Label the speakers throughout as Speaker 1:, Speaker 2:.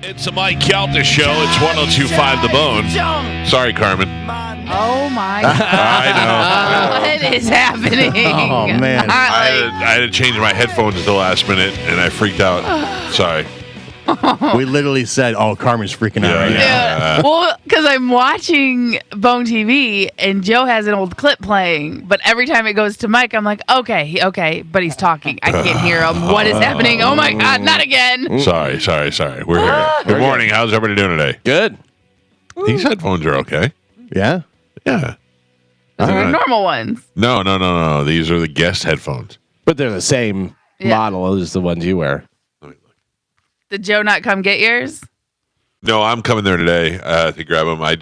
Speaker 1: It's a Mike Calta Show. It's 102.5 The Bone. Sorry, Carmen.
Speaker 2: Oh, my God.
Speaker 1: I know.
Speaker 2: What is happening?
Speaker 3: Oh, man.
Speaker 1: I had to change my headphones at the last minute, and I freaked out. Sorry.
Speaker 3: We literally said, "Oh, Carmen's freaking out right now."
Speaker 2: Yeah. Well, because I'm watching Bone TV and Joe has an old clip playing, but every time it goes to Mike, I'm like, okay, but he's talking. I can't hear him. What is happening? Oh my God, not again.
Speaker 1: Sorry. We're here. Good morning. How's everybody doing today?
Speaker 4: Good.
Speaker 1: These headphones are okay.
Speaker 3: Yeah.
Speaker 1: Yeah.
Speaker 2: Those are normal ones.
Speaker 1: No. These are the guest headphones.
Speaker 4: But they're the same model as the ones you wear.
Speaker 2: Did Joe not come get yours?
Speaker 1: No, I'm coming there today to grab them. I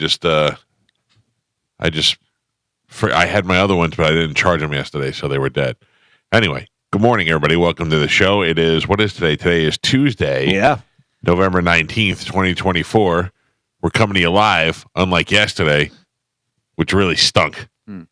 Speaker 1: had my other ones, but I didn't charge them yesterday, so they were dead. Anyway, good morning, everybody. Welcome to the show. What is today? Today is Tuesday, November 19th, 2024. We're coming to you live, unlike yesterday, which really stunk. You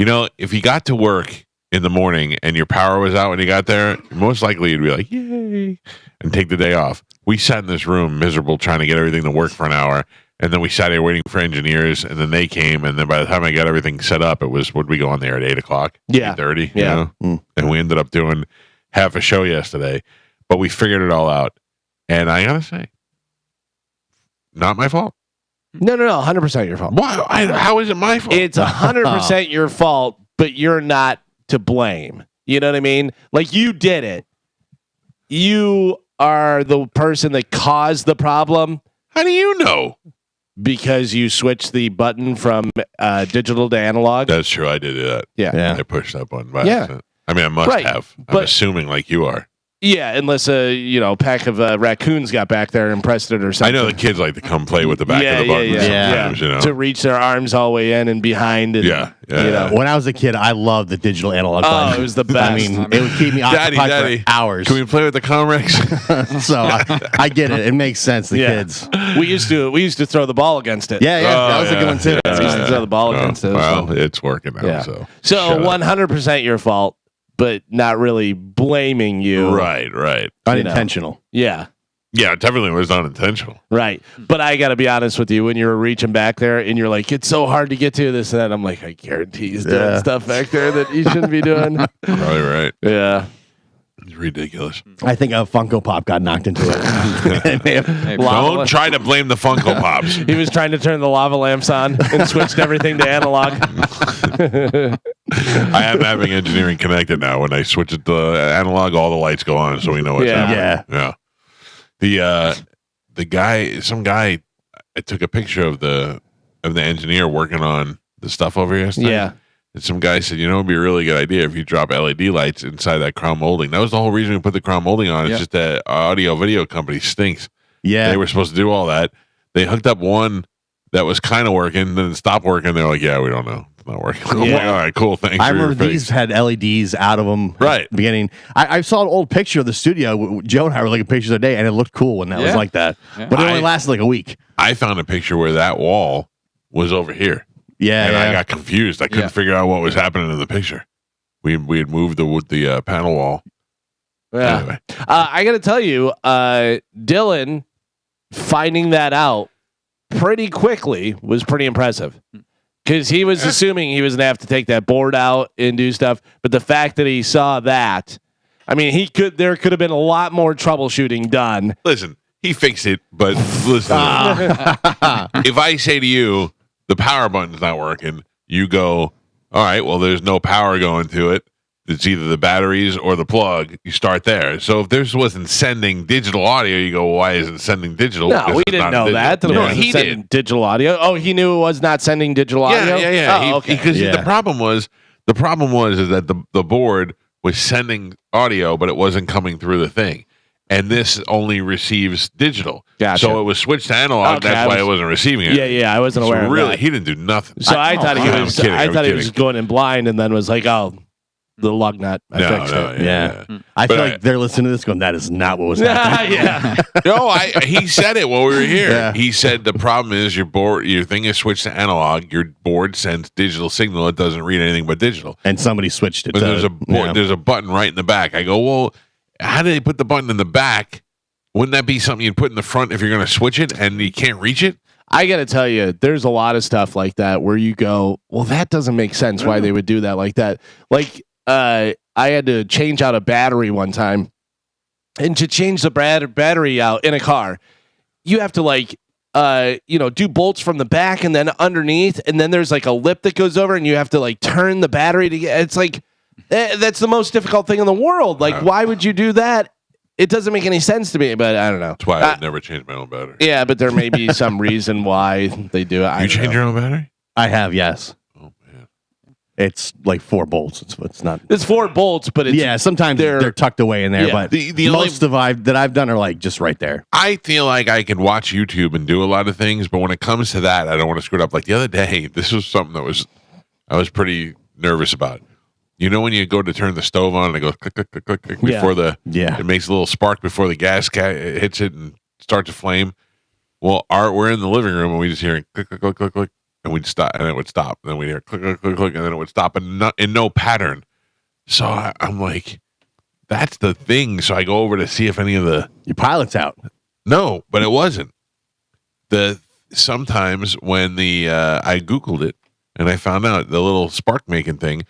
Speaker 1: know, if you got to work in the morning and your power was out when you got there, most likely you'd be like, yay, and take the day off. We sat in this room miserable trying to get everything to work for an hour, and then we sat here waiting for engineers, and then they came, and then by the time I got everything set up, it was, would we go on there at 8 o'clock?
Speaker 4: Yeah.
Speaker 1: 8:30, you know? And we ended up doing half a show yesterday, but we figured it all out. And I gotta say, not my fault.
Speaker 4: No, 100% your fault.
Speaker 1: Why? How is it my fault?
Speaker 4: It's 100% your fault, but you're not to blame. You know what I mean? Like, you did it. You are the person that caused the problem.
Speaker 1: How do you know?
Speaker 4: Because you switched the button from digital to analog.
Speaker 1: That's true. I did that.
Speaker 4: Yeah.
Speaker 1: I pushed that button by
Speaker 4: Yeah.
Speaker 1: accident. I mean, I must have. I'm
Speaker 4: but-
Speaker 1: assuming like you are.
Speaker 4: Yeah, unless a pack of raccoons got back there and pressed it or
Speaker 1: I
Speaker 4: something.
Speaker 1: know the kids like to come play with the back of the button sometimes, you know.
Speaker 4: To reach their arms all the way in and behind. And,
Speaker 1: Yeah.
Speaker 4: You know.
Speaker 3: When I was a kid, I loved the digital analog
Speaker 4: Oh,
Speaker 3: button.
Speaker 4: it was the best.
Speaker 3: I mean, it would keep me occupied
Speaker 1: Daddy,
Speaker 3: for hours.
Speaker 1: Can we play with the Comrex?
Speaker 3: So I get it. It makes sense. The kids.
Speaker 4: We used to throw the ball against it.
Speaker 3: Yeah, that was a good one too.
Speaker 4: We used to throw the ball against it.
Speaker 1: Well, it's working now.
Speaker 4: Yeah.
Speaker 1: So
Speaker 4: So 100% your fault, but not really blaming you.
Speaker 1: Right.
Speaker 3: Unintentional.
Speaker 4: Yeah.
Speaker 1: Yeah, it definitely was unintentional.
Speaker 4: Right. But I got to be honest with you. When you were reaching back there and you're like, it's so hard to get to this and that, I'm like, I guarantee he's doing stuff back there that he shouldn't be doing.
Speaker 1: Probably right.
Speaker 4: Yeah.
Speaker 1: It's ridiculous.
Speaker 3: I think a Funko Pop got knocked into it.
Speaker 1: Don't try to blame the Funko Pops.
Speaker 4: He was trying to turn the lava lamps on and switched everything to analog.
Speaker 1: I am having engineering connected now. When I switch it to analog, all the lights go on, so we know what's happening. Yeah. Some guy, I took a picture of the engineer working on the stuff over here yesterday.
Speaker 4: Yeah.
Speaker 1: And some guy said, it'd be a really good idea if you drop LED lights inside that crown molding. That was the whole reason we put the crown molding on. It's just that audio video company stinks.
Speaker 3: Yeah.
Speaker 1: They were supposed to do all that. They hooked up one that was kind of working, then it stopped working. They're like, we don't know. It's not working. I'm like, all right, cool. Thanks.
Speaker 3: I
Speaker 1: for your
Speaker 3: remember
Speaker 1: fix.
Speaker 3: these had LEDs out of them.
Speaker 1: Right.
Speaker 3: At the beginning. I saw an old picture of the studio. Joe and I were looking at pictures the other day, and it looked cool when that was like that. Yeah. But it only lasted like a week.
Speaker 1: I found a picture where that wall was over here.
Speaker 3: Yeah.
Speaker 1: And I got confused. I couldn't figure out what was happening in the picture. We had moved the panel wall.
Speaker 4: Yeah.
Speaker 1: Anyway.
Speaker 4: I got to tell you, Dylan finding that out pretty quickly was pretty impressive. Because he was assuming he was going to have to take that board out and do stuff. But the fact that he saw that, I mean, there could have been a lot more troubleshooting done.
Speaker 1: Listen, he fixed it, but listen. If I say to you, the power button's not working, you go, all right, well, there's no power going to it. It's either the batteries or the plug. You start there. So if this wasn't sending digital audio, you go, why isn't it sending digital?
Speaker 4: No, we didn't know that.
Speaker 1: No, he did.
Speaker 4: Digital audio. Oh, he knew it was not sending digital audio?
Speaker 1: Yeah.
Speaker 4: Oh, okay.
Speaker 1: Because the problem was is that the board was sending audio, but it wasn't coming through the thing. And this only receives digital.
Speaker 4: Gotcha.
Speaker 1: So it was switched to analog.
Speaker 4: Okay,
Speaker 1: that's why it wasn't receiving it.
Speaker 4: Yeah, I wasn't aware of
Speaker 1: really,
Speaker 4: that.
Speaker 1: He didn't do nothing.
Speaker 4: So I thought he was.
Speaker 1: I'm kidding,
Speaker 4: I thought he
Speaker 1: kidding.
Speaker 4: was going in blind, and then was like, "Oh, the lug nut. I fixed it."
Speaker 3: Yeah. I feel like they're listening to this going, that is not what was happening.
Speaker 4: Yeah.
Speaker 1: No, he said it while we were here.
Speaker 3: Yeah.
Speaker 1: He said the problem is your thing is switched to analog. Your board sends digital signal. It doesn't read anything but digital.
Speaker 3: And somebody switched it.
Speaker 1: But there's a button right in the back. I go, well, how did they put the button in the back Wouldn't that be something you'd put in the front if you're going to switch it and you can't reach it?
Speaker 4: I got to tell you, there's a lot of stuff like that where you go, well, that doesn't make sense why they would do that like that. Like, I had to change out a battery one time, and to change the battery out in a car, you have to like, do bolts from the back and then underneath, and then there's like a lip that goes over, and you have to like turn the battery to get. It's like that's the most difficult thing in the world. Like, why would you do that? It doesn't make any sense to me, but I don't know.
Speaker 1: That's why I would never change my own battery.
Speaker 4: Yeah, but there may be some reason why they do it.
Speaker 1: You change your own battery?
Speaker 3: I have, yes.
Speaker 1: Oh man,
Speaker 3: it's like 4 bolts. It's not.
Speaker 4: It's 4 bolts, but it's
Speaker 3: sometimes they're tucked away in there.
Speaker 4: Yeah.
Speaker 3: But
Speaker 1: the
Speaker 3: most that I've done are like just right there.
Speaker 1: I feel like I can watch YouTube and do a lot of things, but when it comes to that, I don't want to screw it up. Like the other day, this was something that I was pretty nervous about. You know when you go to turn the stove on and it goes click, click, click, click, click before it makes a little spark before the gas hits it and starts to flame. Well, we're in the living room and we just hear click, click, click, click, click, and we'd stop, and it would stop. And then we'd hear click, click, click, click, and then it would stop, and in no pattern. So I'm like, that's the thing. So I go over to see if any of
Speaker 3: your pilot's out.
Speaker 1: No, but it wasn't. Sometimes when I Googled it and I found out the little spark making thing.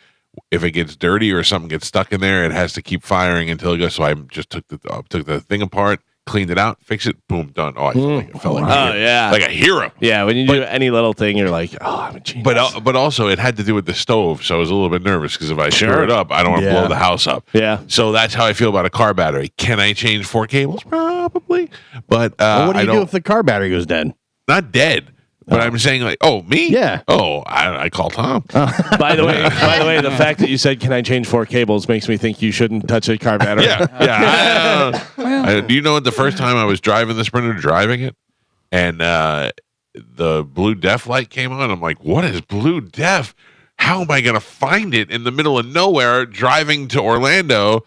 Speaker 1: If it gets dirty or something gets stuck in there, it has to keep firing until it goes. So I just took the thing apart, cleaned it out, fixed it, boom, done. Oh, I felt like like a hero.
Speaker 4: Yeah, when you do any little thing, you're like, oh, I'm a genius.
Speaker 1: But also it had to do with the stove, so I was a little bit nervous because if I screw it up, I don't want to blow the house up.
Speaker 4: Yeah.
Speaker 1: So that's how I feel about a car battery. Can I change 4 cables? Probably. But
Speaker 3: what do you do if the car battery goes dead?
Speaker 1: Not dead. But I'm saying like, oh, me?
Speaker 3: Yeah.
Speaker 1: Oh, I call Tom.
Speaker 4: By the way, the fact that you said, "Can I change 4 cables?" makes me think you shouldn't touch a car battery.
Speaker 1: Yeah. Do you know what? The first time I was driving the Sprinter, and the blue def light came on. I'm like, what is blue def? How am I going to find it in the middle of nowhere driving to Orlando?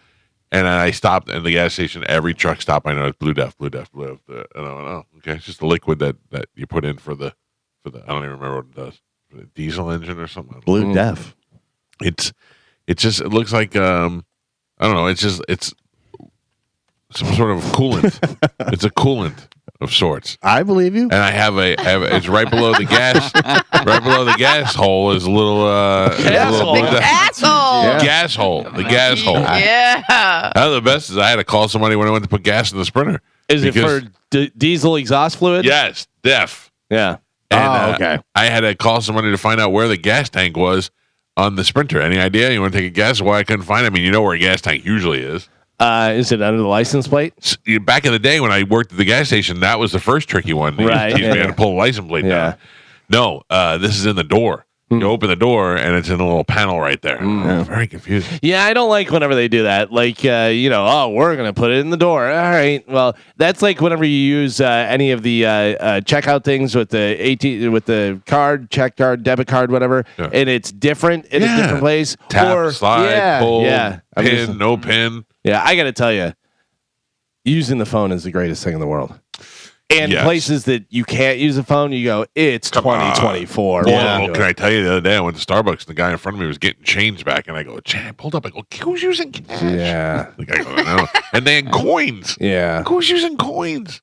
Speaker 1: And I stopped at the gas station. Every truck stop, I know it's blue def. And I went, oh, okay, it's just a liquid that you put in for the. I don't even remember what it does. For the diesel engine or something.
Speaker 3: Blue def.
Speaker 1: It looks like I don't know. It's some sort of coolant. It's a coolant of sorts.
Speaker 3: I believe you.
Speaker 1: And I have it's right below the gas. Right below the gas hole is a little
Speaker 2: gas hole.
Speaker 1: Gas hole. The gas hole.
Speaker 2: Yeah.
Speaker 1: The best is I had to call somebody when I went to put gas in the Sprinter.
Speaker 4: Is it for diesel exhaust fluid?
Speaker 1: Yes, def.
Speaker 4: Yeah.
Speaker 1: And,
Speaker 3: okay.
Speaker 1: I had to call somebody to find out where the gas tank was on the Sprinter. Any idea? You want to take a guess? Why I couldn't find it? I mean, you know where a gas tank usually is.
Speaker 4: Is it under the license plate?
Speaker 1: Back in the day when I worked at the gas station, that was the first tricky one.
Speaker 4: Right.
Speaker 1: Teach me how to pull the license plate down. No, this is in the door. You open the door and it's in a little panel right there. Very confusing.
Speaker 4: Yeah, I don't like whenever they do that. Like, we're going to put it in the door. All right. Well, that's like whenever you use any of the checkout things with the card, check card, debit card, whatever, and it's different in a different place.
Speaker 1: Tap, slide, pull, pin, no pin.
Speaker 4: Yeah, I got to tell you, using the phone is the greatest thing in the world. And places that you can't use a phone, you go, it's 2024.
Speaker 1: Well, can I tell you, the other day I went to Starbucks and the guy in front of me was getting change back, and I go, pulled up. I go, who's using cash?
Speaker 4: Yeah.
Speaker 1: The guy goes, no. And they had coins.
Speaker 4: Yeah.
Speaker 1: Who's using coins?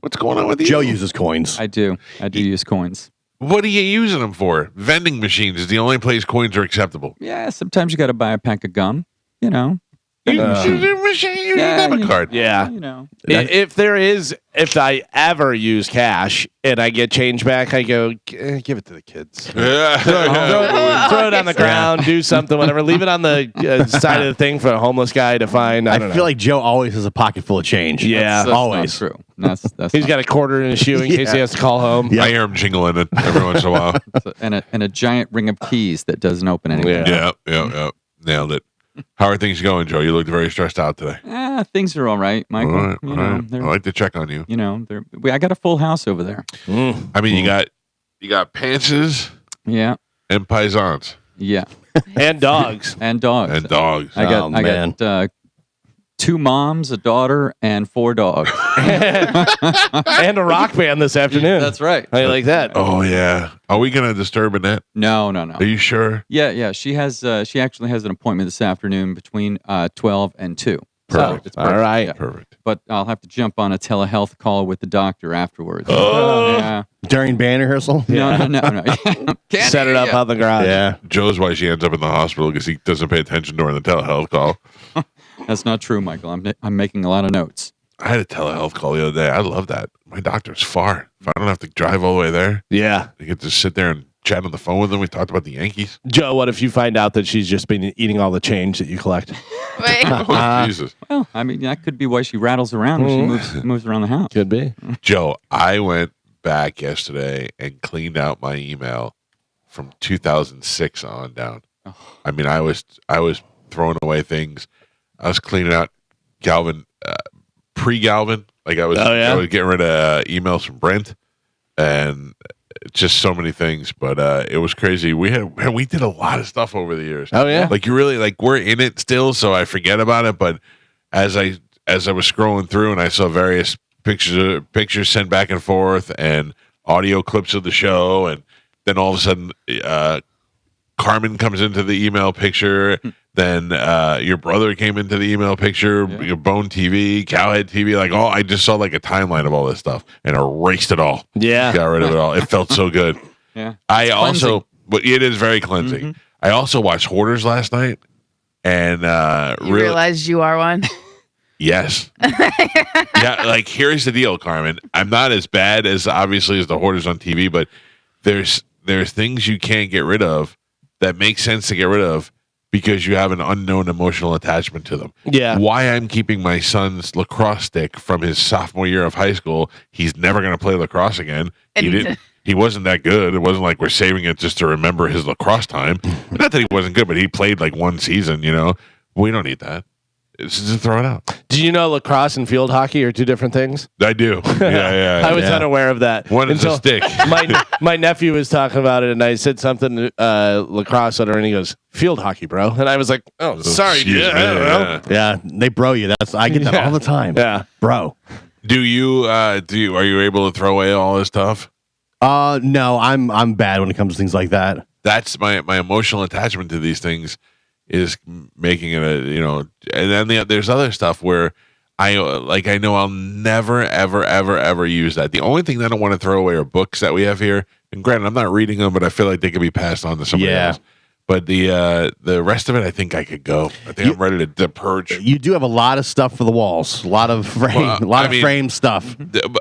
Speaker 1: What's going on with you?
Speaker 3: Joe uses coins.
Speaker 5: I do use coins.
Speaker 1: What are you using them for? Vending machines is the only place coins are acceptable.
Speaker 5: Yeah, sometimes you got to buy a pack of gum,
Speaker 1: You use a machine, use a debit card.
Speaker 4: Yeah. If I ever use cash and I get change back, I go, give it to the kids. Throw it on the ground, do something, whatever. Leave it on the side of the thing for a homeless guy to find. I
Speaker 3: feel like Joe always has a pocket full of change.
Speaker 4: Yeah,
Speaker 5: that's
Speaker 3: always.
Speaker 5: not true. That's
Speaker 4: He's got a quarter in his shoe in case he has to call home.
Speaker 1: I hear him jingling it every once in a while.
Speaker 5: and a giant ring of keys that doesn't open anything.
Speaker 1: Yeah. Nailed it. How are things going, Joe? You looked very stressed out today.
Speaker 5: Things are all right, Michael.
Speaker 1: All right. I like to check on you.
Speaker 5: I got a full house over there.
Speaker 1: I mean, you got pantses, and paisans,
Speaker 4: and dogs,
Speaker 5: and dogs. I got 2 moms, a daughter, and 4 dogs,
Speaker 4: and a rock band this afternoon.
Speaker 5: That's right.
Speaker 4: How you like that?
Speaker 1: Oh yeah. Are we gonna disturb Annette?
Speaker 5: No.
Speaker 1: Are you sure?
Speaker 5: Yeah. She actually has an appointment this afternoon between 12 and 2.
Speaker 1: Perfect.
Speaker 5: It's
Speaker 4: All right.
Speaker 5: Yeah.
Speaker 1: Perfect.
Speaker 5: But I'll have to jump on a telehealth call with the doctor afterwards.
Speaker 1: Oh.
Speaker 5: Yeah.
Speaker 3: During band rehearsal?
Speaker 5: No. Can't
Speaker 4: Set it
Speaker 5: hear
Speaker 4: up
Speaker 5: ya.
Speaker 4: out in the garage.
Speaker 3: Yeah.
Speaker 1: Joe's why she ends up in the hospital because he doesn't pay attention during the telehealth call.
Speaker 5: That's not true, Michael. I'm making a lot of notes.
Speaker 1: I had a telehealth call the other day. I love that. My doctor's far. If I don't have to drive all the way there,
Speaker 4: Yeah.
Speaker 1: I get to sit there and chat on the phone with them. We talked about the Yankees.
Speaker 4: Joe, what if you find out that she's just been eating all the change that you collect?
Speaker 2: Wait.
Speaker 1: Oh, Jesus.
Speaker 5: Well, I mean, that could be why she rattles around when she moves around the house.
Speaker 4: Could be.
Speaker 1: Joe, I went back yesterday and cleaned out my email from 2006 on down. I mean, I was throwing away things. I was cleaning out Galvin, pre-Galvin. Like I was getting rid of emails from Brent and just so many things. But it was crazy. We did a lot of stuff over the years.
Speaker 4: Oh, yeah?
Speaker 1: Like you really we're in it still, so I forget about it. But as I was scrolling through and I saw various pictures sent back and forth and audio clips of the show, and then all of a sudden Carmen comes into the email picture. Then your brother came into the email picture, your Bone TV, Cowhead TV, I just saw like a timeline of all this stuff and erased it all.
Speaker 4: Yeah.
Speaker 1: Got rid of it all. It felt so good.
Speaker 5: Yeah.
Speaker 1: But it is very cleansing.
Speaker 5: Mm-hmm.
Speaker 1: I also watched Hoarders last night and
Speaker 2: You realized you are one?
Speaker 1: yes. Yeah, here's the deal, Carmen. I'm not as bad as obviously as the Hoarders on TV, but there's things you can't get rid of that make sense to get rid of because you have an unknown emotional attachment to them.
Speaker 4: Yeah.
Speaker 1: Why I'm keeping my son's lacrosse stick from his sophomore year of high school, he's never going to play lacrosse again. He wasn't that good. It wasn't like we're saving it just to remember his lacrosse time. Not that he wasn't good, but he played one season, We don't need that. It's just throw it out.
Speaker 4: Do you know lacrosse and field hockey are two different things?
Speaker 1: I do. Yeah.
Speaker 4: I was unaware of that.
Speaker 1: One is a stick.
Speaker 4: my nephew was talking about it, and I said something lacrosse on her, and he goes, "Field hockey, bro." And I was like, "Oh, sorry,
Speaker 1: Excuse
Speaker 4: dude.
Speaker 1: me,
Speaker 4: I don't know."
Speaker 3: Yeah. They bro you. I get that all the time.
Speaker 4: Yeah.
Speaker 3: Bro.
Speaker 1: Do you? Are you able to throw away all this stuff?
Speaker 3: No, I'm bad when it comes to things like that.
Speaker 1: That's my emotional attachment to these things is making it and then there's other stuff where I know I'll never ever use that. The only thing that I don't want to throw away are books that we have here. And granted, I'm not reading them, but I feel like they could be passed on to somebody else. But the rest of it, I think I could go. I think I'm ready to purge.
Speaker 3: You do have a lot of stuff for the walls. A lot of frame stuff.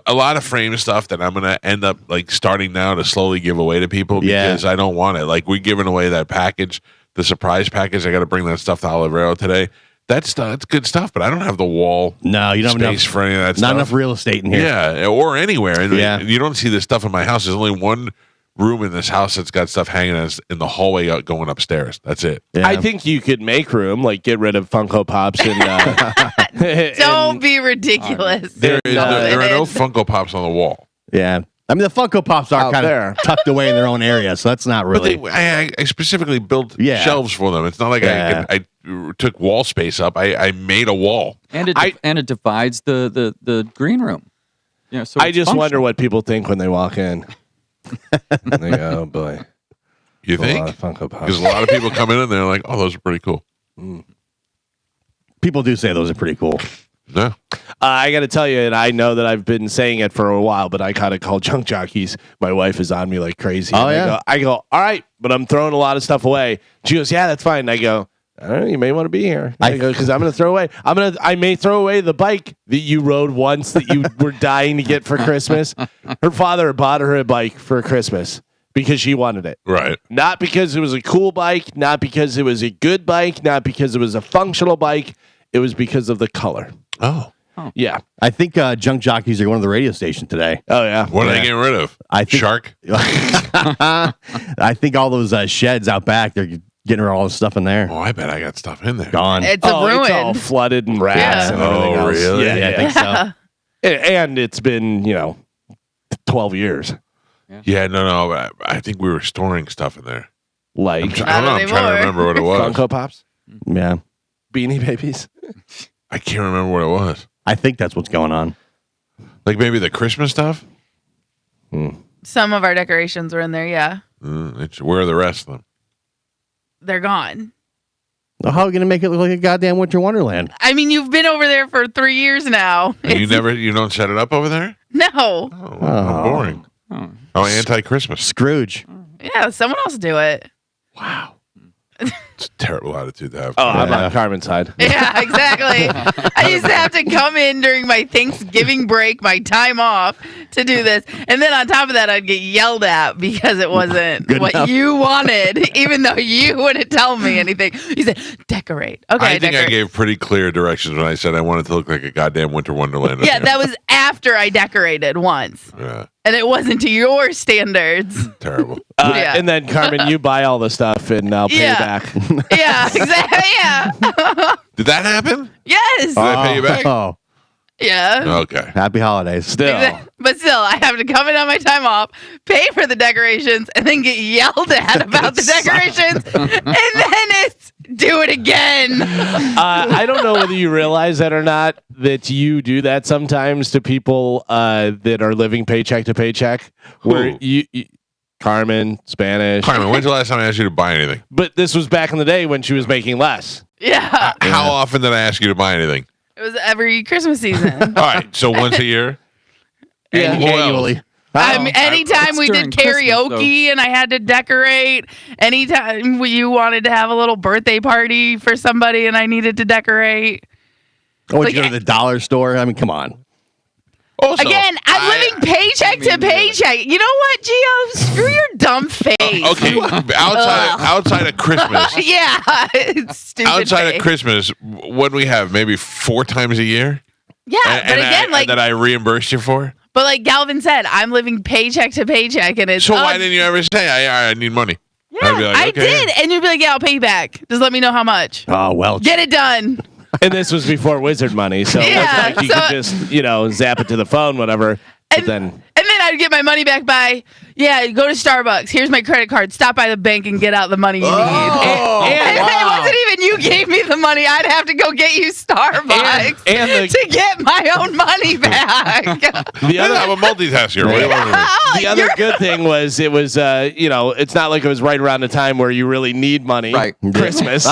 Speaker 1: A lot of frame stuff that I'm gonna end up starting now to slowly give away to people because I don't want it. We're giving away that package, the surprise package. I got to bring that stuff to Olivero today. That's good stuff, but I don't have the wall.
Speaker 3: No, you don't have
Speaker 1: space
Speaker 3: enough,
Speaker 1: for any of that stuff.
Speaker 3: Not enough real estate in here.
Speaker 1: Yeah, or anywhere. And
Speaker 3: you
Speaker 1: don't see this stuff in my house. There's only one room in this house that's got stuff hanging in the hallway going upstairs. That's it.
Speaker 3: Yeah.
Speaker 4: I think you could make room, get rid of Funko Pops and.
Speaker 2: Don't be ridiculous.
Speaker 1: There are no Funko Pops on the wall.
Speaker 3: Yeah. I mean, the Funko Pops are
Speaker 4: Out
Speaker 3: kind
Speaker 4: there.
Speaker 3: of tucked away in their own area, so that's not really.
Speaker 1: But I specifically built shelves for them. It's not like I took wall space up. I made a wall.
Speaker 5: And it divides the green room. Yeah, so
Speaker 4: I just wonder what people think when they walk in. They go, oh boy.
Speaker 1: You
Speaker 4: A
Speaker 1: think?
Speaker 4: lot of Funko Pops.
Speaker 1: Because a lot of people come in and they're like, oh, those are pretty cool.
Speaker 3: People do say those are pretty cool.
Speaker 1: No.
Speaker 4: I got to tell you, and I know that I've been saying it for a while, but I kind of call junk jockeys. My wife is on me like crazy.
Speaker 3: Oh,
Speaker 4: And
Speaker 3: yeah?
Speaker 4: I go, all right, but I'm throwing a lot of stuff away. She goes, yeah, that's fine. And I go, I don't know, you may want to be here. I go, because I'm going to throw away. I may throw away the bike that you rode once that you were dying to get for Christmas. Her father bought her a bike for Christmas because she wanted it.
Speaker 1: Right.
Speaker 4: Not because it was a cool bike, not because it was a good bike, not because it was a functional bike. It was because of the color.
Speaker 1: Oh.
Speaker 4: Yeah.
Speaker 3: I think junk jockeys are going to the radio station today.
Speaker 4: Oh, yeah.
Speaker 1: What are they getting rid of?
Speaker 3: I think,
Speaker 1: Shark?
Speaker 3: I think all those sheds out back, they're getting rid of all the stuff in there.
Speaker 1: Oh, I bet I got stuff in there.
Speaker 3: Gone.
Speaker 2: It's a ruin.
Speaker 4: It's all flooded and rats
Speaker 2: Yeah.
Speaker 4: and everything
Speaker 1: Oh,
Speaker 4: else.
Speaker 1: really?
Speaker 4: Yeah,
Speaker 3: I think so.
Speaker 4: And it's been, 12 years.
Speaker 1: Yeah, no. But I think we were storing stuff in there.
Speaker 4: Like
Speaker 1: I don't know. I'm trying to remember what it was.
Speaker 4: Funko Pops,
Speaker 3: Yeah.
Speaker 4: Beanie Babies.
Speaker 1: I can't remember what it was.
Speaker 3: I think that's what's going on.
Speaker 1: Like maybe the Christmas stuff?
Speaker 2: Some of our decorations were in there. Yeah,
Speaker 1: Where are the rest of them?
Speaker 2: they're gone.
Speaker 3: How are we going to make it look like a goddamn winter wonderland?
Speaker 2: I mean, you've been over there for 3 years now.
Speaker 1: You don't set it up over there?
Speaker 2: No.
Speaker 1: Oh, how boring. Oh, anti-Christmas.
Speaker 3: Scrooge.
Speaker 2: Yeah, someone else do it.
Speaker 1: Wow. It's a terrible attitude to have.
Speaker 4: Oh, I'm on Carmen's side.
Speaker 2: Yeah, exactly. I used to have to come in during my Thanksgiving break, my time off, to do this. And then on top of that, I'd get yelled at because it wasn't what you wanted, even though you wouldn't tell me anything. You said, decorate. Okay,
Speaker 1: I think I gave pretty clear directions when I said I wanted to look like a goddamn winter wonderland.
Speaker 2: Yeah, that was after I decorated once.
Speaker 1: Yeah.
Speaker 2: And it wasn't to your standards.
Speaker 1: Terrible.
Speaker 2: Yeah.
Speaker 4: And then, Carmen, you buy all the stuff and I'll pay you back.
Speaker 2: Yeah, exactly. Yeah.
Speaker 1: Did that happen?
Speaker 2: Yes.
Speaker 1: Did I pay you back?
Speaker 3: Oh,
Speaker 2: Yeah.
Speaker 1: Okay.
Speaker 3: happy holidays.
Speaker 4: Still.
Speaker 2: But still, I have to come in on my time off, pay for the decorations, and then get yelled at about the decorations. And then it's do it again.
Speaker 4: I don't know whether you realize that or not, that you do that sometimes to people that are living paycheck to paycheck. Where you Carmen, Spanish.
Speaker 1: Carmen, when's the last time I asked you to buy anything?
Speaker 4: But this was back in the day when she was making less.
Speaker 2: Yeah.
Speaker 1: How often did I ask you to buy anything?
Speaker 2: It was every Christmas season.
Speaker 1: All right, so once a year?
Speaker 4: Yeah.
Speaker 3: Annually.
Speaker 2: Anytime we did
Speaker 5: during Christmas,
Speaker 2: karaoke and I had to decorate, anytime you wanted to have a little birthday party for somebody and I needed to decorate.
Speaker 3: Oh, you go to the dollar store? I mean, come on.
Speaker 1: Also,
Speaker 2: Again, I'm living paycheck to paycheck. You know what, Gio? Screw your dumb face.
Speaker 1: Okay, outside of Christmas.
Speaker 2: Yeah, it's stupid.
Speaker 1: Outside
Speaker 2: face.
Speaker 1: of Christmas, what do we have? Maybe 4 times a year?
Speaker 2: Yeah, but again,
Speaker 1: that I reimbursed you for?
Speaker 2: But like Galvin said, I'm living paycheck to paycheck, and it's
Speaker 1: So why didn't you ever say, I need money?
Speaker 2: Yeah,
Speaker 1: I'd be like,
Speaker 2: I
Speaker 1: okay.
Speaker 2: did, and you'd be like, "Yeah, I'll pay you back. Just let me know how much.
Speaker 3: Oh, well.
Speaker 2: Get it done."
Speaker 4: And this was before Wizard Money, so
Speaker 2: Yeah,
Speaker 4: it's like you could just, zap it to the phone, whatever. But then
Speaker 2: I'd get my money back by, go to Starbucks. Here's my credit card. Stop by the bank and get out the money you need. And it wasn't even you gave me the money. I'd have to go get you Starbucks to get my own money back.
Speaker 4: the other,
Speaker 1: I'm a multitasker. What do you want me to do?
Speaker 4: the other good thing was it was, it's not like it was right around the time where you really need money.
Speaker 5: Right.
Speaker 4: Christmas.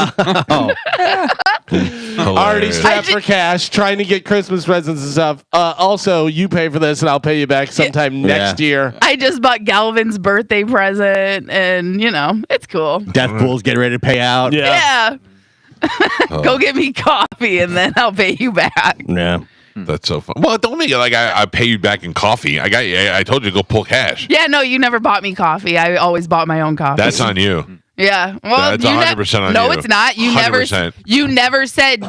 Speaker 4: Already strapped for cash, trying to get Christmas presents and stuff. Also, you pay for this and I'll pay you back sometime next year.
Speaker 2: I just bought Galvin's birthday present, and it's cool.
Speaker 3: Death Pool's getting ready to pay out.
Speaker 2: Yeah. Go get me coffee, and then I'll pay you back.
Speaker 3: Yeah.
Speaker 1: That's so fun. Well, don't make it like I pay you back in coffee. I told you to go pull cash.
Speaker 2: Yeah, no, you never bought me coffee. I always bought my own coffee.
Speaker 1: That's on you.
Speaker 2: Yeah. Well,
Speaker 1: That's 100% on you.
Speaker 2: No, it's not. You
Speaker 1: 100%.
Speaker 2: never said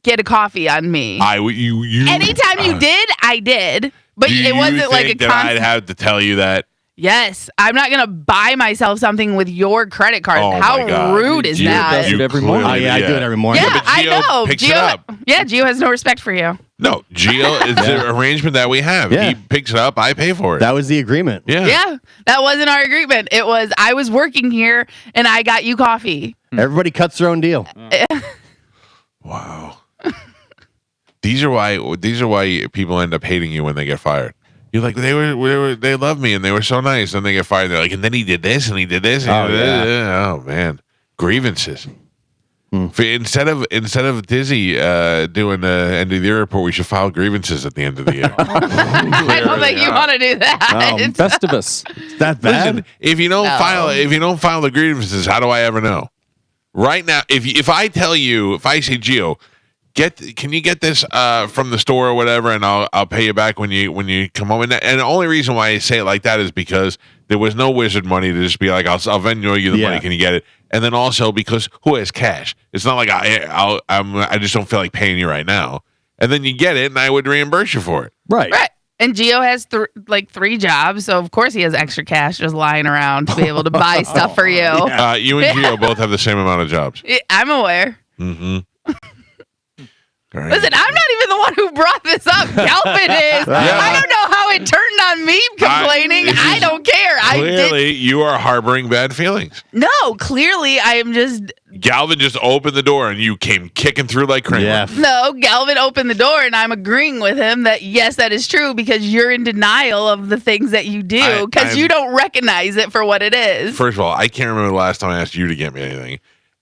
Speaker 2: get a coffee on me.
Speaker 1: You
Speaker 2: Anytime you did, I did. But it wasn't like a
Speaker 1: that
Speaker 2: constant.
Speaker 1: I'd have to tell you that.
Speaker 2: Yes, I'm not gonna buy myself something with your credit card.
Speaker 1: Oh, my
Speaker 2: How
Speaker 1: God.
Speaker 2: rude is
Speaker 5: Gio
Speaker 2: that?
Speaker 5: does it every morning.
Speaker 3: Oh, yeah, I do it every morning.
Speaker 2: Yeah,
Speaker 1: but
Speaker 2: I
Speaker 1: Gio
Speaker 2: know.
Speaker 1: picks it up.
Speaker 2: Yeah, Gio has no respect for you.
Speaker 1: No, Gio is the arrangement that we have.
Speaker 3: Yeah.
Speaker 1: He picks it up, I pay for it.
Speaker 3: That was the agreement.
Speaker 2: Yeah, that wasn't our agreement. It was I was working here and I got you coffee.
Speaker 3: Everybody cuts their own deal.
Speaker 1: Wow. These are why people end up hating you when they get fired. You're like, they love me and they were so nice, and they get fired. They're like, and then he did this and he did this. And oh man, grievances. Instead of Dizzy doing the end of the year report, we should file grievances at the end of the year.
Speaker 2: I don't think you want to do that.
Speaker 5: Festivus.
Speaker 3: That bad?
Speaker 1: Listen, if you don't file the grievances, how do I ever know? Right now, if I say, Gio, can you get this from the store or whatever, and I'll pay you back when you come home. And the only reason why I say it like that is because there was no Wizard money to just be like, I'll Venmo you the money. Can you get it? And then also because who has cash? It's not like I just don't feel like paying you right now. And then you get it, and I would reimburse you for it.
Speaker 3: Right.
Speaker 2: And Gio has 3 jobs, so of course he has extra cash just lying around to be able to buy stuff for you.
Speaker 1: You and Gio both have the same amount of jobs.
Speaker 2: I'm aware.
Speaker 1: Mm-hmm. Right.
Speaker 2: Listen, I'm not even the one who brought this up. Galvin is. I don't know how it turned on me complaining. I don't care.
Speaker 1: Clearly, you are harboring bad feelings.
Speaker 2: No, clearly I am just.
Speaker 1: Galvin just opened the door and you came kicking through like Kramer.
Speaker 3: Yeah.
Speaker 2: No, Galvin opened the door and I'm agreeing with him that yes, that is true because you're in denial of the things that you do because you don't recognize it for what it is.
Speaker 1: First of all, I can't remember the last time I asked you to get me anything.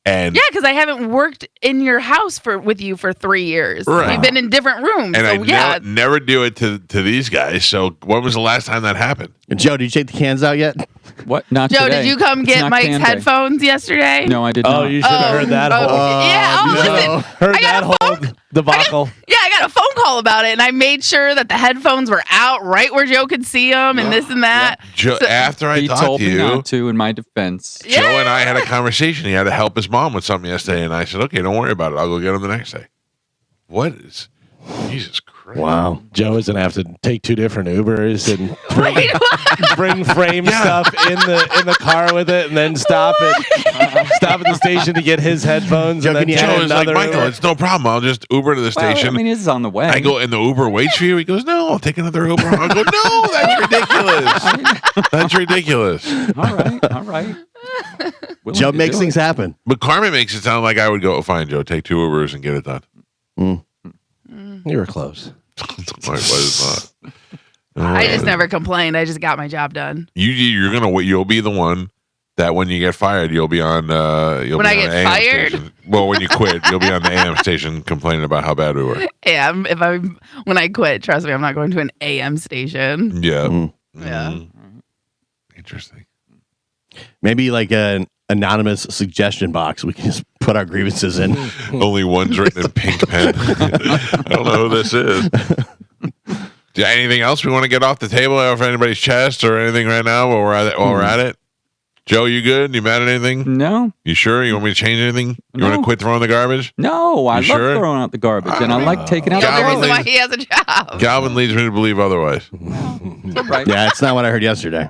Speaker 1: And
Speaker 2: yeah, because I haven't worked in your house with you for 3 years.
Speaker 1: Right.
Speaker 2: We've been in different rooms.
Speaker 1: And
Speaker 2: so
Speaker 1: I never do it to these guys. So when was the last time that happened?
Speaker 3: Joe, did you take the cans out yet?
Speaker 5: What? Not
Speaker 2: Joe,
Speaker 5: today.
Speaker 2: did you come
Speaker 5: It's
Speaker 2: get
Speaker 5: not
Speaker 2: Mike's
Speaker 5: can day.
Speaker 2: headphones yesterday?
Speaker 5: No, I did not.
Speaker 4: Oh, you should have heard that whole.
Speaker 2: Yeah. Oh, listen.
Speaker 4: Heard that whole debacle.
Speaker 2: I got a phone call about it, and I made sure that the headphones were out right where Joe could see them, and this and that.
Speaker 1: Joe, after I
Speaker 5: He
Speaker 1: talked
Speaker 5: told
Speaker 1: to
Speaker 5: me
Speaker 1: you,
Speaker 5: not to. In my defense,
Speaker 1: Joe and I had a conversation. He had to help his mom with something yesterday, and I said, "Okay, don't worry about it. I'll go get him the next day." What is? Jesus Christ!
Speaker 3: Wow.
Speaker 4: Joe is gonna have to take 2 different Ubers and bring frame stuff in the car with it, and then stop at the station to get his headphones.
Speaker 3: Joe,
Speaker 4: And then
Speaker 3: can you
Speaker 1: Joe is like,
Speaker 4: another
Speaker 1: Michael,
Speaker 4: Uber.
Speaker 1: it's no problem. I'll just Uber to the station.
Speaker 5: I mean, it's on the way.
Speaker 1: I go, and the Uber waits for you. He goes, "No, I'll take another Uber." I go, "No, that's ridiculous. That's ridiculous."
Speaker 5: All right. Willing
Speaker 3: Joe
Speaker 5: to
Speaker 3: makes
Speaker 5: do
Speaker 3: things
Speaker 5: it.
Speaker 3: happen.
Speaker 1: But Carmen makes it sound like I would go, "Oh, fine, Joe, take 2 Ubers and get it done."
Speaker 4: You were close.
Speaker 1: I was not.
Speaker 2: I just never complained. I just got my job done.
Speaker 1: You're gonna wait. You'll be the one that when you get fired, you'll be on. You'll
Speaker 2: When
Speaker 1: be
Speaker 2: I
Speaker 1: on
Speaker 2: get
Speaker 1: the AM
Speaker 2: fired?
Speaker 1: station. Well, when you quit, you'll be on the AM station complaining about how bad we were.
Speaker 2: Yeah, when I quit, trust me, I'm not going to an AM station.
Speaker 1: Yeah.
Speaker 2: Yeah.
Speaker 1: Interesting.
Speaker 3: Maybe like an anonymous suggestion box. We can just put our grievances in.
Speaker 1: Only one's written in pink pen. I don't know who this is. Yeah, anything else we want to get off the table off anybody's chest or anything right now while we're at it? Joe, you good? You mad at anything?
Speaker 5: No,
Speaker 1: You sure? You want me to change anything? You want
Speaker 5: No.
Speaker 1: to quit throwing the garbage?
Speaker 5: no. I
Speaker 1: You
Speaker 5: love
Speaker 1: sure?
Speaker 5: throwing out the garbage, and I like taking out
Speaker 2: That's the
Speaker 1: Calvin
Speaker 2: reason why
Speaker 1: leaves-
Speaker 2: he has a job.
Speaker 1: Galvin leads me to believe otherwise.
Speaker 5: the right.
Speaker 3: Yeah, it's not what I heard yesterday.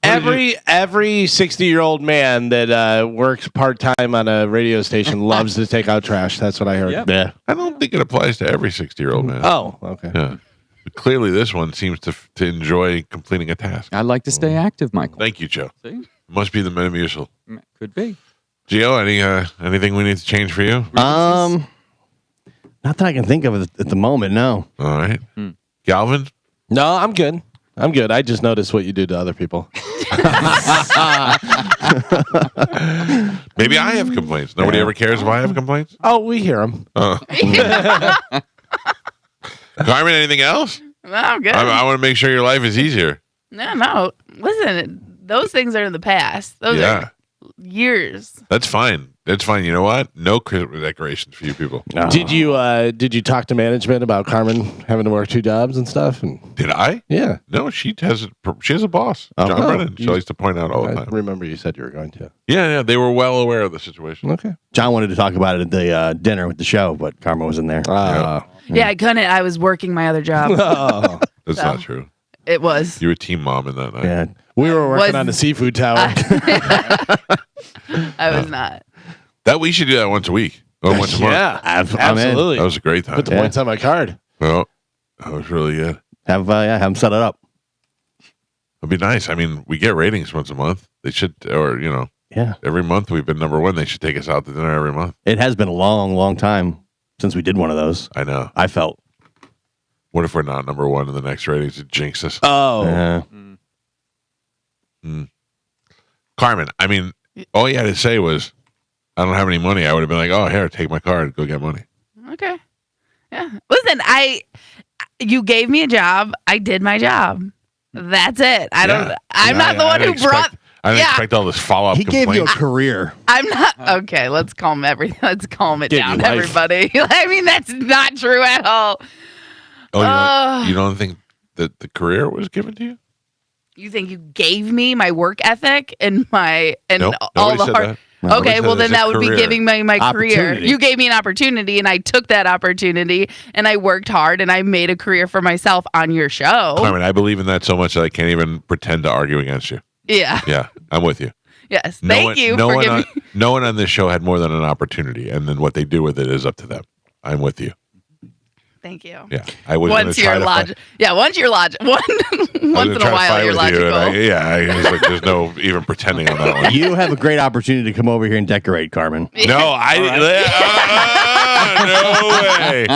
Speaker 4: Every 60-year-old man that works part-time on a radio station loves to take out trash. That's what I heard.
Speaker 5: Yep.
Speaker 3: Yeah.
Speaker 1: I don't think it applies to every 60-year-old man.
Speaker 4: Oh, okay.
Speaker 1: Yeah. But clearly, this one seems to enjoy completing a task.
Speaker 5: I like to stay active, Michael.
Speaker 1: Thank you, Joe.
Speaker 5: See?
Speaker 1: Must be the Metamucil.
Speaker 5: Could be.
Speaker 1: Gio, anything we need to change for you?
Speaker 3: Not that I can think of at the moment, no.
Speaker 1: All right. Galvin?
Speaker 4: No, I'm good. I just noticed what you do to other people.
Speaker 1: Maybe I have complaints. Nobody ever cares if I have complaints?
Speaker 4: Oh, we hear them.
Speaker 1: Carmen, anything else?
Speaker 2: No, I'm good.
Speaker 1: I want to make sure your life is easier.
Speaker 2: No. Listen, those things are in the past. Those are years.
Speaker 1: That's fine. That's fine. You know what? No Christmas decorations for you people.
Speaker 3: No.
Speaker 4: Did you talk to management about Carmen having to work 2 jobs and stuff? And
Speaker 1: Did I?
Speaker 4: yeah,
Speaker 1: No, she has a boss,
Speaker 3: Oh.
Speaker 1: John
Speaker 3: Oh,
Speaker 1: Brennan. She
Speaker 4: you-
Speaker 1: likes to point out all the
Speaker 4: I
Speaker 1: time.
Speaker 4: remember you said you were going to.
Speaker 1: Yeah, they were well aware of the situation.
Speaker 4: Okay.
Speaker 3: John wanted to talk about it at the dinner with the show, but Karma wasn't there.
Speaker 2: Yeah, I couldn't. I was working my other job.
Speaker 4: Oh.
Speaker 1: That's not true.
Speaker 2: It was.
Speaker 1: You were team mom in that night.
Speaker 3: Yeah.
Speaker 4: We were working
Speaker 2: Was-
Speaker 4: on the seafood tower.
Speaker 2: I was not.
Speaker 1: That we should do that once a week or once a month.
Speaker 4: yeah,
Speaker 3: I'm in.
Speaker 4: absolutely.
Speaker 1: That was a great time.
Speaker 4: Put the points on my card.
Speaker 1: Well, that was really good.
Speaker 3: Have them set it up.
Speaker 1: It'd be nice. I mean, we get ratings once a month. They should, or
Speaker 3: Yeah.
Speaker 1: every month we've been number 1. They should take us out to dinner every month.
Speaker 3: It has been a long, long time since we did one of those.
Speaker 1: I know.
Speaker 3: I felt.
Speaker 1: What if we're not number 1 in the next ratings? It jinx us.
Speaker 4: Oh.
Speaker 3: Yeah.
Speaker 1: Carmen, I mean, all you had to say was, I don't have any money. I would have been like, oh, here, take my card. Go get money.
Speaker 2: Okay. Yeah. Listen, you gave me a job. I did my job. That's it. I'm not the one who brought.
Speaker 1: I didn't expect all this follow-up
Speaker 3: He gave you a
Speaker 1: complaints.
Speaker 3: career.
Speaker 2: I'm not okay. Let's calm it
Speaker 4: Gave
Speaker 2: down,
Speaker 4: you life.
Speaker 2: everybody. I mean, that's not true at all.
Speaker 1: Oh, you don't think that the career was given to you?
Speaker 2: You think you gave me my work ethic and
Speaker 1: Nope,
Speaker 2: all
Speaker 1: nobody
Speaker 2: the
Speaker 1: said
Speaker 2: hard.
Speaker 1: that.
Speaker 2: Okay,
Speaker 1: Nobody
Speaker 2: well
Speaker 1: said
Speaker 2: then
Speaker 1: it's a
Speaker 2: that would be
Speaker 1: career.
Speaker 2: giving me my career.
Speaker 3: Opportunity.
Speaker 2: You gave me an opportunity, and I took that opportunity, and I worked hard, and I made a career for myself on your show.
Speaker 1: Carmen, I believe in that so much that I can't even pretend to argue against you.
Speaker 2: Yeah.
Speaker 1: Yeah, I'm with you.
Speaker 2: Yes. Thank you for giving.
Speaker 1: No one on this show had more than an opportunity, and then what they do with it is up to them. I'm with you.
Speaker 2: Thank you.
Speaker 1: Yeah, I was
Speaker 2: once you're logical. Yeah, once you're logical. Once in a while you're logical.
Speaker 1: I was like, there's no even pretending on that one.
Speaker 3: You have a great opportunity to come over here and decorate, Carmen.
Speaker 1: Yeah. No, no way.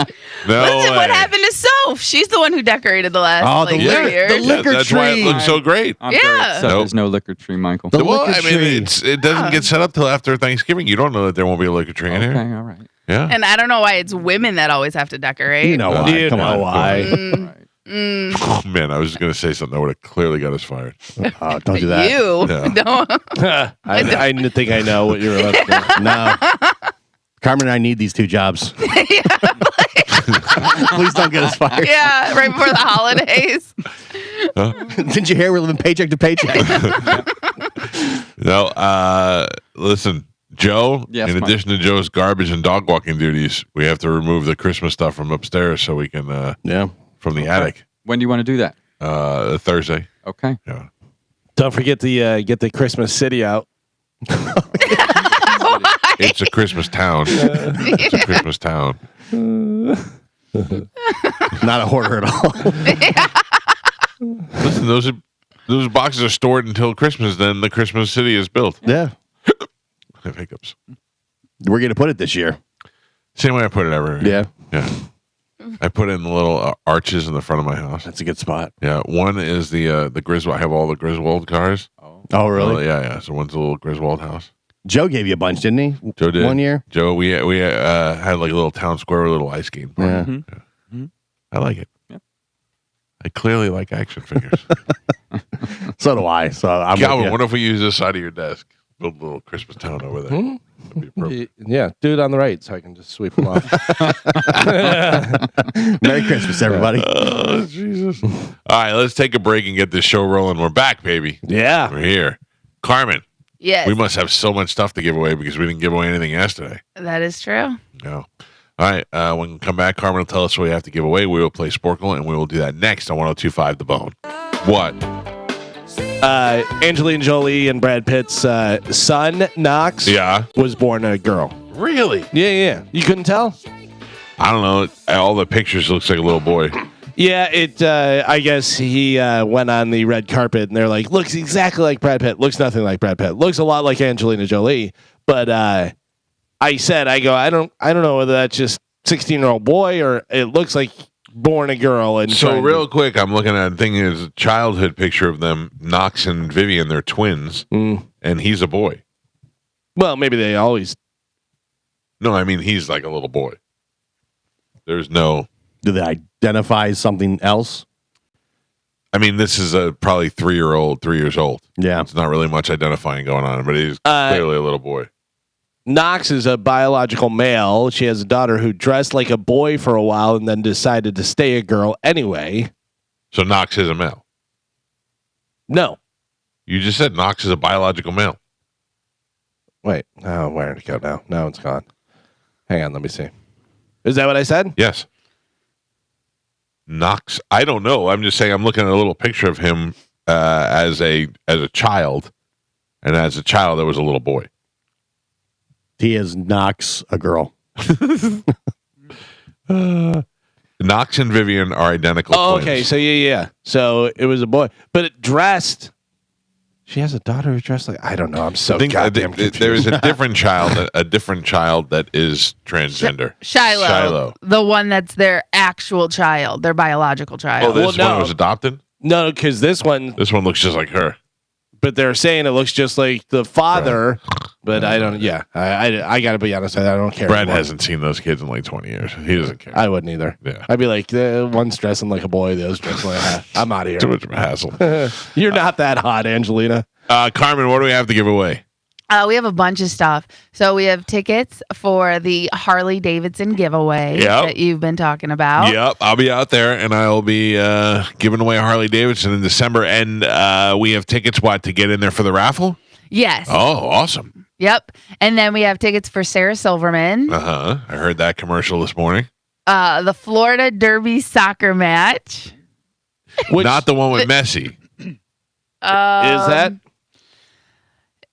Speaker 1: No
Speaker 2: Listen,
Speaker 1: way.
Speaker 2: what happened to Soph? She's the one who decorated the last
Speaker 3: the
Speaker 2: years.
Speaker 3: The liquor
Speaker 1: that's
Speaker 3: tree.
Speaker 1: why it looks so great.
Speaker 5: I'm very upset there's no liquor tree, Michael.
Speaker 1: It doesn't get set up till after Thanksgiving. You don't know that there won't be a liquor tree in here.
Speaker 5: Okay, all right.
Speaker 1: Yeah.
Speaker 2: And I don't know why it's women that always have to decorate.
Speaker 3: You know why? Come on, why?
Speaker 1: Oh, man, I was just going to say something that would have clearly got us fired.
Speaker 3: Don't do that.
Speaker 2: You
Speaker 1: Yeah.
Speaker 2: don't.
Speaker 4: I think I know what you're about to do.
Speaker 3: No. Carmen and I need these 2 jobs. Please don't get us fired.
Speaker 2: Yeah, right before the holidays.
Speaker 3: Didn't you hear we're living paycheck to paycheck?
Speaker 1: No, listen, Joe, in addition to Joe's garbage and dog walking duties, we have to remove the Christmas stuff from upstairs so we can, from the attic.
Speaker 5: When do you want to do that?
Speaker 1: Thursday.
Speaker 5: Okay.
Speaker 1: Yeah.
Speaker 4: Don't forget to get the Christmas city out.
Speaker 1: It's a Christmas town. It's a Christmas town.
Speaker 3: Not a hoarder at all.
Speaker 1: Listen, those boxes are stored until Christmas. Then the Christmas city is built.
Speaker 3: Yeah.
Speaker 1: I have hiccups.
Speaker 3: We're going to put it this year.
Speaker 1: Same way I put it every year.
Speaker 3: Yeah.
Speaker 1: I put in the little arches in the front of my house.
Speaker 3: That's a good spot.
Speaker 1: Yeah. One is the Griswold. I have all the Griswold cars.
Speaker 3: Oh, really?
Speaker 1: Yeah. So one's a little Griswold house.
Speaker 3: Joe gave you a bunch, didn't he?
Speaker 1: Joe did.
Speaker 3: 1 year?
Speaker 1: Joe, we had like a little town square, a little ice skating park.
Speaker 3: Yeah.
Speaker 5: Mm-hmm.
Speaker 1: I like it.
Speaker 5: Yep.
Speaker 1: I clearly like action figures.
Speaker 3: So do I. So I'm
Speaker 1: Calvin, what if we use this side of your desk? Build a little Christmas town over there. That'd be appropriate.
Speaker 4: Yeah, do it on the right so I can just sweep them off.
Speaker 3: Merry Christmas, everybody.
Speaker 1: Oh, Jesus. All right, let's take a break and get this show rolling. We're back, baby.
Speaker 4: Yeah.
Speaker 1: We're here. Carmen.
Speaker 2: Yes.
Speaker 1: We must have so much stuff to give away because we didn't give away anything yesterday.
Speaker 2: That is true.
Speaker 1: No. All right. When we come back, Carmen will tell us what we have to give away. We will play Sporcle, and we will do that next on 102.5 The Bone. What?
Speaker 4: Angelina Jolie and Brad Pitt's son, Knox, was born a girl.
Speaker 1: Really?
Speaker 4: Yeah. You couldn't tell?
Speaker 1: I don't know. All the pictures looks like a little boy.
Speaker 4: Yeah, I guess he went on the red carpet and they're like, looks exactly like Brad Pitt. Looks nothing like Brad Pitt. Looks a lot like Angelina Jolie. But I don't know whether that's just 16-year-old boy or it looks like born a girl. And
Speaker 1: so real quick, I'm looking at a thing. Is a childhood picture of them, Knox and Vivian. They're twins, and he's a boy.
Speaker 4: Well, maybe they always.
Speaker 1: No, I mean he's like a little boy. There's no.
Speaker 3: Do they identify as something else?
Speaker 1: I mean, this is a probably 3 years old.
Speaker 3: Yeah.
Speaker 1: It's not really much identifying going on, but he's clearly a little boy.
Speaker 4: Knox is a biological male. She has a daughter who dressed like a boy for a while and then decided to stay a girl anyway.
Speaker 1: So Knox is a male?
Speaker 4: No.
Speaker 1: You just said Knox is a biological male.
Speaker 4: Wait. Oh, where did it go now? Now it's gone. Hang on, let me see. Is that what I said?
Speaker 1: Yes. Knox, I don't know. I'm just saying I'm looking at a little picture of him as a child, and as a child there was a little boy.
Speaker 3: He is Knox, a girl.
Speaker 1: Knox and Vivian are identical twins.
Speaker 4: Okay, so yeah. So it was a boy, but it dressed. She has a daughter who dressed like I don't know. I'm so goddamn confused.
Speaker 1: There is a different child, that is transgender.
Speaker 2: Shiloh, the one that's their actual child, their biological child.
Speaker 1: Oh, this one was adopted?
Speaker 4: No, because this one
Speaker 1: looks just like her.
Speaker 4: But they're saying it looks just like the father. Right. But I don't. Yeah, I got to be honest. I don't care.
Speaker 1: Brad hasn't seen those kids in like 20 years. He doesn't care.
Speaker 4: I wouldn't either.
Speaker 1: Yeah,
Speaker 4: I'd be like, one's dressing like a boy, the other's dressing like a hat. I'm out of here.
Speaker 1: Too much of a hassle.
Speaker 4: You're not that hot, Angelina.
Speaker 1: Carmen, what do we have to give away?
Speaker 2: We have a bunch of stuff. So we have tickets for the Harley Davidson giveaway that you've been talking about.
Speaker 1: Yep, I'll be out there and I'll be giving away a Harley Davidson in December. And we have tickets, to get in there for the raffle?
Speaker 2: Yes.
Speaker 1: Oh, awesome.
Speaker 2: Yep. And then we have tickets for Sarah Silverman.
Speaker 1: I heard that commercial this morning.
Speaker 2: The Florida Derby soccer match.
Speaker 1: Not the one with Messi.
Speaker 4: Is that?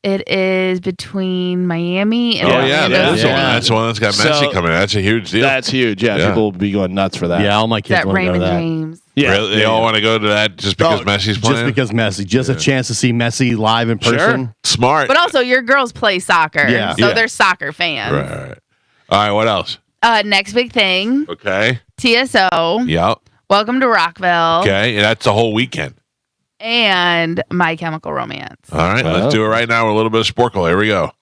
Speaker 2: It is between Miami and
Speaker 1: Orlando City. That's the one that's got Messi coming in. That's a huge deal.
Speaker 4: That's huge. Yeah, people will be going nuts for that.
Speaker 3: Yeah, all my kids want to go to that.
Speaker 2: James.
Speaker 1: Yeah, really? They all want to go to that just because Messi's playing?
Speaker 3: Just because Messi. Just a chance to see Messi live in person.
Speaker 1: Sure. Smart.
Speaker 2: But also, your girls play soccer.
Speaker 3: Yeah.
Speaker 2: So they're soccer fans.
Speaker 1: Right. All right, what else?
Speaker 2: Next big thing.
Speaker 1: Okay.
Speaker 2: TSO.
Speaker 1: Yep.
Speaker 2: Welcome to Rockville.
Speaker 1: Okay, and that's the whole weekend.
Speaker 2: And My Chemical Romance.
Speaker 1: All right, let's do it right now with a little bit of Sporcle. Here we go.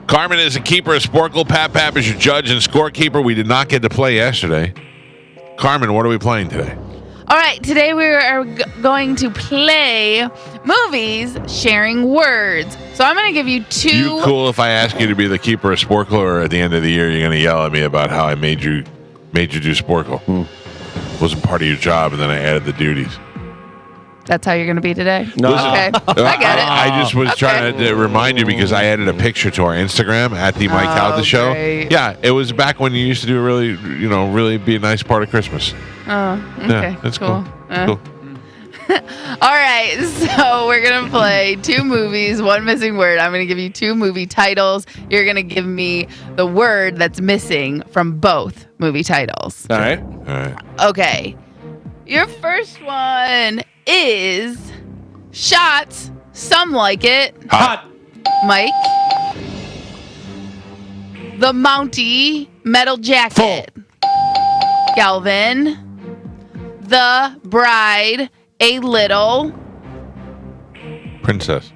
Speaker 1: Carmen is a keeper of Sporcle. Pap is your judge and scorekeeper. We did not get to play yesterday. Carmen, what are we playing today?
Speaker 2: All right, today we are going to play movies sharing words. So I'm going to give you two.
Speaker 1: You cool if I ask you to be the keeper of Sporcle, or at the end of the year you're going to yell at me about how I made you do Sporcle? Wasn't part of your job, and then I added the duties.
Speaker 2: That's how you're going to be today?
Speaker 3: No.
Speaker 2: Okay. I get it.
Speaker 1: I just was trying to remind you because I added a picture to our Instagram at the Mike Calta Show.
Speaker 2: Great.
Speaker 1: Yeah, it was back when you used to do really be a nice part of Christmas.
Speaker 2: Oh, okay.
Speaker 1: Yeah, that's cool. Cool.
Speaker 2: All right, so we're going to play two movies, one missing word. I'm going to give you two movie titles. You're going to give me the word that's missing from both movie titles.
Speaker 4: All right.
Speaker 2: Okay. Your first one is Shots. Some like it.
Speaker 1: Hot.
Speaker 2: Mike. The Mountie Metal Jacket. Galvin. The Bride. A Little.
Speaker 1: Princess.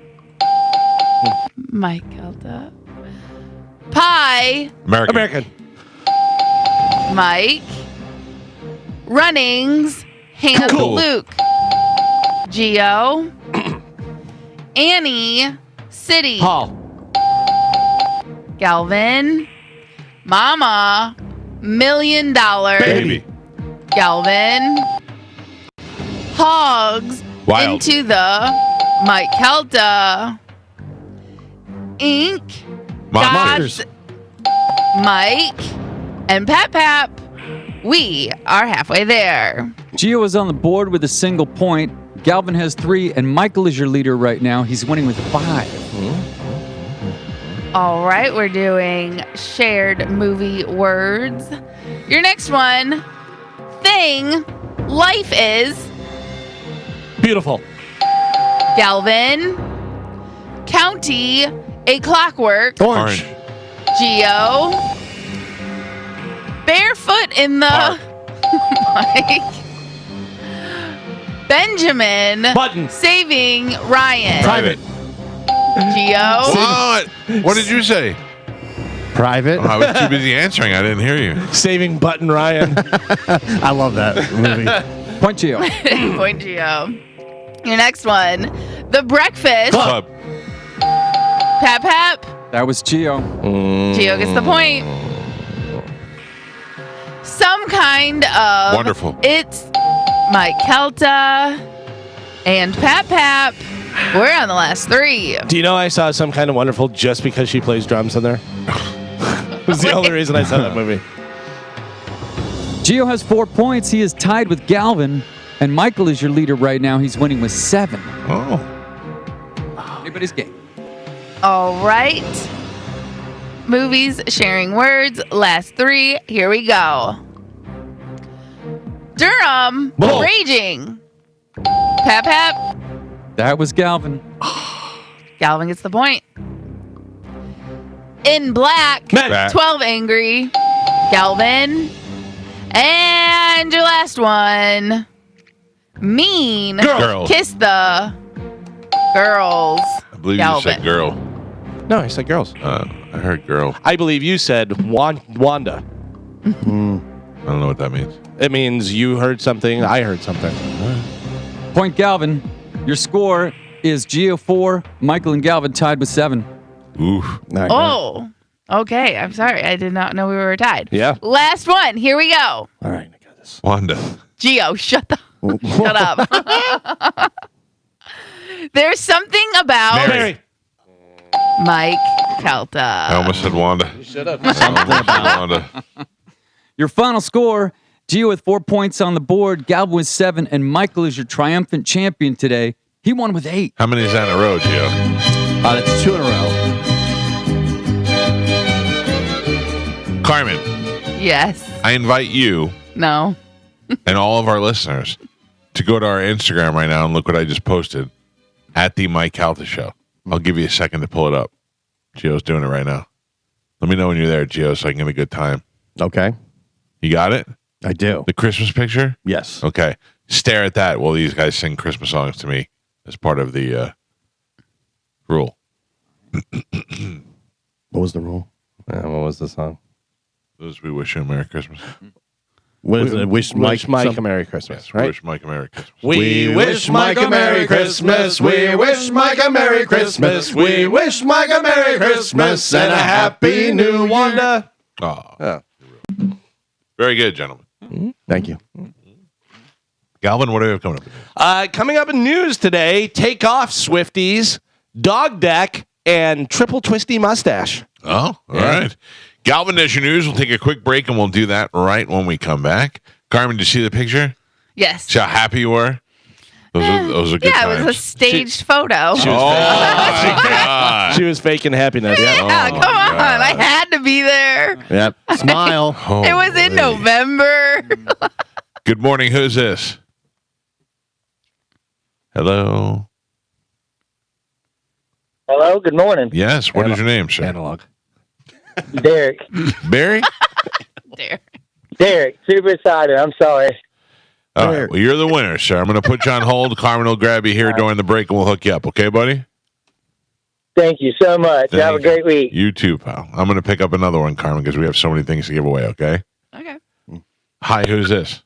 Speaker 2: Mike Calta. Pie.
Speaker 1: American.
Speaker 2: Mike. Runnings. Hand
Speaker 1: Cool.
Speaker 2: Luke. Geo. Annie. City.
Speaker 4: Paul.
Speaker 2: Galvin. Mama. $1 million.
Speaker 1: Baby.
Speaker 2: Galvin. Hogs.
Speaker 1: Wild.
Speaker 2: Into the Mike Calta. Ink.
Speaker 1: Monsters.
Speaker 2: Mike. And Pap. We are halfway there.
Speaker 5: Gio is on the board with a single point. Galvin has 3, and Michael is your leader right now. He's winning with 5.
Speaker 2: All right, we're doing shared movie words. Your next one, thing, life is.
Speaker 4: Beautiful.
Speaker 2: Galvin, county, a clockwork.
Speaker 3: Orange.
Speaker 2: Geo, barefoot in the. Mike. Benjamin.
Speaker 4: Button.
Speaker 2: Saving Ryan.
Speaker 1: Private.
Speaker 2: Geo.
Speaker 1: What did you say?
Speaker 3: Private.
Speaker 1: Oh, I was too busy answering. I didn't hear you.
Speaker 4: Saving Button Ryan.
Speaker 3: I love that movie.
Speaker 5: Point Gio.
Speaker 2: Point Geo. Your next one, The Breakfast.
Speaker 1: Club.
Speaker 2: Pap.
Speaker 5: That was Gio.
Speaker 2: Geo gets the point. Some kind of.
Speaker 1: Wonderful.
Speaker 2: It's Mike Calta and Pap. We're on the last 3.
Speaker 4: Do you know I saw Some Kind of Wonderful just because she plays drums in there? It was the only reason I saw that movie.
Speaker 5: Gio has 4 points. He is tied with Galvin, and Michael is your leader right now. He's winning with 7.
Speaker 1: Oh.
Speaker 5: Anybody's game.
Speaker 2: All right. Movies, sharing words, last 3. Here we go. Durham,
Speaker 4: Bull.
Speaker 2: raging. Pap.
Speaker 5: That was Galvin.
Speaker 2: Galvin gets the point. In black,
Speaker 1: Back.
Speaker 2: 12 angry. Galvin. And your last one. Mean.
Speaker 1: Girl.
Speaker 2: Kiss the girls.
Speaker 1: I believe
Speaker 2: Galvin.
Speaker 1: you said girl.
Speaker 4: No, I said girls.
Speaker 1: I heard girl.
Speaker 4: I believe you said Wanda.
Speaker 1: I don't know what that means.
Speaker 4: It means you heard something, I heard something.
Speaker 5: Point Galvin. Your score is Gio 4, Michael and Galvin tied with 7.
Speaker 1: Oof.
Speaker 2: Oh, okay. I'm sorry. I did not know we were tied.
Speaker 4: Yeah.
Speaker 2: Last one. Here we go.
Speaker 3: All right, I got this.
Speaker 1: Wanda.
Speaker 2: Gio, shut up. There's something about
Speaker 1: Mary.
Speaker 2: Mike
Speaker 1: I
Speaker 2: Calta.
Speaker 1: almost said Wanda. You
Speaker 4: Shut up.
Speaker 1: Wanda.
Speaker 5: Your final score, Gio with 4 points on the board, Galvin with 7, and Michael is your triumphant champion today. He won with 8.
Speaker 1: How many is that in a row, Gio?
Speaker 3: That's 2 in a row.
Speaker 1: Carmen,
Speaker 2: Yes.
Speaker 1: I invite you
Speaker 2: No.
Speaker 1: and all of our listeners to go to our Instagram right now and look what I just posted at the Mike Calta Show. I'll give you a second to pull it up. Gio's doing it right now. Let me know when you're there, Gio, so I can get a good time.
Speaker 3: Okay.
Speaker 1: You got it?
Speaker 3: I do.
Speaker 1: The Christmas picture?
Speaker 3: Yes.
Speaker 1: Okay. Stare at that while these guys sing Christmas songs to me as part of the rule.
Speaker 3: What was the rule?
Speaker 4: What was the song?
Speaker 1: Those we wish you a Merry Christmas.
Speaker 3: What is it? Wish Mike
Speaker 4: a Merry Christmas,
Speaker 1: Yes,
Speaker 4: right?
Speaker 1: wish Mike a Merry Christmas.
Speaker 4: We wish Mike a Merry Christmas. We wish Mike a Merry Christmas. We wish Mike a Merry Christmas and a Happy New Wanda.
Speaker 1: Oh. Very good, gentlemen.
Speaker 3: Thank you.
Speaker 1: Galvin, what do we have coming up?
Speaker 4: Coming up in news today, take off Swifties, dog deck, and triple twisty mustache.
Speaker 1: Oh, all right. Galvin, there's your news. We'll take a quick break, and we'll do that right when we come back. Carmen, did you see the picture?
Speaker 2: Yes.
Speaker 1: See how happy you were? Those are good times.
Speaker 2: It was a staged photo.
Speaker 1: Oh, my God.
Speaker 4: She was faking happiness.
Speaker 2: Yeah, come on. I had to be there.
Speaker 3: Yep. Smile.
Speaker 2: It was in November.
Speaker 1: Good morning. Who's this? Hello.
Speaker 6: Hello, good morning.
Speaker 1: Yes. What is your name, sir?
Speaker 4: Analog.
Speaker 6: Derek.
Speaker 1: Barry?
Speaker 6: Derek, super excited. I'm sorry.
Speaker 1: All right. Well, you're the winner, sir. I'm going to put you on hold. Carmen will grab you here during the break, and we'll hook you up. Okay, buddy?
Speaker 6: Thank you so much. Have a great week.
Speaker 1: You too, pal. I'm going to pick up another one, Carmen, because we have so many things to give away, okay?
Speaker 2: Okay.
Speaker 1: Hi, who's this?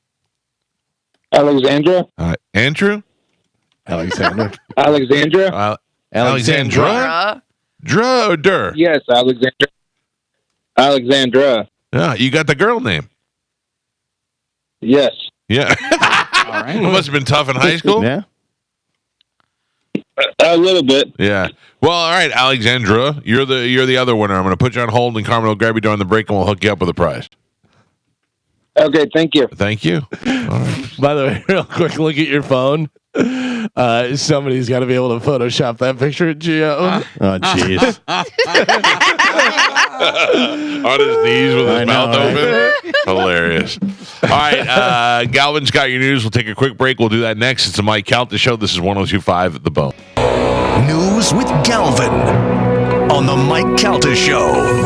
Speaker 6: Alexandra?
Speaker 1: Andrew?
Speaker 3: Alexander.
Speaker 6: Alexandra?
Speaker 1: Alexandra? Droder.
Speaker 6: Yes, Alexandra. Alexandra.
Speaker 1: Yeah, you got the girl name.
Speaker 6: Yes.
Speaker 1: Yeah.
Speaker 5: All right.
Speaker 1: It must have been tough in high school.
Speaker 3: Yeah.
Speaker 6: A little bit.
Speaker 1: Yeah. Well, all right, Alexandra, you're the other winner. I'm going to put you on hold, and Carmen will grab you during the break, and we'll hook you up with a prize.
Speaker 6: Okay, thank you.
Speaker 1: Thank you. All right.
Speaker 4: By the way, real quick, look at your phone. Somebody's got to be able to Photoshop that picture of Gio.
Speaker 3: Oh, jeez.
Speaker 1: On his knees with his mouth open. Hilarious. All right, Galvin's got your news. We'll take a quick break. We'll do that next. It's the Mike Calta Show. This is 102.5 The Bone.
Speaker 7: News with Galvin on the Mike Calta Show.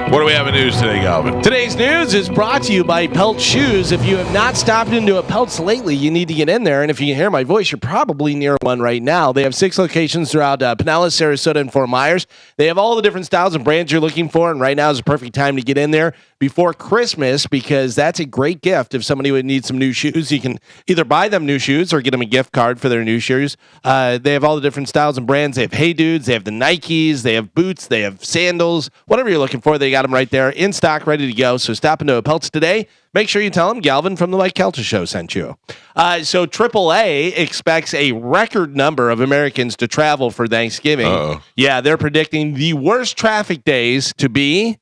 Speaker 1: What do we have in news today, Galvin?
Speaker 4: Today's news is brought to you by Pelt Shoes. If you have not stopped into a Pelts lately, you need to get in there. And if you can hear my voice, you're probably near one right now. They have 6 locations throughout Pinellas, Sarasota, and Fort Myers. They have all the different styles and brands you're looking for. And right now is the perfect time to get in there before Christmas, because that's a great gift. If somebody would need some new shoes, you can either buy them new shoes or get them a gift card for their new shoes. They have all the different styles and brands. They have Hey Dudes, they have the Nikes, they have boots, they have sandals, whatever you're looking for, they got them right there in stock, ready to go. So stop into a Pelts today. Make sure you tell them Galvin from the Mike Calta Show sent you. So AAA expects a record number of Americans to travel for Thanksgiving.
Speaker 1: Uh-oh.
Speaker 4: Yeah, they're predicting the worst traffic days to be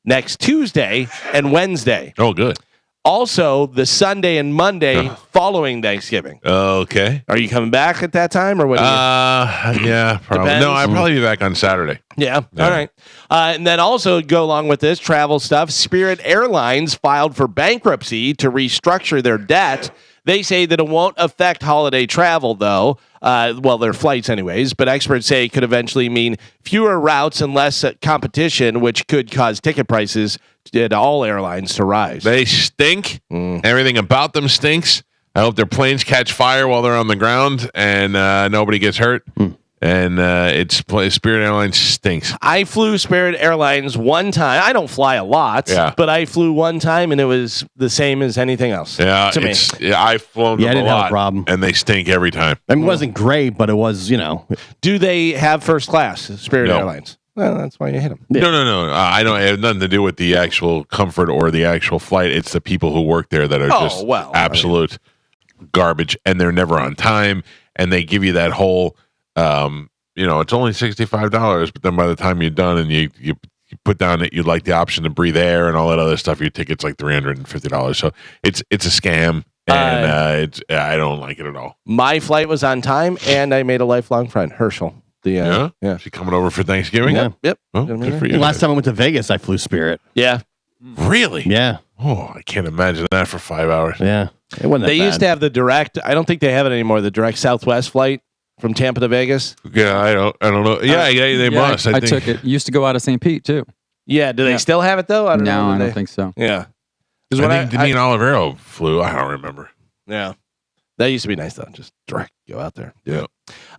Speaker 4: next Tuesday and Wednesday.
Speaker 1: Oh, good.
Speaker 4: Also, the Sunday and Monday following Thanksgiving.
Speaker 1: Okay.
Speaker 4: Are you coming back at that time, or what?
Speaker 1: Yeah, probably.
Speaker 4: Depends.
Speaker 1: No, I'll probably be back on Saturday.
Speaker 4: Yeah. All right. And then also go along with this travel stuff. Spirit Airlines filed for bankruptcy to restructure their debt. They say that it won't affect holiday travel, though. Well, their flights anyways, but experts say it could eventually mean fewer routes and less competition, which could cause ticket prices to all airlines to rise.
Speaker 1: They stink. Everything about them stinks. I hope their planes catch fire while they're on the ground and nobody gets hurt. And Spirit Airlines stinks.
Speaker 4: I flew Spirit Airlines one time. I don't fly a lot, but I flew one time and it was the same as anything else.
Speaker 1: Yeah,
Speaker 4: to me.
Speaker 1: I've flown them
Speaker 3: I
Speaker 1: a
Speaker 3: didn't have
Speaker 1: lot,
Speaker 3: a problem.
Speaker 1: and they stink every time.
Speaker 3: I mean, it wasn't great, but it was,
Speaker 4: Do they have first class, Spirit
Speaker 1: No.
Speaker 4: Airlines? Well, that's why you hit them.
Speaker 1: No. I don't have nothing to do with the actual comfort or the actual flight. It's the people who work there that are just absolute garbage, and they're never on time, and they give you that whole, it's only $65, but then by the time you're done and you put down that you'd like the option to breathe air and all that other stuff, your ticket's like $350. So it's a scam, And I don't like it at all.
Speaker 4: My flight was on time, and I made a lifelong friend, Herschel.
Speaker 1: Yeah? She coming over for Thanksgiving?
Speaker 4: Yep.
Speaker 1: Oh, good for you.
Speaker 3: Last time I went to Vegas, I flew Spirit.
Speaker 4: Yeah.
Speaker 1: Really?
Speaker 3: Yeah.
Speaker 1: Oh, I can't imagine that for 5 hours.
Speaker 3: Yeah. It wasn't that
Speaker 4: They used
Speaker 3: bad.
Speaker 4: to have the direct. I don't think they have it anymore. The direct Southwest flight from Tampa to Vegas.
Speaker 1: Yeah, I don't know. Yeah, they must.
Speaker 5: I
Speaker 1: think.
Speaker 5: took it. Used to go out of St. Pete too.
Speaker 4: Yeah. Do they still have it though? I don't know.
Speaker 5: No, I don't think so.
Speaker 4: Yeah.
Speaker 1: I think Dean Olivero flew. I don't remember.
Speaker 4: Yeah. That used to be nice though. Just direct go out there.
Speaker 1: Yeah.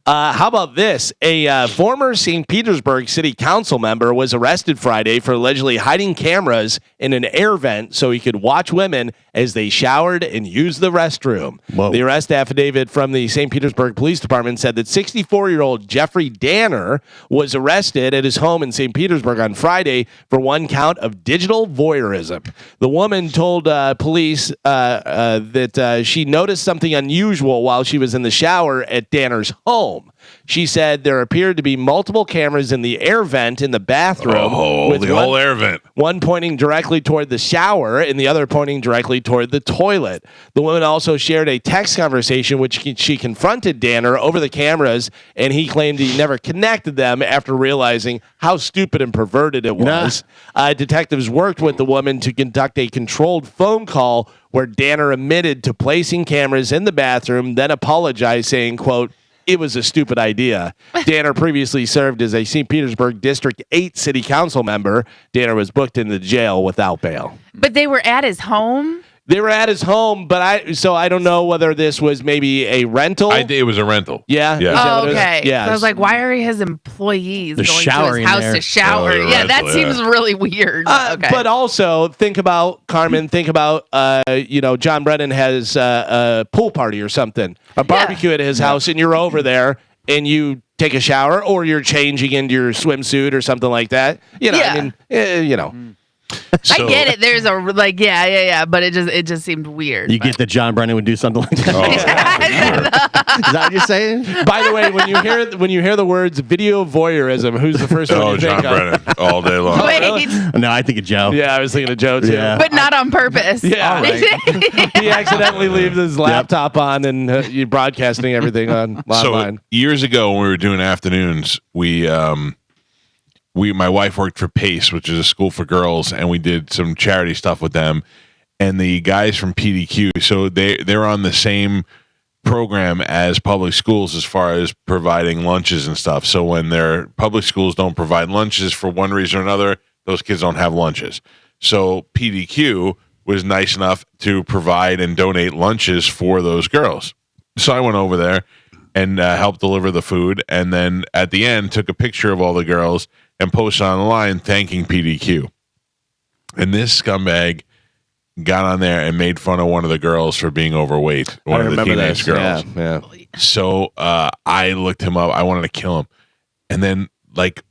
Speaker 4: How about this? A former St. Petersburg City Council member was arrested Friday for allegedly hiding cameras in an air vent so he could watch women as they showered and used the restroom.
Speaker 3: Whoa.
Speaker 4: The arrest affidavit from the St. Petersburg Police Department said that 64-year-old Jeffrey Danner was arrested at his home in St. Petersburg on Friday for one count of digital voyeurism. The woman told police that she noticed something unusual while she was in the shower at Danner's home. She said there appeared to be multiple cameras in the air vent in the bathroom.
Speaker 1: Oh, the whole air vent.
Speaker 4: One pointing directly toward the shower and the other pointing directly toward the toilet. The woman also shared a text conversation which she confronted Danner over the cameras, and he claimed he never connected them after realizing how stupid and perverted it was. Detectives worked with the woman to conduct a controlled phone call where Danner admitted to placing cameras in the bathroom, then apologized, saying, quote, "It was a stupid idea." Danner previously served as a St. Petersburg District 8 City Council member. Danner was booked into jail without bail.
Speaker 2: But they were at his home?
Speaker 4: They were at his home, but I don't know whether this was maybe a rental.
Speaker 1: It was a rental.
Speaker 4: Yeah.
Speaker 1: Yeah.
Speaker 4: Is that
Speaker 2: Oh,
Speaker 4: what it is?
Speaker 2: okay.
Speaker 4: Yeah.
Speaker 2: So I was like, why are his employees
Speaker 3: They're
Speaker 2: going to
Speaker 3: showering
Speaker 2: his house
Speaker 3: there.
Speaker 2: to shower?
Speaker 1: Oh,
Speaker 2: Yeah, that
Speaker 1: rental,
Speaker 2: seems really weird. Okay.
Speaker 4: But also think about Carmen. Think about John Brennan has a pool party or something, a barbecue at his house, and you're over there and you take a shower or you're changing into your swimsuit or something like that. I mean,
Speaker 1: So,
Speaker 2: I get it. There's a but it just seemed weird.
Speaker 3: You get that John Brennan would do something like that? Is that what you're saying?
Speaker 4: By the way, when you hear the words video voyeurism, who's the first one
Speaker 1: Oh,
Speaker 4: you
Speaker 1: John
Speaker 4: think of?
Speaker 1: Brennan all day long.
Speaker 2: Wait,
Speaker 3: No, I think of Joe.
Speaker 4: Yeah, I was thinking of Joe too.
Speaker 3: Yeah.
Speaker 2: but not on purpose.
Speaker 4: Yeah, all right. He accidentally leaves his laptop on and you're broadcasting everything on online.
Speaker 1: So years ago when we were doing afternoons, my wife worked for PACE, which is a school for girls, and we did some charity stuff with them. And the guys from PDQ, so they're on the same program as public schools as far as providing lunches and stuff. So when their public schools don't provide lunches for one reason or another, those kids don't have lunches. So PDQ was nice enough to provide and donate lunches for those girls. So I went over there and helped deliver the food, and then at the end took a picture of all the girls and posted online thanking PDQ. And this scumbag got on there and made fun of one of the girls for being overweight. One of the teenage girls.
Speaker 4: Yeah.
Speaker 1: So I looked him up. I wanted to kill him. And then, like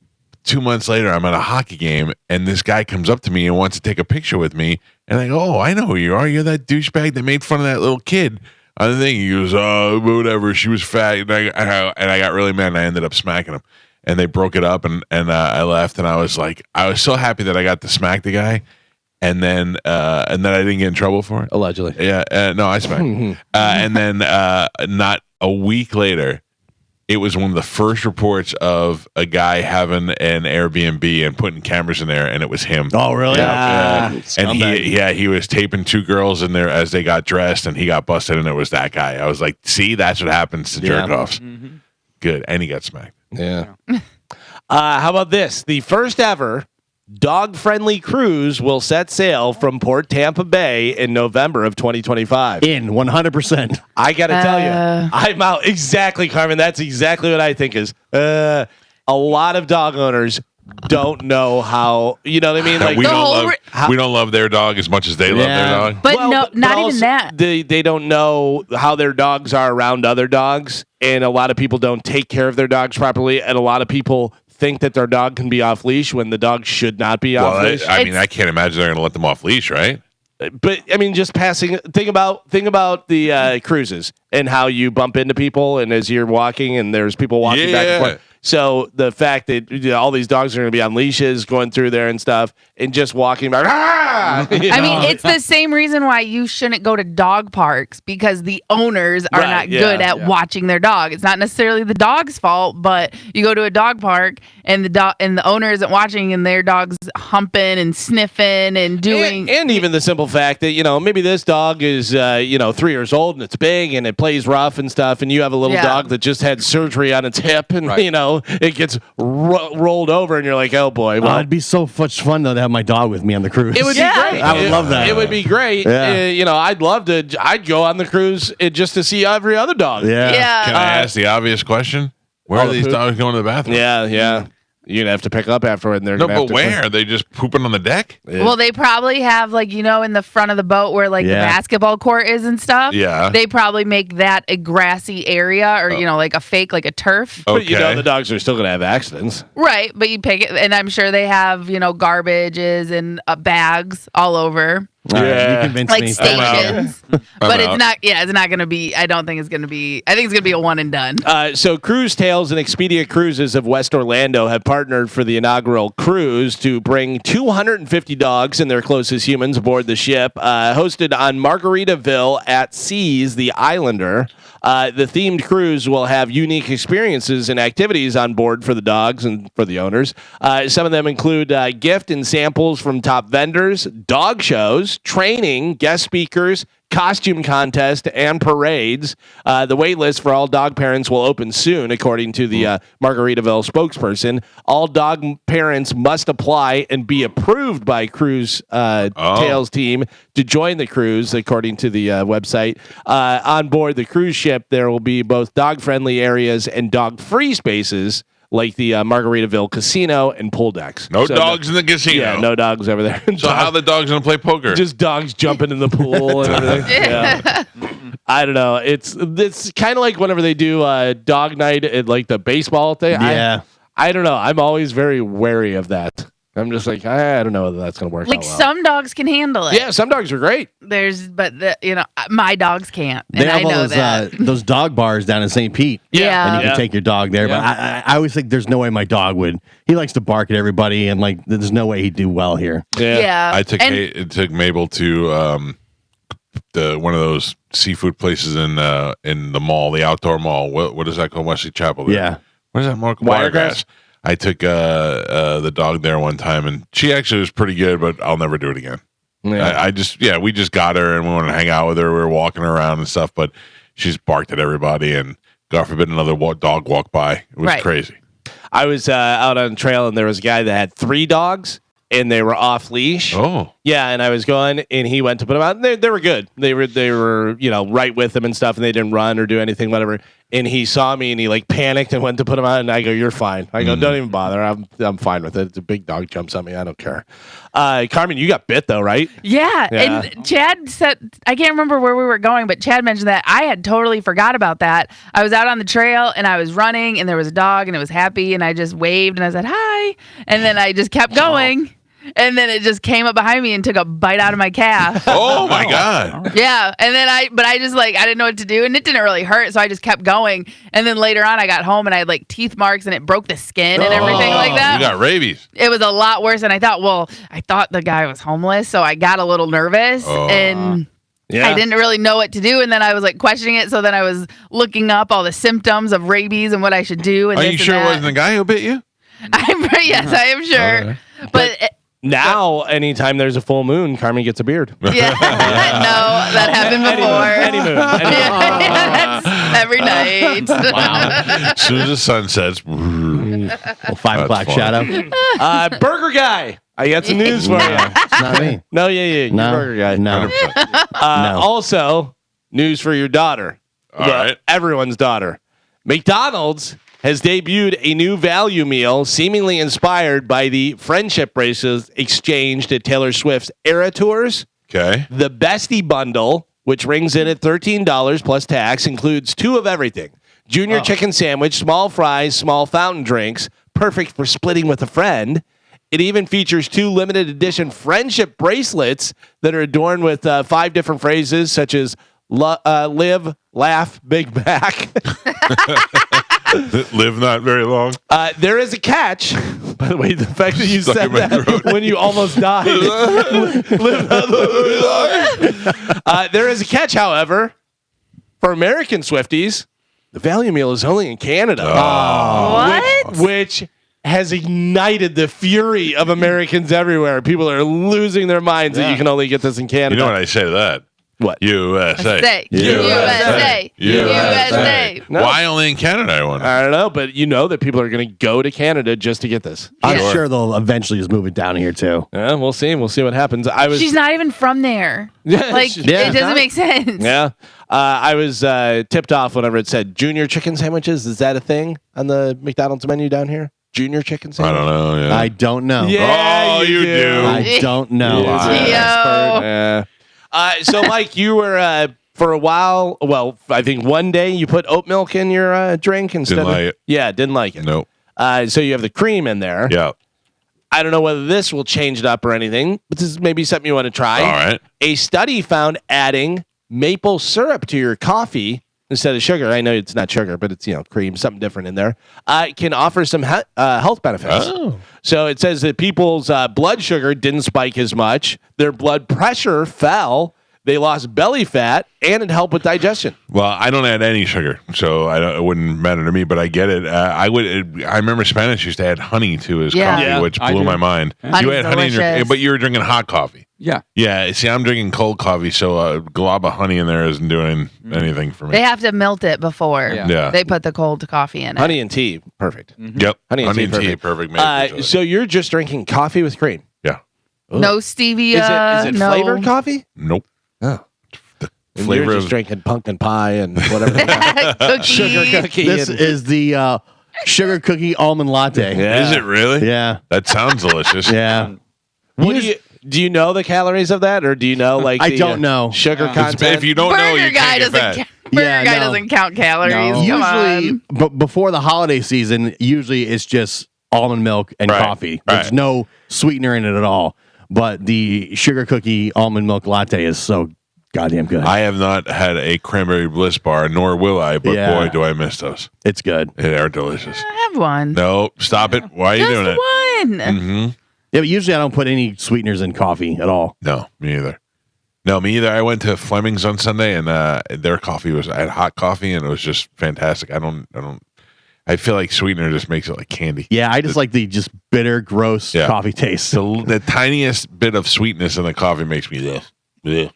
Speaker 1: 2 months later, I'm at a hockey game, and this guy comes up to me and wants to take a picture with me. And I go, "Oh, I know who you are. You're that douchebag that made fun of that little kid on the thing." He goes, "Oh, whatever. She was fat." And I got really mad, and I ended up smacking him. And they broke it up, and I left, and I was so happy that I got to smack the guy. And then I didn't get in trouble for it.
Speaker 4: Allegedly.
Speaker 1: Yeah. No, I smacked. And then not a week later, it was one of the first reports of a guy having an Airbnb and putting cameras in there, and it was him.
Speaker 3: Oh, really?
Speaker 1: Yeah. And he was taping two girls in there as they got dressed, and he got busted, and it was that guy. I was like, see, that's what happens to jerk-offs. Mm-hmm. Good. And he got smacked.
Speaker 4: Yeah. How about this? The first ever dog-friendly cruise will set sail from Port Tampa Bay in November of 2025.
Speaker 3: In 100%.
Speaker 4: I got to tell you, I'm out. Exactly, Carmen. That's exactly what I think is. A lot of dog owners don't know how, you know what I mean? Like
Speaker 1: we don't love their dog as much as they love their dog.
Speaker 2: But not
Speaker 4: also,
Speaker 2: even that.
Speaker 4: They don't know how their dogs are around other dogs, and a lot of people don't take care of their dogs properly, and a lot of people think that their dog can be off leash when the dog should not be off leash.
Speaker 1: I mean, I can't imagine they're going to let them off leash, right?
Speaker 4: But I mean, just passing. Think about the cruises and how you bump into people, and as you're walking, and there's people walking back and forth. So the fact that all these dogs are going to be on leashes, going through there and stuff, and just walking back.
Speaker 2: I mean, it's the same reason why you shouldn't go to dog parks, because the owners are not good at watching their dog. It's not necessarily the dog's fault, but you go to a dog park and the owner isn't watching, and their dog's humping and sniffing and doing.
Speaker 4: And even the simple fact that, maybe this dog is, 3 years old and it's big and it plays rough and stuff, and you have a little dog that just had surgery on its hip, and, it gets rolled over, and you're like, oh boy. Well,
Speaker 3: it'd be so much fun, though, to have my dog with me on the cruise.
Speaker 4: It would be great.
Speaker 3: I would love that.
Speaker 4: It would be great.
Speaker 3: Yeah.
Speaker 4: I'd love to. I'd go on the cruise just to see every other dog.
Speaker 3: Yeah.
Speaker 1: Can I ask the obvious question? Where are these dogs going to the bathroom?
Speaker 4: Yeah. You're gonna have to pick up afterward. And they're
Speaker 1: but where? Are they just pooping on the deck?
Speaker 2: Yeah. Well, they probably have in the front of the boat where the basketball court is and stuff.
Speaker 1: Yeah.
Speaker 2: They probably make that a grassy area, or a fake, a turf.
Speaker 1: Okay.
Speaker 4: But the dogs are still gonna have accidents.
Speaker 2: Right, but you pick it, and I'm sure they have garbages and bags all over.
Speaker 3: You convinced me.
Speaker 2: Stations. But it's not. Yeah, it's not going to be. I don't think it's going to be. I think it's going to be a one and done.
Speaker 4: So Cruise Tales and Expedia Cruises of West Orlando have partnered for the inaugural cruise to bring 250 dogs and their closest humans aboard the ship, hosted on Margaritaville at Seas, the Islander. The themed cruise will have unique experiences and activities on board for the dogs and for the owners. Some of them include gift and samples from top vendors, dog shows, training, guest speakers, costume contest, and parades. The wait list for all dog parents will open soon, according to the Margaritaville spokesperson. All dog parents must apply and be approved by Cruise Tales team to join the cruise, according to the website. On board the cruise ship, there will be both dog-friendly areas and dog-free spaces, like the Margaritaville casino and pool decks.
Speaker 1: No dogs in the casino.
Speaker 4: Yeah, no dogs over there.
Speaker 1: So how are the dogs going to play poker?
Speaker 4: Just dogs jumping in the pool and everything. Yeah. I don't know. It's kind of like whenever they do dog night at the baseball thing.
Speaker 3: Yeah.
Speaker 4: I don't know. I'm always very wary of that. I'm just like, I don't know whether that's going to work out well.
Speaker 2: Some dogs can handle it.
Speaker 4: Yeah, some dogs are great.
Speaker 2: My dogs can't.
Speaker 3: They
Speaker 2: and
Speaker 3: have
Speaker 2: I
Speaker 3: all
Speaker 2: know
Speaker 3: those,
Speaker 2: that.
Speaker 3: those dog bars down in St. Pete.
Speaker 2: Yeah.
Speaker 3: And you can take your dog there. But I always think there's no way my dog would. He likes to bark at everybody, and there's no way he'd do well here.
Speaker 2: Yeah.
Speaker 1: I took Mabel to one of those seafood places in the mall, the outdoor mall. What is that called? Wesley Chapel. There.
Speaker 3: Yeah.
Speaker 1: What is that? Wiregrass. I took the dog there one time, and she actually was pretty good, but I'll never do it again. Yeah. We just got her, and we wanted to hang out with her. We were walking around and stuff, but she's barked at everybody, and God forbid another dog walked by. It was crazy.
Speaker 4: I was out on the trail, and there was a guy that had 3 dogs, and they were off leash.
Speaker 1: Oh.
Speaker 4: Yeah, and I was going, and he went to put them out. And they were good. They were right with him and stuff, and they didn't run or do anything, whatever. And he saw me, and he panicked and went to put him out. And I go, "You're fine." I go, "Don't even bother. I'm fine with it. It's a big dog jumps on me. I don't care." Carmen, you got bit though, right?
Speaker 2: Yeah. And Chad said, I can't remember where we were going, but Chad mentioned that. I had totally forgot about that. I was out on the trail, and I was running, and there was a dog, and it was happy, and I just waved, and I said, "Hi," and then I just kept going. And then it just came up behind me and took a bite out of my calf.
Speaker 1: Oh my God.
Speaker 2: Yeah. And then I just I didn't know what to do, and it didn't really hurt. So I just kept going. And then later on I got home, and I had teeth marks, and it broke the skin and everything like that.
Speaker 1: You got rabies.
Speaker 2: It was a lot worse than I thought. Well, I thought the guy was homeless, so I got a little nervous and I didn't really know what to do. And then I was questioning it. So then I was looking up all the symptoms of rabies and what I should do. And
Speaker 1: are you sure it wasn't the guy who bit you?
Speaker 2: Yes, I am sure. But
Speaker 4: now, anytime there's a full moon, Carmen gets a beard.
Speaker 2: Yeah, no, that happened before.
Speaker 4: Any moon.
Speaker 2: That's every night.
Speaker 1: Wow. As soon as the sun sets,
Speaker 3: 5 o'clock shadow.
Speaker 4: Burger Guy. I got some news for you.
Speaker 3: It's not me.
Speaker 4: No, you're Burger Guy.
Speaker 3: No.
Speaker 4: Also, news for your daughter.
Speaker 1: All right.
Speaker 4: Everyone's daughter. McDonald's has debuted a new value meal seemingly inspired by the friendship bracelets exchanged at Taylor Swift's Era Tours.
Speaker 1: Okay.
Speaker 4: The Bestie Bundle, which rings in at $13 plus tax, includes 2 of everything. Junior chicken sandwich, small fries, small fountain drinks, perfect for splitting with a friend. It even features 2 limited edition friendship bracelets that are adorned with 5 different phrases such as live, laugh, big back.
Speaker 1: Live not very long.
Speaker 4: There is a catch. By the way, the fact that you
Speaker 1: Stuck
Speaker 4: said
Speaker 1: in my
Speaker 4: that
Speaker 1: throat.
Speaker 4: when you almost died. Live not very long. There is a catch, however, for American Swifties. The value meal is only in Canada.
Speaker 2: What?
Speaker 4: Which has ignited the fury of Americans everywhere. People are losing their minds that you can only get this in Canada.
Speaker 1: You know what I say to that?
Speaker 4: What?
Speaker 1: USA.
Speaker 2: USA.
Speaker 4: No.
Speaker 1: Why only in Canada, I wonder?
Speaker 4: I don't know, but you know that people are going to go to Canada just to get this.
Speaker 3: I'm sure they'll eventually just move it down here too.
Speaker 4: Yeah, we'll see. We'll see what happens.
Speaker 2: She's not even from there. Like, it doesn't make sense.
Speaker 4: Yeah. I was tipped off whenever it said junior chicken sandwiches. Is that a thing on the McDonald's menu down here? Junior chicken
Speaker 1: I
Speaker 4: sandwich?
Speaker 1: don't know. Yeah.
Speaker 3: I don't know.
Speaker 4: Yeah,
Speaker 1: Oh, you do.
Speaker 3: I don't know.
Speaker 4: Yeah. So, Mike, you were for a while. Well, I think one day you put oat milk in your drink instead.
Speaker 1: Didn't like it.
Speaker 4: Yeah, didn't like it.
Speaker 1: Nope.
Speaker 4: So you have the cream in there.
Speaker 1: Yeah.
Speaker 4: I don't know whether this will change it up or anything, but this is maybe something you want to try.
Speaker 1: All right.
Speaker 4: A study found adding maple syrup to your coffee instead of sugar. I know it's not sugar, but it's cream, something different in there. Can offer some health benefits.
Speaker 1: Oh.
Speaker 4: So it says that people's blood sugar didn't spike as much, their blood pressure fell, they lost belly fat, and it helped with digestion.
Speaker 1: Well, I don't add any sugar, so it wouldn't matter to me. But I get it. I remember Spanish used to add honey to his coffee,
Speaker 4: Yeah,
Speaker 1: which
Speaker 5: I
Speaker 1: blew
Speaker 5: do.
Speaker 1: my mind.
Speaker 2: Honey's
Speaker 1: You add honey in your,
Speaker 2: delicious.
Speaker 1: but you were drinking hot coffee.
Speaker 5: Yeah.
Speaker 1: Yeah. See, I'm drinking cold coffee, so a glob of honey in there isn't doing anything for me.
Speaker 2: They have to melt it before
Speaker 1: Yeah.
Speaker 2: they put the cold coffee in it.
Speaker 4: Honey and tea, perfect.
Speaker 1: Yep.
Speaker 4: Honey and tea, perfect.
Speaker 1: perfect. Made for
Speaker 4: So you're just drinking coffee with cream.
Speaker 1: yeah.
Speaker 2: No stevia.
Speaker 4: Is it
Speaker 2: no
Speaker 4: flavored coffee?
Speaker 1: Nope.
Speaker 4: Oh. And
Speaker 1: Flavor
Speaker 4: you're just
Speaker 1: of
Speaker 4: drinking pumpkin pie and whatever.
Speaker 2: cookie.
Speaker 4: Sugar cookie.
Speaker 3: This
Speaker 4: and-
Speaker 3: is the sugar cookie almond latte.
Speaker 4: Yeah.
Speaker 1: Is it really?
Speaker 3: Yeah.
Speaker 1: That sounds delicious.
Speaker 3: Yeah.
Speaker 4: What do you know the calories of that, or do you know
Speaker 3: I don't know.
Speaker 4: sugar
Speaker 5: Yeah.
Speaker 4: content?
Speaker 1: If you don't know,
Speaker 2: Burger
Speaker 1: you
Speaker 2: guy
Speaker 1: can't get
Speaker 2: doesn't.
Speaker 1: fat.
Speaker 2: Burger
Speaker 3: Yeah,
Speaker 2: guy
Speaker 3: no.
Speaker 2: doesn't count calories.
Speaker 5: No.
Speaker 2: Come
Speaker 3: Usually,
Speaker 2: on.
Speaker 3: but before the holiday season, usually it's just almond milk and
Speaker 1: Right,
Speaker 3: coffee. There's
Speaker 1: right.
Speaker 3: no sweetener in it at all. But the sugar cookie almond milk latte is so goddamn good.
Speaker 1: I have not had a cranberry bliss bar, nor will I. But
Speaker 3: Yeah.
Speaker 1: boy, do I miss those.
Speaker 3: It's good.
Speaker 1: They are delicious.
Speaker 2: I have one.
Speaker 1: No, stop it. Why are you doing
Speaker 2: Just
Speaker 1: it?
Speaker 2: one.
Speaker 1: Mm-hmm.
Speaker 3: Yeah, but usually I don't put any sweeteners in coffee at all.
Speaker 1: No, me either. No, me either. I went to Fleming's on Sunday, and their coffee I had hot coffee, and it was just fantastic. I feel like sweetener just makes it like candy.
Speaker 3: Yeah, I just like the just bitter, gross
Speaker 1: Yeah.
Speaker 3: coffee taste.
Speaker 1: The tiniest bit of sweetness in the coffee makes me bleh.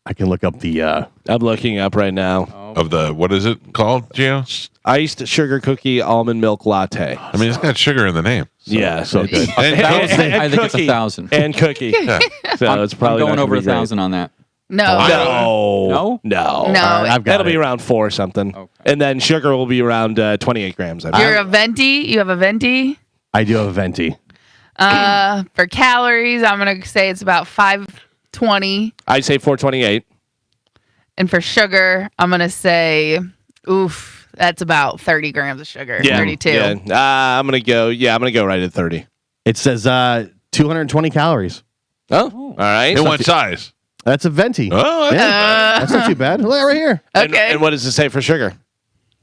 Speaker 3: I can look up the
Speaker 4: I'm looking up right now.
Speaker 1: Of the, what is it called, Gio?
Speaker 4: Iced sugar cookie almond milk latte.
Speaker 1: I mean, it's got sugar in the name.
Speaker 4: Yeah, so
Speaker 3: good.
Speaker 1: And
Speaker 5: I think it's
Speaker 4: cookie.
Speaker 5: 1,000.
Speaker 4: And cookie.
Speaker 1: yeah.
Speaker 4: So it's probably
Speaker 5: I'm going
Speaker 4: not
Speaker 5: over
Speaker 4: gonna be great.
Speaker 5: 1,000 on that.
Speaker 2: No.
Speaker 1: Wow.
Speaker 4: No.
Speaker 5: No?
Speaker 2: No.
Speaker 3: I've got
Speaker 4: That'll
Speaker 3: it.
Speaker 4: be around 4 something.
Speaker 5: Okay.
Speaker 4: And then sugar will be around 28 grams. I
Speaker 2: You're
Speaker 4: believe.
Speaker 2: a venti. You have a venti.
Speaker 3: I do have a venti.
Speaker 2: For calories, I'm gonna say it's about 520.
Speaker 4: I'd say 428.
Speaker 2: And for sugar, I'm gonna say, that's about 30 grams of sugar.
Speaker 4: Yeah.
Speaker 2: 32.
Speaker 4: Yeah. I'm gonna go right at 30.
Speaker 3: It says 220 calories.
Speaker 4: Oh, all right.
Speaker 1: In what size?
Speaker 3: That's a venti.
Speaker 1: Oh,
Speaker 3: Yeah, that's not too bad. Look right here.
Speaker 2: Okay.
Speaker 4: And what does it say for sugar?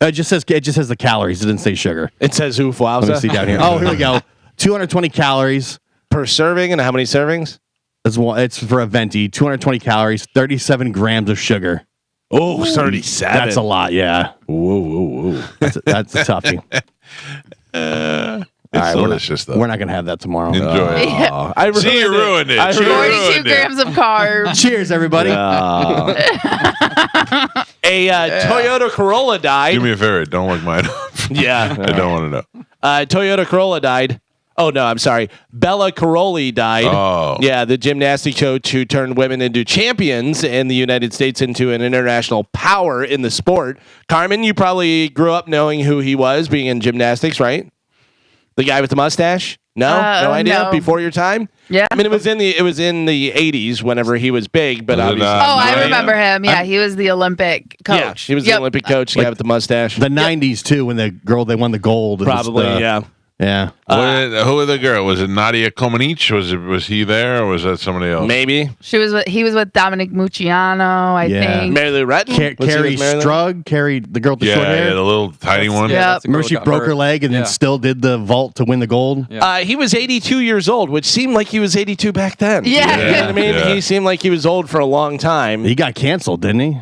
Speaker 3: It just says the calories. It didn't say sugar.
Speaker 4: It says oof
Speaker 3: Let me see
Speaker 4: wowza
Speaker 3: down here. Oh, here we go. 220 calories.
Speaker 4: per serving, and how many servings?
Speaker 3: It's for a venti. 220 calories, 37 grams of sugar.
Speaker 4: Oh, 37.
Speaker 3: That's a lot. Yeah,
Speaker 4: Whoa.
Speaker 3: that's a toughie.
Speaker 1: It's
Speaker 3: All right,
Speaker 1: delicious, though.
Speaker 3: We're not gonna have that tomorrow.
Speaker 1: Enjoy it.
Speaker 2: Yeah.
Speaker 4: I
Speaker 1: See, you ruined it.
Speaker 4: I
Speaker 1: You
Speaker 4: ruined
Speaker 1: ruined
Speaker 2: 42
Speaker 1: it.
Speaker 2: grams of carbs.
Speaker 3: Cheers, everybody.
Speaker 4: A Toyota Corolla died.
Speaker 1: Do me a favor. Don't look mine up.
Speaker 4: Yeah.
Speaker 1: I don't want to know.
Speaker 4: Toyota Corolla died. Oh, no, I'm sorry. Bella Caroli died.
Speaker 1: Oh.
Speaker 4: Yeah, the gymnastics coach who turned women into champions and the United States into an international power in the sport. Carmen, you probably grew up knowing who he was, being in gymnastics, right? The guy with the mustache? No? No idea?
Speaker 2: no.
Speaker 4: Before your time?
Speaker 2: Yeah.
Speaker 4: I mean, it was in the 80s whenever he was big, but
Speaker 1: Was it,
Speaker 4: obviously.
Speaker 2: Oh, I
Speaker 1: Right.
Speaker 2: remember him. Yeah, he was the Olympic coach.
Speaker 4: Yeah, he was
Speaker 2: Yep.
Speaker 4: the Olympic coach, the guy with the mustache.
Speaker 3: The 90s too, when they won the gold. It was
Speaker 4: Probably,
Speaker 3: the,
Speaker 4: yeah.
Speaker 3: Yeah.
Speaker 1: Who was the girl? Was it Nadia Comaneci? Was he there, or was that somebody else?
Speaker 4: Maybe.
Speaker 2: He was with Dominic Mucciano, I think.
Speaker 4: Mary Lou Retton?
Speaker 3: Carrie Strug, the girl with the short hair.
Speaker 1: Yeah, the little tiny one.
Speaker 2: Yeah.
Speaker 3: Remember she broke her leg and then still did the vault to win the gold?
Speaker 5: Yeah.
Speaker 4: He was 82 years old, which seemed like he was 82 back then.
Speaker 2: Yeah.
Speaker 4: You know what I mean?
Speaker 1: Yeah.
Speaker 4: He seemed like he was old for a long time.
Speaker 3: He got canceled, didn't he?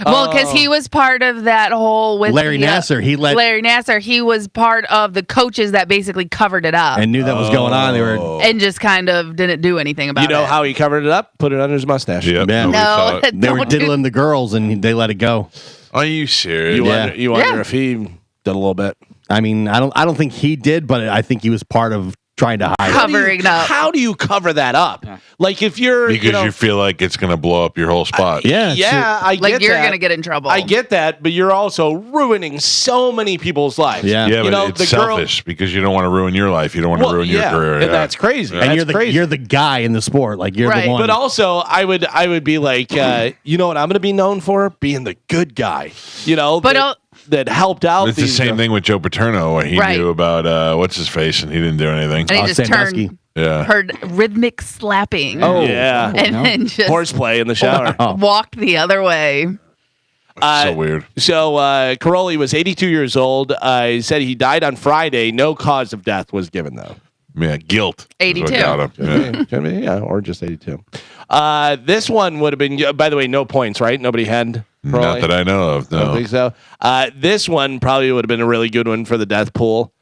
Speaker 2: Well, because he was part of that whole with
Speaker 3: Larry Nassar.
Speaker 2: Larry Nassar. He was part of the coaches that basically covered it up
Speaker 3: And knew that was going on. They were
Speaker 2: and just kind of didn't do anything about it.
Speaker 4: You know how he covered it up? Put it under his mustache.
Speaker 1: Yep.
Speaker 3: Yeah.
Speaker 1: nobody saw
Speaker 2: No,
Speaker 1: it.
Speaker 3: they were
Speaker 2: don't do-
Speaker 3: diddling the girls and they let it go.
Speaker 1: Are you serious?
Speaker 4: You wonder if he did a little bit.
Speaker 3: I mean, I don't think he did, but I think he was part of trying to hide it.
Speaker 2: covering up.
Speaker 4: How do you cover that up? Like if you're
Speaker 1: Because you feel like it's going to blow up your whole spot.
Speaker 3: Yeah.
Speaker 4: I get
Speaker 2: Like you're
Speaker 4: that.
Speaker 2: gonna get in trouble.
Speaker 4: I get that, but you're also ruining so many people's lives.
Speaker 3: Yeah.
Speaker 1: Yeah,
Speaker 4: You
Speaker 1: but
Speaker 4: know,
Speaker 1: it's
Speaker 4: the girl-
Speaker 1: selfish because you don't want to ruin your life. You don't want to ruin your career.
Speaker 4: and
Speaker 1: Yeah.
Speaker 4: that's crazy.
Speaker 3: And
Speaker 4: That's
Speaker 3: you're the guy in the sport. Like you're
Speaker 2: Right.
Speaker 3: the one.
Speaker 4: But also, I would be like, you know what I'm going to be known for? Being the good guy. You know,
Speaker 2: But
Speaker 4: that helped out.
Speaker 1: It's the same thing with Joe Paterno, where he
Speaker 2: Right.
Speaker 1: knew about what's his face, and he didn't do anything.
Speaker 2: and he just
Speaker 3: Sandusky.
Speaker 2: turned,
Speaker 1: Yeah.
Speaker 2: heard rhythmic slapping.
Speaker 4: Oh, yeah.
Speaker 2: and then just
Speaker 4: Horseplay in the shower.
Speaker 2: walked the other way.
Speaker 1: So weird.
Speaker 4: So Caroli was 82 years old. He said he died on Friday. No cause of death was given, though.
Speaker 1: Yeah, guilt. is what
Speaker 2: 82.
Speaker 1: got him. Yeah.
Speaker 4: Yeah, or just 82. This one would have been, by the way, no points, right? Nobody had Caroli?
Speaker 1: Not that I know of.
Speaker 4: I don't
Speaker 1: No.
Speaker 4: think so. This one probably would have been a really good one for the death pool.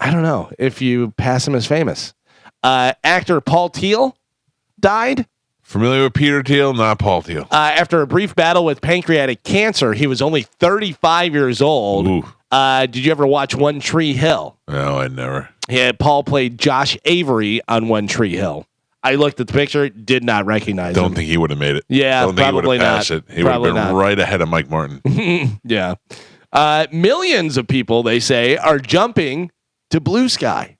Speaker 4: I don't know if you pass him as famous. Actor Paul Teal died
Speaker 1: Familiar with Peter Thiel? Not Paul Thiel.
Speaker 4: after a brief battle with pancreatic cancer. He was only 35 years old.
Speaker 1: Ooh.
Speaker 4: Did you ever watch One Tree Hill?
Speaker 1: No, I never.
Speaker 4: Yeah, Paul played Josh Avery on One Tree Hill. I looked at the picture, did not recognize him.
Speaker 1: Don't think he would have made it.
Speaker 4: Yeah,
Speaker 1: don't think he would
Speaker 4: probably
Speaker 1: have
Speaker 4: not.
Speaker 1: passed it. He would have
Speaker 4: Probably
Speaker 1: been
Speaker 4: not.
Speaker 1: right ahead of Mike Martin.
Speaker 4: Yeah. Millions of people, they say, are jumping to Blue Sky.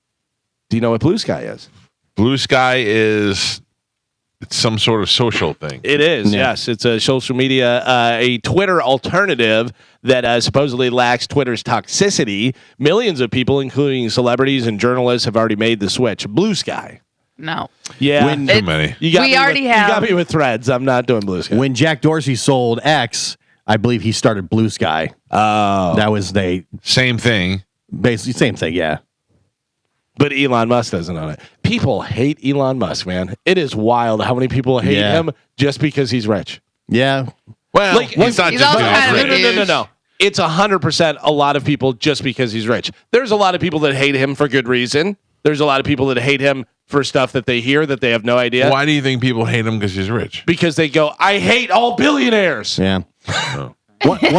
Speaker 4: Do you know what Blue Sky is?
Speaker 1: Blue Sky is it's some sort of social thing.
Speaker 4: It is, yes. It's a social media, a Twitter alternative that supposedly lacks Twitter's toxicity. Millions of people, including celebrities and journalists, have already made the switch. Blue Sky.
Speaker 2: No.
Speaker 4: Yeah.
Speaker 1: Too many.
Speaker 4: You got
Speaker 2: We
Speaker 4: me
Speaker 2: already
Speaker 4: with,
Speaker 2: have-
Speaker 4: You got me with Threads. I'm not doing Blue Sky.
Speaker 3: when Jack Dorsey sold X, I believe he started Blue Sky.
Speaker 4: Oh.
Speaker 3: That was
Speaker 1: Same thing.
Speaker 3: basically same thing. Yeah.
Speaker 4: But Elon Musk doesn't own it. People hate Elon Musk, man. It is wild how many people hate him just because he's rich.
Speaker 3: Yeah.
Speaker 1: Well,
Speaker 4: Like,
Speaker 1: he's not
Speaker 2: he's
Speaker 1: just
Speaker 2: also
Speaker 1: because
Speaker 2: kind
Speaker 1: he's
Speaker 2: of
Speaker 1: rich.
Speaker 2: a douche.
Speaker 4: No. It's 100% a lot of people just because he's rich. There's a lot of people that hate him for good reason. There's a lot of people that hate him for stuff that they hear that they have no idea.
Speaker 1: Why do you think people hate him because he's rich?
Speaker 4: Because they go, I hate all billionaires.
Speaker 3: Yeah.
Speaker 1: Oh.
Speaker 3: Once you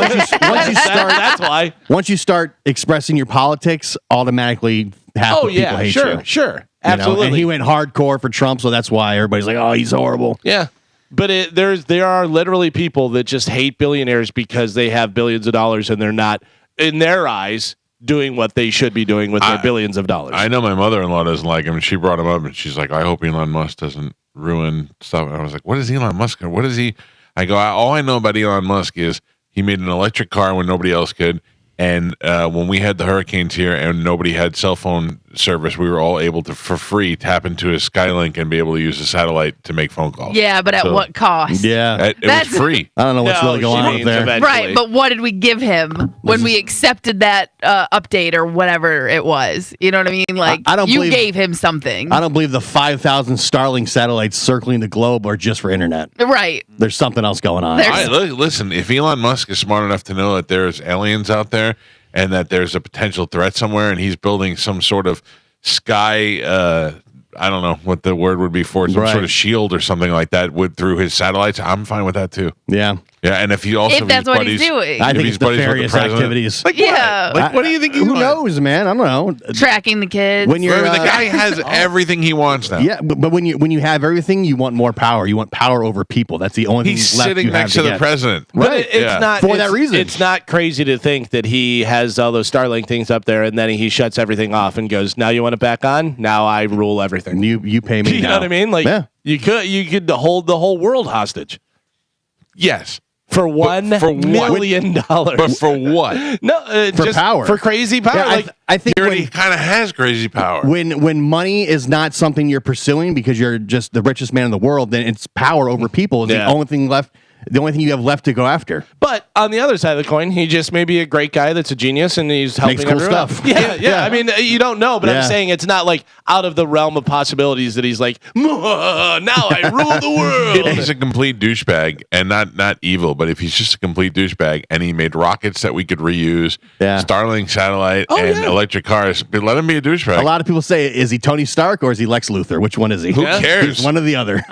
Speaker 3: start,
Speaker 4: That's why.
Speaker 3: once you start expressing your politics, automatically half
Speaker 4: Oh,
Speaker 3: the people
Speaker 4: yeah.
Speaker 3: hate
Speaker 4: Sure.
Speaker 3: you.
Speaker 4: Sure.
Speaker 3: You know?
Speaker 4: Absolutely.
Speaker 3: And he went hardcore for Trump, so that's why everybody's like, "Oh, he's horrible."
Speaker 4: Yeah. But there are literally people that just hate billionaires because they have billions of dollars and they're not, in their eyes, doing what they should be doing with their billions of dollars.
Speaker 1: I know my mother-in-law doesn't like him, and she brought him up, and she's like, "I hope Elon Musk doesn't ruin stuff." And I was like, "What is Elon Musk? What is he?" I go, "All I know about Elon Musk is he made an electric car when nobody else could, and when we had the hurricanes here and nobody had cell phone service, we were all able to, for free, tap into his Skylink and be able to use the satellite to make phone calls."
Speaker 2: Yeah, but at
Speaker 1: So-
Speaker 2: what cost?
Speaker 3: Yeah.
Speaker 1: It was
Speaker 2: That's-
Speaker 1: free.
Speaker 3: I don't know what's really going on up there.
Speaker 2: Right, but what did we give him when we accepted that update or whatever it was? You know what I mean? Like,
Speaker 3: I don't
Speaker 2: you
Speaker 3: believe-
Speaker 2: gave him something.
Speaker 3: I don't believe the 5,000 Starlink satellites circling the globe are just for internet.
Speaker 2: Right.
Speaker 3: There's something else going on.
Speaker 2: There's-
Speaker 1: Listen, if Elon Musk is smart enough to know that there's aliens out there and that there's a potential threat somewhere, and he's building some sort of sky, I don't know what the word would be for it, some
Speaker 3: Right.
Speaker 1: sort of shield or something like that through his satellites, I'm fine with that too.
Speaker 3: Yeah.
Speaker 1: Yeah, and if he also
Speaker 2: If that's what he's doing.
Speaker 3: I
Speaker 1: if
Speaker 3: think
Speaker 1: he's
Speaker 3: it's
Speaker 1: buddies with the
Speaker 3: nefarious
Speaker 1: president-
Speaker 3: activities.
Speaker 1: Like
Speaker 2: Yeah.
Speaker 1: what? Like what do you think?
Speaker 3: Who knows, man? I don't know.
Speaker 2: Tracking the kids.
Speaker 3: When you're
Speaker 1: The guy has everything he wants now.
Speaker 3: yeah, but when you have everything, you want more power. You want power over people. That's the only
Speaker 1: He's
Speaker 3: thing left
Speaker 1: sitting
Speaker 3: you have
Speaker 1: next to the
Speaker 3: get.
Speaker 1: president.
Speaker 4: But
Speaker 3: Right.
Speaker 4: it's
Speaker 1: Yeah.
Speaker 4: not
Speaker 3: For
Speaker 4: it's-
Speaker 3: that reason.
Speaker 4: It's not crazy to think that he has all those Starlink things up there, and then he shuts everything off and goes, "Now you want it back on? Now I rule everything."
Speaker 3: You pay me.
Speaker 4: You know
Speaker 3: now.
Speaker 4: what I mean? Like
Speaker 3: Yeah.
Speaker 4: you could hold the whole world hostage.
Speaker 1: Yes.
Speaker 4: For $1 million.
Speaker 1: But for what?
Speaker 4: No,
Speaker 3: for
Speaker 4: just
Speaker 3: power.
Speaker 4: For crazy power.
Speaker 3: Yeah, I think
Speaker 1: he already kind of has crazy power.
Speaker 3: When money is not something you're pursuing because you're just the richest man in the world, then it's power over people is the only thing left. The only thing you have left to go after.
Speaker 4: But on the other side of the coin, he just may be a great guy that's a genius and he's helping
Speaker 3: Makes cool
Speaker 4: everyone
Speaker 3: stuff.
Speaker 4: out. Yeah. I mean, you don't know, but I'm saying it's not like out of the realm of possibilities that he's like, now I rule the world.
Speaker 1: If he's a complete douchebag and not evil, but if he's just a complete douchebag and he made rockets that we could reuse, Starlink satellite and electric cars, let him be a douchebag.
Speaker 3: A lot of people say, is he Tony Stark or is he Lex Luthor? Which one is he?
Speaker 1: Who cares?
Speaker 3: He's one or the other.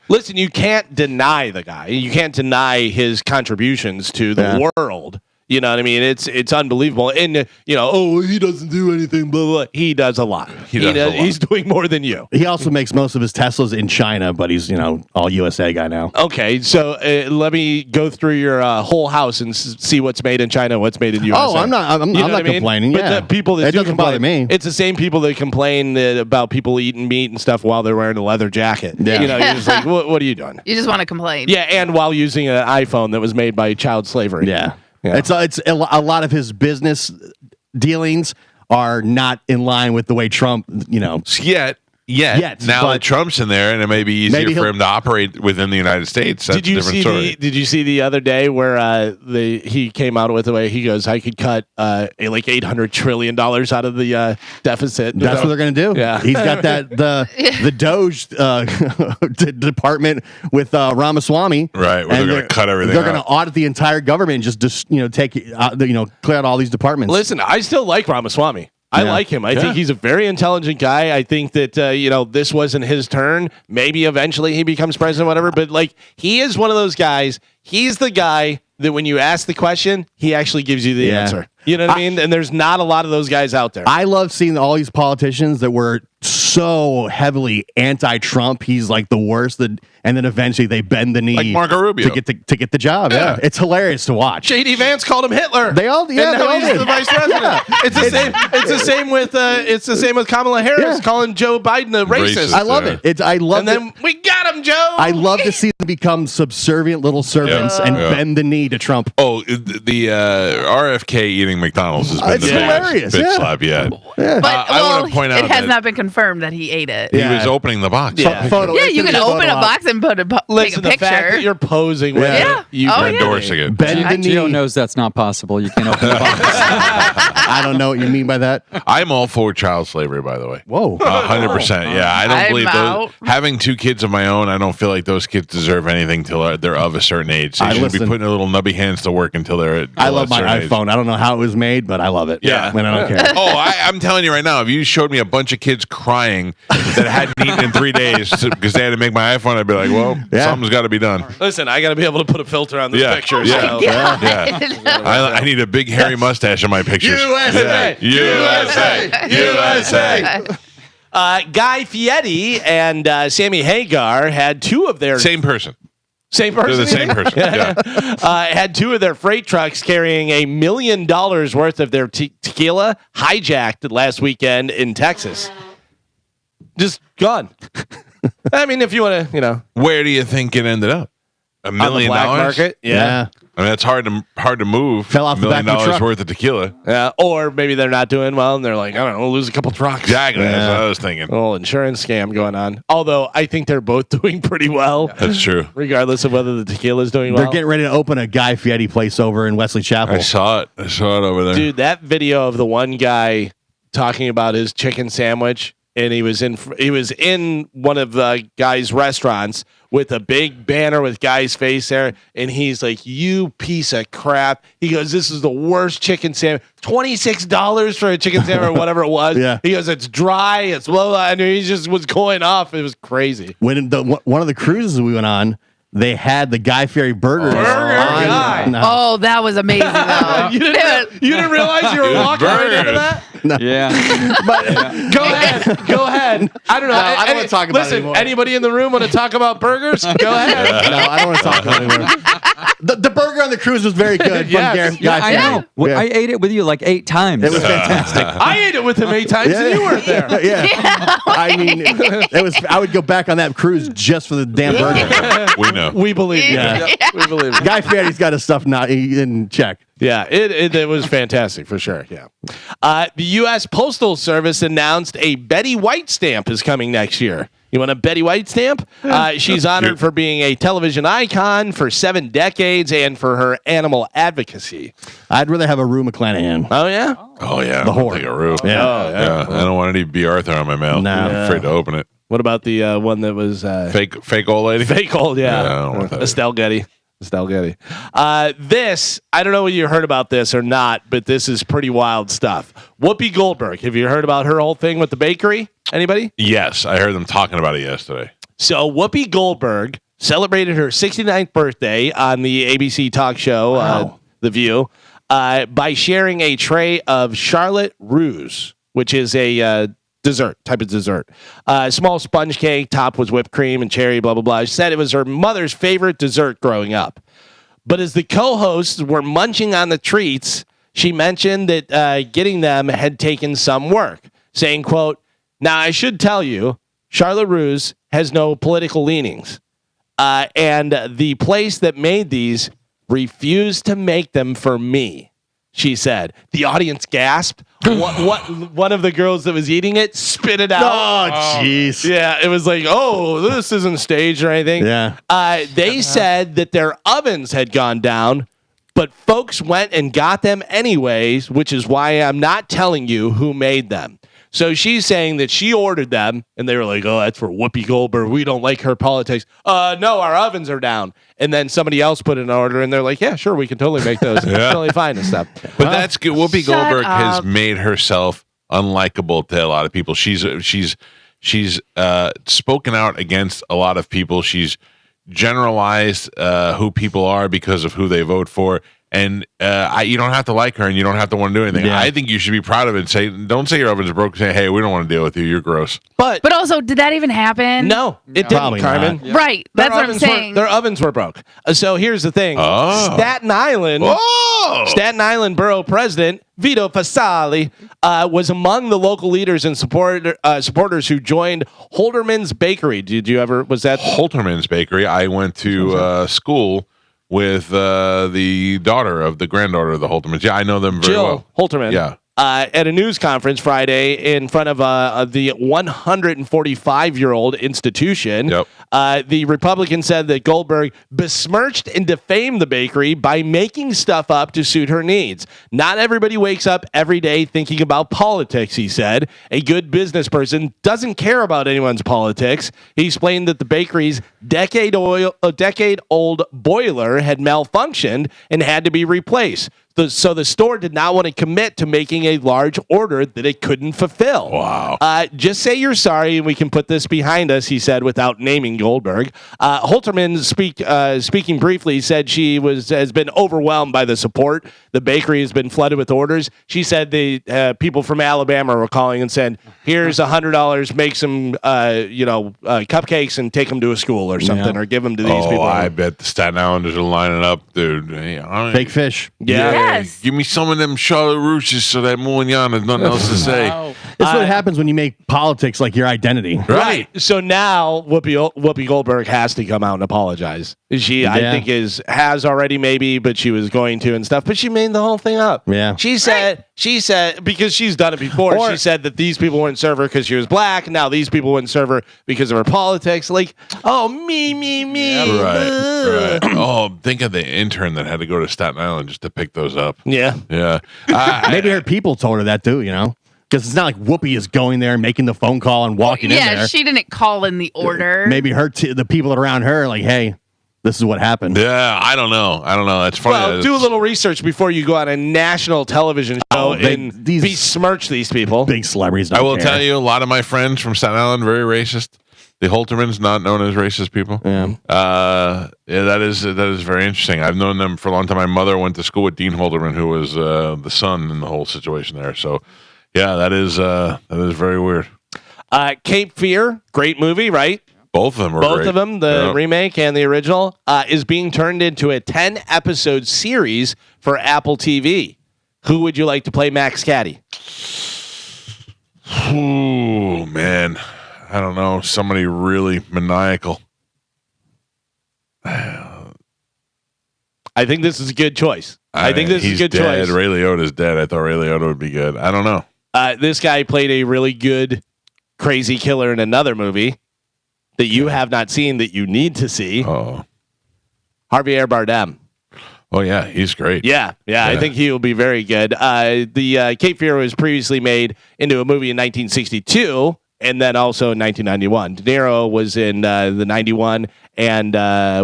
Speaker 4: Listen, you can't deny the guy. You can't deny his contributions to the world. You know what I mean? It's unbelievable. And, he doesn't do anything, blah, blah. He does a lot. He does a lot. He's doing more than you.
Speaker 3: He also makes most of his Teslas in China, but he's, all USA guy now.
Speaker 4: Okay, so let me go through your whole house and see what's made in China, what's made in USA.
Speaker 3: Oh, I'm not complaining.
Speaker 4: But the people that
Speaker 3: it doesn't bother me.
Speaker 4: It's the same people that complain about people eating meat and stuff while they're wearing a leather jacket.
Speaker 3: Yeah.
Speaker 4: You're just like, what are you doing?
Speaker 2: You just want to complain.
Speaker 4: Yeah, and while using an iPhone that was made by child slavery.
Speaker 3: Yeah. It's a lot of his business dealings are not in line with the way Trump, Yet.
Speaker 1: Now that Trump's in there, and it may be easier for him to operate within the United States. That's a different story.
Speaker 4: Did you see the other day where he came out with the way he goes, I could cut like $800 trillion out of the deficit.
Speaker 3: That's what they're going to do.
Speaker 4: Yeah.
Speaker 3: He's got the Doge department with Ramaswamy.
Speaker 1: Right, where they're going to cut everything
Speaker 3: They're going to audit the entire government and just take clear out all these departments.
Speaker 4: Listen, I still like Ramaswamy. I like him. I think he's a very intelligent guy. I think that, this wasn't his turn. Maybe eventually he becomes president, whatever. But, he is one of those guys. He's the guy that when you ask the question, he actually gives you the answer. You know what I mean? And there's not a lot of those guys out there.
Speaker 3: I love seeing all these politicians that were so heavily anti-Trump. He's like the worst. And then eventually they bend the knee,
Speaker 1: like Marco Rubio,
Speaker 3: to get the job. Yeah, it's hilarious to watch.
Speaker 4: J.D. Vance called him Hitler.
Speaker 3: They all,
Speaker 4: and now he's the vice president. Yeah. It's the same with Kamala Harris calling Joe Biden a racist.
Speaker 3: I love it.
Speaker 4: And then we got him, Joe.
Speaker 3: I love to see them become subservient little servants and bend the knee to Trump.
Speaker 1: Oh, the RFK eating McDonald's has been the
Speaker 3: hilarious.
Speaker 1: Bitch slap yet.
Speaker 2: But
Speaker 1: I want to point out
Speaker 2: it has not been confirmed that he ate it.
Speaker 1: He was opening the box.
Speaker 2: Yeah, you can open a box and take a picture.
Speaker 4: The fact that you're posing with it,
Speaker 2: you're
Speaker 1: endorsing it.
Speaker 5: Gio knows that's not possible. You can't open the box.
Speaker 3: I don't know what you mean by that.
Speaker 1: I'm all for child slavery, by the way.
Speaker 3: Whoa.
Speaker 1: 100%. Yeah, I don't believe
Speaker 2: out.
Speaker 1: Having 2 kids of my own, I don't feel like those kids deserve anything till they're of a certain age. They should be putting their little nubby hands to work until they're at
Speaker 3: I love my iPhone.
Speaker 1: Age.
Speaker 3: I don't know how it was made, but I love it.
Speaker 1: Yeah.
Speaker 3: And I don't care.
Speaker 1: I'm telling you right now, if you showed me a bunch of kids crying that hadn't eaten in 3 days because they had to make my iPhone, I'd be like, well, something's got to be done.
Speaker 4: Listen, I got to be able to put a filter on this picture.
Speaker 1: Yeah. I need a big hairy mustache in my pictures.
Speaker 4: USA! Guy Fieri and Sammy Hagar had 2 of their...
Speaker 1: Same person.
Speaker 4: Same person?
Speaker 1: They're the same person, yeah.
Speaker 4: Had 2 of their freight trucks carrying $1 million worth of their tequila hijacked last weekend in Texas. Just gone. I mean, if you want to,
Speaker 1: Where do you think it ended up? $1 million?
Speaker 4: On the black market?
Speaker 3: Yeah.
Speaker 1: I mean, that's hard to move.
Speaker 3: Fell off
Speaker 1: $1
Speaker 3: the back
Speaker 1: million
Speaker 3: of the truck.
Speaker 1: worth of tequila.
Speaker 4: Yeah, or maybe they're not doing well and they're like, I don't know, we'll lose a couple trucks.
Speaker 1: Exactly. That's what I was thinking.
Speaker 4: Little insurance scam going on. Although I think they're both doing pretty well.
Speaker 1: That's true.
Speaker 4: Regardless of whether the tequila is doing well.
Speaker 3: They're getting ready to open a Guy Fieri place over in Wesley Chapel.
Speaker 1: I saw it over there.
Speaker 4: Dude, that video of the one guy talking about his chicken sandwich, and he was in one of the guy's restaurants with a big banner with Guy's face there, and he's like, "You piece of crap." He goes, "This is the worst chicken sandwich. $26 for a chicken sandwich or whatever it was."
Speaker 3: Yeah.
Speaker 4: He goes, "It's dry. It's low." I mean, he just was going off. It was crazy.
Speaker 3: When one of the cruises we went on, they had the Guy Fieri burgers.
Speaker 4: Guy.
Speaker 2: Oh, that was amazing though.
Speaker 4: You didn't realize you were walking right into that?
Speaker 3: No.
Speaker 5: Yeah.
Speaker 4: Go ahead. I don't know.
Speaker 3: I don't want to talk about it
Speaker 4: listen,
Speaker 3: anymore.
Speaker 4: anybody in the room want to talk about burgers? Go ahead.
Speaker 3: No, I don't want to talk about it anymore. The burger on the cruise was very good.
Speaker 4: Yes.
Speaker 5: I know. I ate it with you like 8 times.
Speaker 3: It was fantastic.
Speaker 4: I ate it with him 8 times and you weren't there.
Speaker 3: Yeah. I mean, it was. I would go back on that cruise just for the damn burger.
Speaker 1: We know.
Speaker 4: We believe you.
Speaker 3: Yeah.
Speaker 4: We believe you.
Speaker 3: Guy Fieri's got his stuff not in check.
Speaker 4: Yeah, it was fantastic for sure. Yeah. The U.S. Postal Service announced a Betty White stamp is coming next year. You want a Betty White stamp? She's honored for being a television icon for 7 decades and for her animal advocacy.
Speaker 3: I'd rather have a Rue McClanahan.
Speaker 4: Oh, yeah?
Speaker 1: Oh yeah,
Speaker 3: The whore.
Speaker 1: Take a root.
Speaker 3: Yeah.
Speaker 4: Oh, yeah.
Speaker 1: I don't want any B. Arthur on my mail.
Speaker 3: No.
Speaker 1: I'm afraid to open it.
Speaker 4: What about the one that was
Speaker 1: Fake old lady.
Speaker 4: fake old?
Speaker 1: Yeah, I don't want that.
Speaker 4: Estelle Getty. This, I don't know whether you heard about this or not, but this is pretty wild stuff. Whoopi Goldberg. Have you heard about her whole thing with the bakery? Anybody?
Speaker 1: Yes, I heard them talking about it yesterday.
Speaker 4: So Whoopi Goldberg celebrated her 69th birthday on the ABC talk show, The View, by sharing a tray of Charlotte Russe, which is a type of dessert. Small sponge cake, topped with whipped cream and cherry, blah, blah, blah. She said it was her mother's favorite dessert growing up. But as the co-hosts were munching on the treats, she mentioned that getting them had taken some work, saying, quote, "Now, I should tell you, Charlotte Russe has no political leanings. And the place that made these refused to make them for me," she said. The audience gasped. One of the girls that was eating it spit it out.
Speaker 3: Oh, jeez.
Speaker 4: Yeah, it was like, oh, this isn't staged or anything.
Speaker 3: Yeah.
Speaker 4: They said that their ovens had gone down, but folks went and got them anyways, which is why I'm not telling you who made them. So she's saying that she ordered them, and they were like, oh, that's for Whoopi Goldberg. We don't like her politics. No, our ovens are down. And then somebody else put in an order, and they're like, yeah, sure, we can totally make those. Totally fine and stuff.
Speaker 1: But that's good. Whoopi
Speaker 2: Shut
Speaker 1: Goldberg has
Speaker 2: up.
Speaker 1: made herself unlikable to a lot of people. She's spoken out against a lot of people. She's generalized who people are because of who they vote for. And you don't have to like her, and you don't have to want to do anything.
Speaker 3: Yeah.
Speaker 1: I think you should be proud of it. Don't say your ovens are broke. Say, hey, we don't want to deal with you. You're gross.
Speaker 4: But
Speaker 2: also, did that even happen?
Speaker 4: no, it didn't,
Speaker 3: Probably
Speaker 4: Carmen.
Speaker 3: not.
Speaker 5: Yeah.
Speaker 2: Right. That's what I'm
Speaker 4: ovens
Speaker 2: saying.
Speaker 4: Their ovens were broke. So here's the thing.
Speaker 1: Oh.
Speaker 4: Staten Island Borough President Vito Fasali was among the local leaders and supporters who joined Holderman's Bakery. Was that
Speaker 1: Holterman's Bakery? I went to school with the granddaughter of the Holtermans. Yeah, I know them very
Speaker 4: Jill
Speaker 1: well.
Speaker 4: Holterman?
Speaker 1: Yeah.
Speaker 4: At a news conference Friday in front of the 145-year-old institution.
Speaker 1: Yep.
Speaker 4: The Republican said that Goldberg besmirched and defamed the bakery by making stuff up to suit her needs. Not everybody wakes up every day thinking about politics, he said. A good business person doesn't care about anyone's politics. He explained that the bakery's decade-old boiler had malfunctioned and had to be replaced. So the store did not want to commit to making a large order that it couldn't fulfill.
Speaker 1: Wow.
Speaker 4: Just say you're sorry and we can put this behind us, he said, without naming Goldberg. Holterman, speaking briefly, said she has been overwhelmed by the support. The bakery has been flooded with orders. She said the people from Alabama were calling and said, here's $100, make some cupcakes and take them to a school or something, or give them to these people.
Speaker 1: I bet the Staten Islanders are lining up, dude.
Speaker 3: Fake fish.
Speaker 4: Yeah.
Speaker 2: Yes.
Speaker 1: Give me some of them Charlotte Russes so that Mouignon has nothing else to say.
Speaker 3: That's what happens when you make politics like your identity.
Speaker 4: Right. So now Whoopi Goldberg has to come out and apologize. She, I think, has already maybe, but she was going to and stuff. But she made the whole thing up.
Speaker 3: Yeah.
Speaker 4: She said because she's done it before. She said that these people wouldn't serve her because she was black. And now these people wouldn't serve her because of her politics. Like, me.
Speaker 1: Right. Oh, think of the intern that had to go to Staten Island just to pick those up.
Speaker 4: Yeah.
Speaker 1: Yeah.
Speaker 3: Maybe her people told her that too, Because it's not like Whoopi is going there, making the phone call, and walking in there.
Speaker 2: Yeah, she didn't call in the order.
Speaker 3: Maybe the people around her are like, hey, this is what happened.
Speaker 1: Yeah, I don't know. That's funny.
Speaker 4: Well, do a little research before you go on a national television show and besmirch these people.
Speaker 3: Big celebrities.
Speaker 1: I will tell you, a lot of my friends from Staten Island very racist. The Holtermans, not known as racist people.
Speaker 3: Yeah.
Speaker 1: That is very interesting. I've known them for a long time. My mother went to school with Dean Holterman, who was the son in the whole situation there. So, yeah, that is very weird.
Speaker 4: Cape Fear, great movie, right?
Speaker 1: Both of them are
Speaker 4: Both
Speaker 1: great.
Speaker 4: of them, the remake and the original, is being turned into a 10-episode series for Apple TV. Who would you like to play Max Caddy?
Speaker 1: Ooh, man. I don't know. Somebody really maniacal.
Speaker 4: I think this is a good choice. I think this is a good
Speaker 1: dead.
Speaker 4: choice.
Speaker 1: Ray Liotta's dead. I thought Ray Liotta would be good. I don't know.
Speaker 4: This guy played a really good crazy killer in another movie that you have not seen that you need to see.
Speaker 1: Oh,
Speaker 4: Javier Bardem.
Speaker 1: Oh yeah, he's great.
Speaker 4: Yeah. I think he will be very good. The Cape Fear was previously made into a movie in 1962 and then also in 1991. De Niro was in the 91 and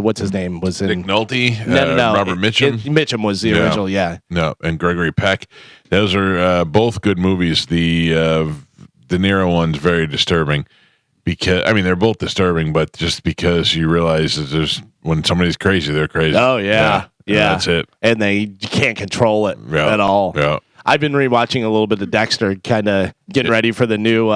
Speaker 4: what's his name was in
Speaker 1: Nick Nolte,
Speaker 4: no.
Speaker 1: Robert Mitchum.
Speaker 4: Mitchum was the original, yeah.
Speaker 1: No, and Gregory Peck. Those are both good movies. The De Niro one's very disturbing because they're both disturbing, but just because you realize that there's when somebody's crazy, they're crazy.
Speaker 4: Oh yeah.
Speaker 1: That's it.
Speaker 4: And they can't control it at all.
Speaker 1: Yeah.
Speaker 4: I've been rewatching a little bit of Dexter, kind of getting ready for the new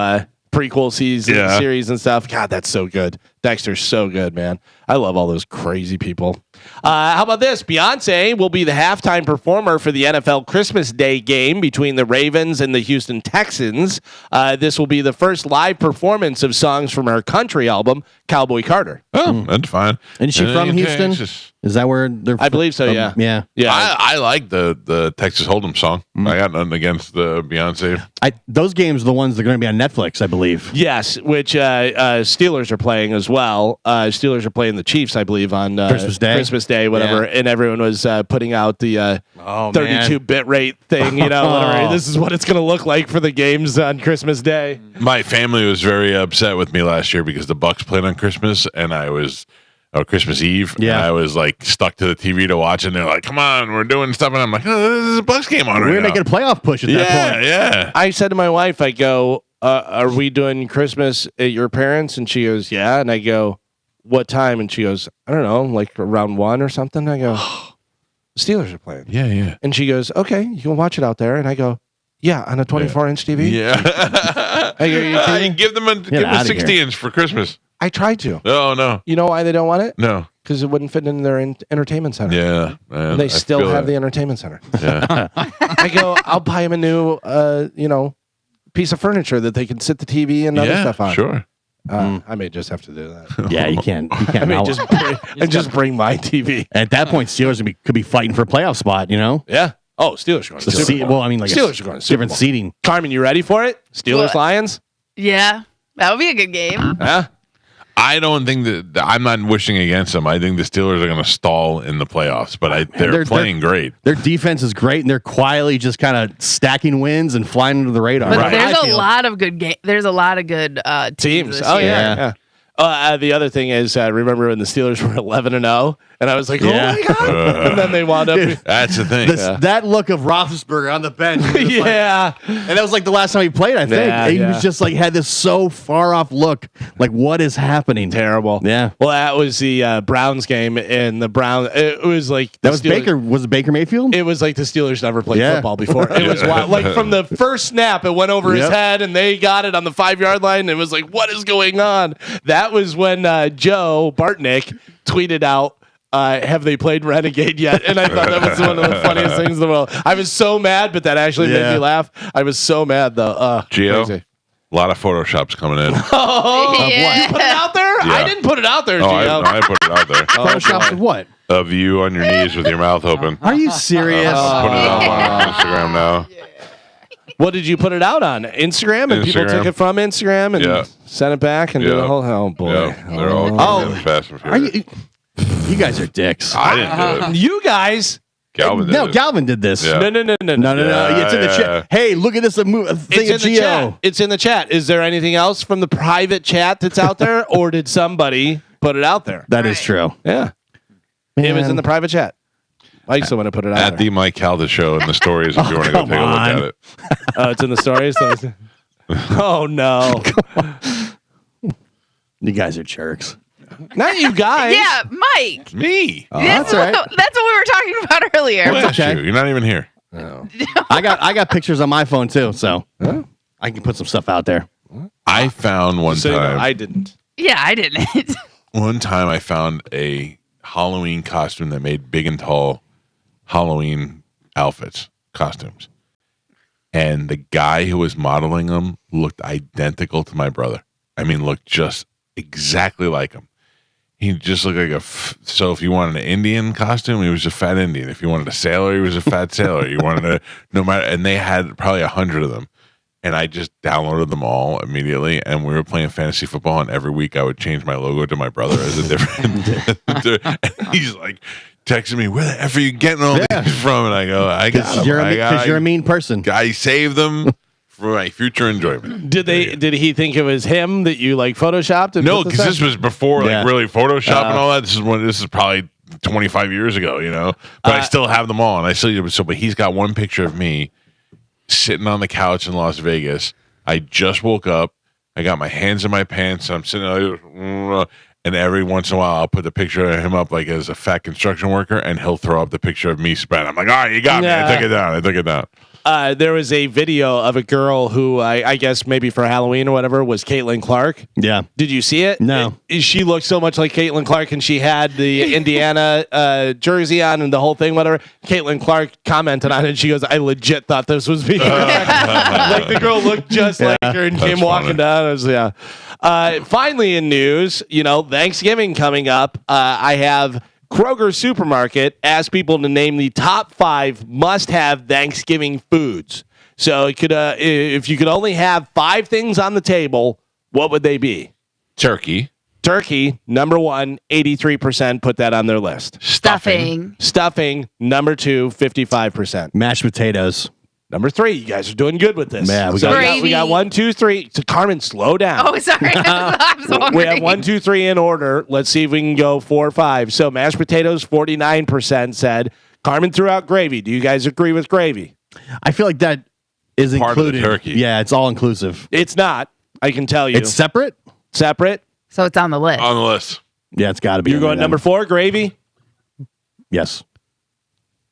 Speaker 4: prequel season series and stuff. God, that's so good. Dexter's so good, man. I love all those crazy people. How about this? Beyonce will be the halftime performer for the NFL Christmas Day game between the Ravens and the Houston Texans. This will be the first live performance of songs from her country album, Cowboy Carter.
Speaker 1: Oh, that's fine.
Speaker 3: Isn't she from Houston? Is that where they're
Speaker 4: I believe so, yeah.
Speaker 3: Yeah.
Speaker 1: I like the Texas Hold'em song. I got nothing against the Beyonce.
Speaker 3: Those games are the ones that are going to be on Netflix, I believe.
Speaker 4: Yes, which Steelers are playing as well. Steelers are playing the Chiefs, I believe, on Christmas Day, whatever. Yeah. And everyone was putting out the 32-bit rate thing, whatever. This is what it's going to look like for the games on Christmas Day.
Speaker 1: My family was very upset with me last year because the Bucks played on Christmas, and I was Christmas Eve. Yeah, and I was like stuck to the TV to watch, and they're like, "Come on, we're doing stuff," and I'm like, "Oh, this is a Bucks game on right now."
Speaker 3: We're making a playoff push at that point.
Speaker 1: Yeah.
Speaker 4: I said to my wife, I go, "Are we doing Christmas at your parents?" And she goes, "Yeah." And I go, "What time?" And she goes, "I don't know, like around 1 or something." I go, "The Steelers are playing."
Speaker 1: Yeah.
Speaker 4: And she goes, "Okay, you can watch it out there." And I go, "Yeah, on a 24-inch TV."
Speaker 1: Yeah.
Speaker 4: I go,
Speaker 1: give them a 60-inch for Christmas.
Speaker 4: I tried to.
Speaker 1: Oh no.
Speaker 4: You know why they don't want it?
Speaker 1: No.
Speaker 4: Because it wouldn't fit in their entertainment center.
Speaker 1: Yeah, man,
Speaker 4: and they still have the entertainment center.
Speaker 1: Yeah.
Speaker 4: I go, I'll buy them a new, piece of furniture that they can sit the TV and other stuff on.
Speaker 1: Sure.
Speaker 4: I may just have to do that.
Speaker 3: Yeah, you can.
Speaker 4: I may just bring my TV.
Speaker 3: At that point, Steelers could be fighting for a playoff spot.
Speaker 4: Yeah. Oh, Steelers are going to Super Bowl.
Speaker 3: Steelers are going to different seating.
Speaker 4: Carmen, you ready for it? Steelers Lions.
Speaker 2: Yeah, that would be a good game.
Speaker 4: Yeah.
Speaker 1: I don't think that I'm not wishing against them. I think the Steelers are going to stall in the playoffs, but they're playing great.
Speaker 3: Their defense is great, and they're quietly just kind of stacking wins and flying under the radar.
Speaker 2: But there's a lot of good There's a lot of good teams.
Speaker 4: Oh yeah. The other thing is, remember when the Steelers were 11-0, and I was like, "Oh my god!" And then they wound up.
Speaker 1: That's the thing.
Speaker 3: That look of Roethlisberger on the bench.
Speaker 4: Yeah,
Speaker 3: and that was like the last time he played. I think he was just like had this so far off look. Like, what is happening?
Speaker 4: Terrible.
Speaker 3: Yeah.
Speaker 4: Well, that was the Browns game, and the Browns. It was like
Speaker 3: that was Steelers, Baker. Was it Baker Mayfield?
Speaker 4: It was like the Steelers never played football before. It was wild. Like from the first snap, it went over his head, and they got it on the 5-yard line. And it was like, what is going on? That was when Joe Bartnick tweeted out, have they played Renegade yet? And I thought that was one of the funniest things in the world. I was so mad, but that actually made me laugh. I was so mad, though.
Speaker 1: Gio,
Speaker 4: crazy.
Speaker 1: A lot of Photoshops coming in.
Speaker 4: You put it out there? Yeah. I didn't put it out there, Gio.
Speaker 1: I put it out there.
Speaker 3: Photoshops of what?
Speaker 1: Of you on your knees with your mouth open.
Speaker 3: Are you serious?
Speaker 1: I'm putting it up on Instagram now.
Speaker 4: What did you put it out on? Instagram? And people took it from Instagram and sent it back and did the whole, oh boy.
Speaker 1: They're all fast and furious.
Speaker 3: You guys are dicks.
Speaker 1: I didn't do it.
Speaker 4: You guys.
Speaker 3: Galvin did this.
Speaker 1: Yeah.
Speaker 4: No.
Speaker 3: It's in the chat. Hey, look at this thing of Gio.
Speaker 4: It's in the chat. Is there anything else from the private chat that's out there, or did somebody put it out there?
Speaker 3: That is true.
Speaker 4: Yeah. Man. It was in the private chat. I used to want to put it out
Speaker 1: at the Mike Calta Show in the stories if you want to go take a look at it.
Speaker 4: Oh, it's in the stories? Oh, no.
Speaker 3: You guys are jerks.
Speaker 4: Not you guys.
Speaker 2: Yeah, Mike.
Speaker 1: Me.
Speaker 3: That's all right.
Speaker 2: That's what we were talking about earlier.
Speaker 1: Okay. You're not even here.
Speaker 4: No.
Speaker 3: I got pictures on my phone too, so I can put some stuff out there.
Speaker 1: I found one time.
Speaker 4: I didn't.
Speaker 2: Yeah, I didn't.
Speaker 1: One time I found a Halloween costume that made big and tall Halloween costumes. And the guy who was modeling them looked identical to my brother. I mean, looked just exactly like him. He just looked like so if you wanted an Indian costume, he was a fat Indian. If you wanted a sailor, he was a fat sailor. You wanted and they had probably 100 of them. And I just downloaded them all immediately. And we were playing fantasy football. And every week I would change my logo to my brother as a different. And he's like texting me, "Where the F are you getting all these from?" And I go, "I got them.
Speaker 3: Because you're a mean person.
Speaker 1: I saved them for my future enjoyment."
Speaker 4: Did he think it was him that you like photoshopped? And
Speaker 1: No, because this was before like really Photoshop and all that. This is probably 25 years ago, But I still have them all, and I still but he's got one picture of me sitting on the couch in Las Vegas. I just woke up. I got my hands in my pants. And I'm sitting there, and every once in a while, I'll put the picture of him up like as a fat construction worker, and he'll throw up the picture of me spread. I'm like, all right, you got me. I took it down.
Speaker 4: There was a video of a girl who I guess maybe for Halloween or whatever was Caitlin Clark.
Speaker 3: Yeah.
Speaker 4: Did you see it?
Speaker 3: No.
Speaker 4: She looked so much like Caitlin Clark, and she had the Indiana jersey on and the whole thing, whatever. Caitlin Clark commented on it, and she goes, "I legit thought this was me." Like the girl looked just like her and came walking down. I was, finally in news, Thanksgiving coming up. I have Kroger Supermarket asked people to name the top 5 must-have Thanksgiving foods. So it could, if you could only have 5 things on the table, what would they be?
Speaker 1: Turkey,
Speaker 4: number 1, 83% put that on their list. Stuffing, number 2, 55%.
Speaker 3: Mashed potatoes.
Speaker 4: Number 3, you guys are doing good with this.
Speaker 3: Yeah,
Speaker 4: we got 1, 2, 3. So Carmen, slow down.
Speaker 2: Oh, sorry. I'm so hungry.
Speaker 4: We have 1, 2, 3 in order. Let's see if we can go 4 or 5. So mashed potatoes, 49% said. Carmen threw out gravy. Do you guys agree with gravy?
Speaker 3: I feel like that is
Speaker 1: part
Speaker 3: included.
Speaker 1: Of the turkey.
Speaker 3: Yeah, it's all inclusive.
Speaker 4: It's not. I can tell you.
Speaker 3: It's separate?
Speaker 4: Separate.
Speaker 2: So it's on the list.
Speaker 1: On the list.
Speaker 3: Yeah, it's got to be.
Speaker 4: You're going number 4, gravy?
Speaker 3: Yes.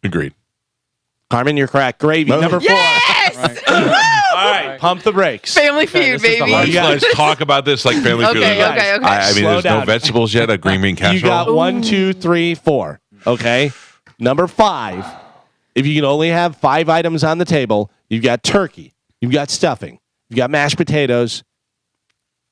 Speaker 1: Agreed.
Speaker 4: Carmen, you're correct. Gravy, number 4.
Speaker 2: Yes!
Speaker 4: All right, pump the brakes.
Speaker 2: Family Feud, baby.
Speaker 1: You guys talk about this like Family Feud.
Speaker 2: Okay.
Speaker 1: I mean, there's no vegetables yet. A green bean casserole.
Speaker 4: You got 1, 2, 3, 4. Okay. Number 5. If you can only have 5 items on the table, you've got turkey, you've got stuffing, you've got mashed potatoes.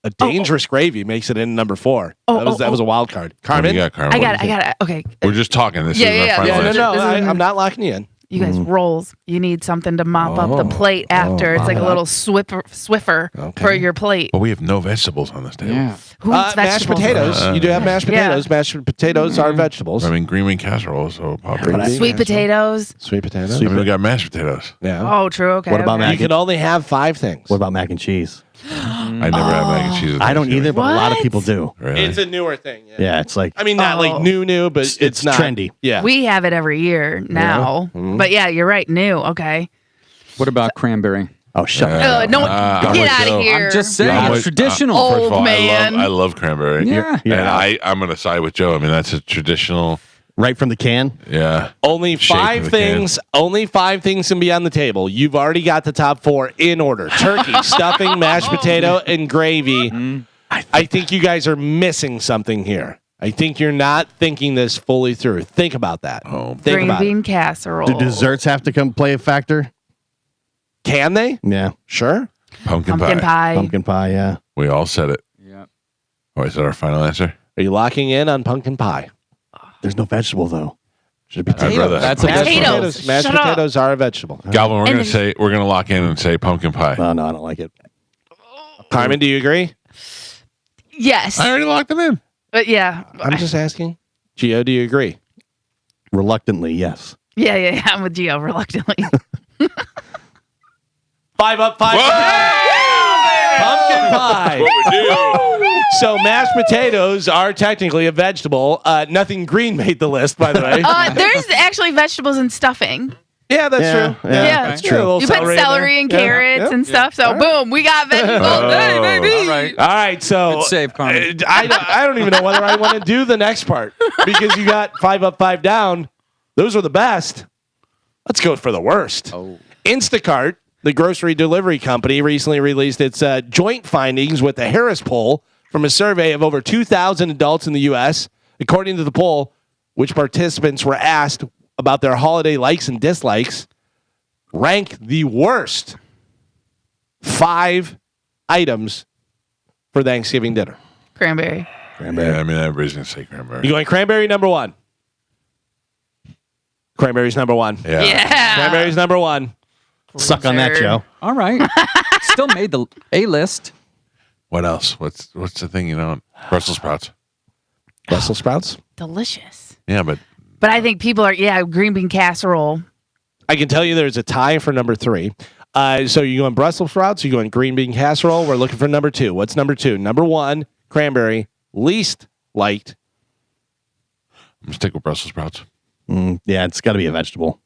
Speaker 4: A dangerous gravy makes it in number 4. That was a wild card. Carmen,
Speaker 1: you got, Carmen?
Speaker 2: I got it. Okay.
Speaker 1: We're just talking. This is our final answer.
Speaker 4: No. I'm not locking you in.
Speaker 2: You guys, rolls. You need something to mop up the plate after. It's like a little Swiffer for your plate.
Speaker 1: But we have no vegetables on this table.
Speaker 5: Yeah.
Speaker 2: Who eats
Speaker 4: mashed
Speaker 2: vegetables?
Speaker 4: potatoes. You do have mashed potatoes. Mashed potatoes are vegetables.
Speaker 1: I mean, green bean casserole. So probably
Speaker 2: Sweet potatoes.
Speaker 4: Sweet potatoes.
Speaker 1: I mean, we got mashed potatoes.
Speaker 4: Yeah.
Speaker 2: Oh, true. Okay.
Speaker 3: What about
Speaker 2: okay.
Speaker 4: You can only have 5 things.
Speaker 3: What about mac and cheese?
Speaker 1: I never have mac and cheese.
Speaker 3: I don't either, but a lot of
Speaker 2: What?
Speaker 3: people do.
Speaker 1: Really?
Speaker 4: It's a newer thing.
Speaker 3: Yeah, it's like
Speaker 4: I mean, not like new, but it's not
Speaker 3: trendy.
Speaker 4: Yeah.
Speaker 2: We have it every year now. But yeah, you're right. New. Okay.
Speaker 5: What about cranberry?
Speaker 3: oh shut up.
Speaker 2: No,
Speaker 1: I'm
Speaker 2: get
Speaker 1: with
Speaker 2: out
Speaker 1: Joe.
Speaker 2: of here.
Speaker 5: I'm just saying,
Speaker 1: Yeah,
Speaker 5: it's
Speaker 1: but,
Speaker 5: traditional.
Speaker 2: oh,
Speaker 1: First of all,
Speaker 2: man.
Speaker 1: I love cranberry.
Speaker 5: Yeah.
Speaker 1: And I'm going to side with Joe. I mean, that's a traditional.
Speaker 3: Right from the can.
Speaker 1: Yeah.
Speaker 4: Only
Speaker 1: Shape
Speaker 4: 5
Speaker 1: of the
Speaker 4: things. Only 5 things can be on the table. You've already got the top 4 in order: turkey, stuffing, mashed potato, and gravy. I think you guys are missing something here. I think you're not thinking this fully through. Think about that. Think
Speaker 2: Green
Speaker 4: about
Speaker 2: bean
Speaker 4: it.
Speaker 2: casserole.
Speaker 3: Do desserts have to come play a factor?
Speaker 4: Can they?
Speaker 3: Yeah.
Speaker 4: Sure.
Speaker 1: Pumpkin
Speaker 2: Pumpkin pie.
Speaker 3: Pumpkin pie, yeah.
Speaker 1: We all said it.
Speaker 5: Yeah.
Speaker 1: Oh, is that our final answer?
Speaker 4: Are you locking in on pumpkin pie?
Speaker 3: There's no vegetable though. Should be
Speaker 1: I'd rather have
Speaker 5: That's a
Speaker 4: Mashed
Speaker 5: vegetable.
Speaker 2: Potatoes.
Speaker 4: Mashed
Speaker 2: Shut up.
Speaker 4: potatoes are a vegetable.
Speaker 1: Galvin, we're
Speaker 2: And
Speaker 1: going to lock in and say pumpkin pie.
Speaker 3: Oh no, I don't like it.
Speaker 4: Carmen, do you agree?
Speaker 2: Yes.
Speaker 1: I already locked it in.
Speaker 2: But yeah.
Speaker 4: I'm just asking. Gio, do you agree?
Speaker 3: Reluctantly, yes.
Speaker 2: Yeah. I'm with Gio reluctantly.
Speaker 4: 5 up, 5 down. Pumpkin pie.
Speaker 1: What we do.
Speaker 4: So mashed potatoes are technically a vegetable. Nothing green made the list, by the way.
Speaker 2: There's actually vegetables and stuffing.
Speaker 4: Yeah, that's true.
Speaker 2: Yeah.
Speaker 4: that's true. A little
Speaker 2: You put
Speaker 4: in
Speaker 2: celery
Speaker 4: there.
Speaker 2: and
Speaker 4: Yeah.
Speaker 2: carrots
Speaker 4: Yeah.
Speaker 2: and stuff. So boom, we got vegetables. Hey, baby.
Speaker 5: All right.
Speaker 4: All right, so
Speaker 5: Good save, Carmen.
Speaker 4: I don't even know whether I want to do the next part because you got 5 up, 5 down. Those are the best. Let's go for the worst.
Speaker 5: Oh.
Speaker 4: Instacart, the grocery delivery company, recently released its joint findings with the Harris poll from a survey of over 2,000 adults in the U.S. According to the poll, which participants were asked about their holiday likes and dislikes, rank the worst 5 items for Thanksgiving dinner.
Speaker 2: Cranberry.
Speaker 1: Yeah, I mean, everybody's going to say cranberry.
Speaker 4: You going cranberry number 1? Cranberry's number 1.
Speaker 2: Yeah.
Speaker 4: Cranberry's number 1.
Speaker 3: Suck on that, Joe.
Speaker 5: All right. Still made the A list.
Speaker 1: What else? What's the thing you know? Brussels sprouts.
Speaker 4: Brussels sprouts?
Speaker 2: Delicious.
Speaker 1: Yeah, but
Speaker 2: I think people are, green bean casserole.
Speaker 4: I can tell you there's a tie for number 3. So you going Brussels sprouts? You going green bean casserole? We're looking for number 2. What's number 2? Number 1, cranberry. Least liked.
Speaker 1: I'm going to stick with Brussels sprouts.
Speaker 3: Yeah, it's got to be a vegetable.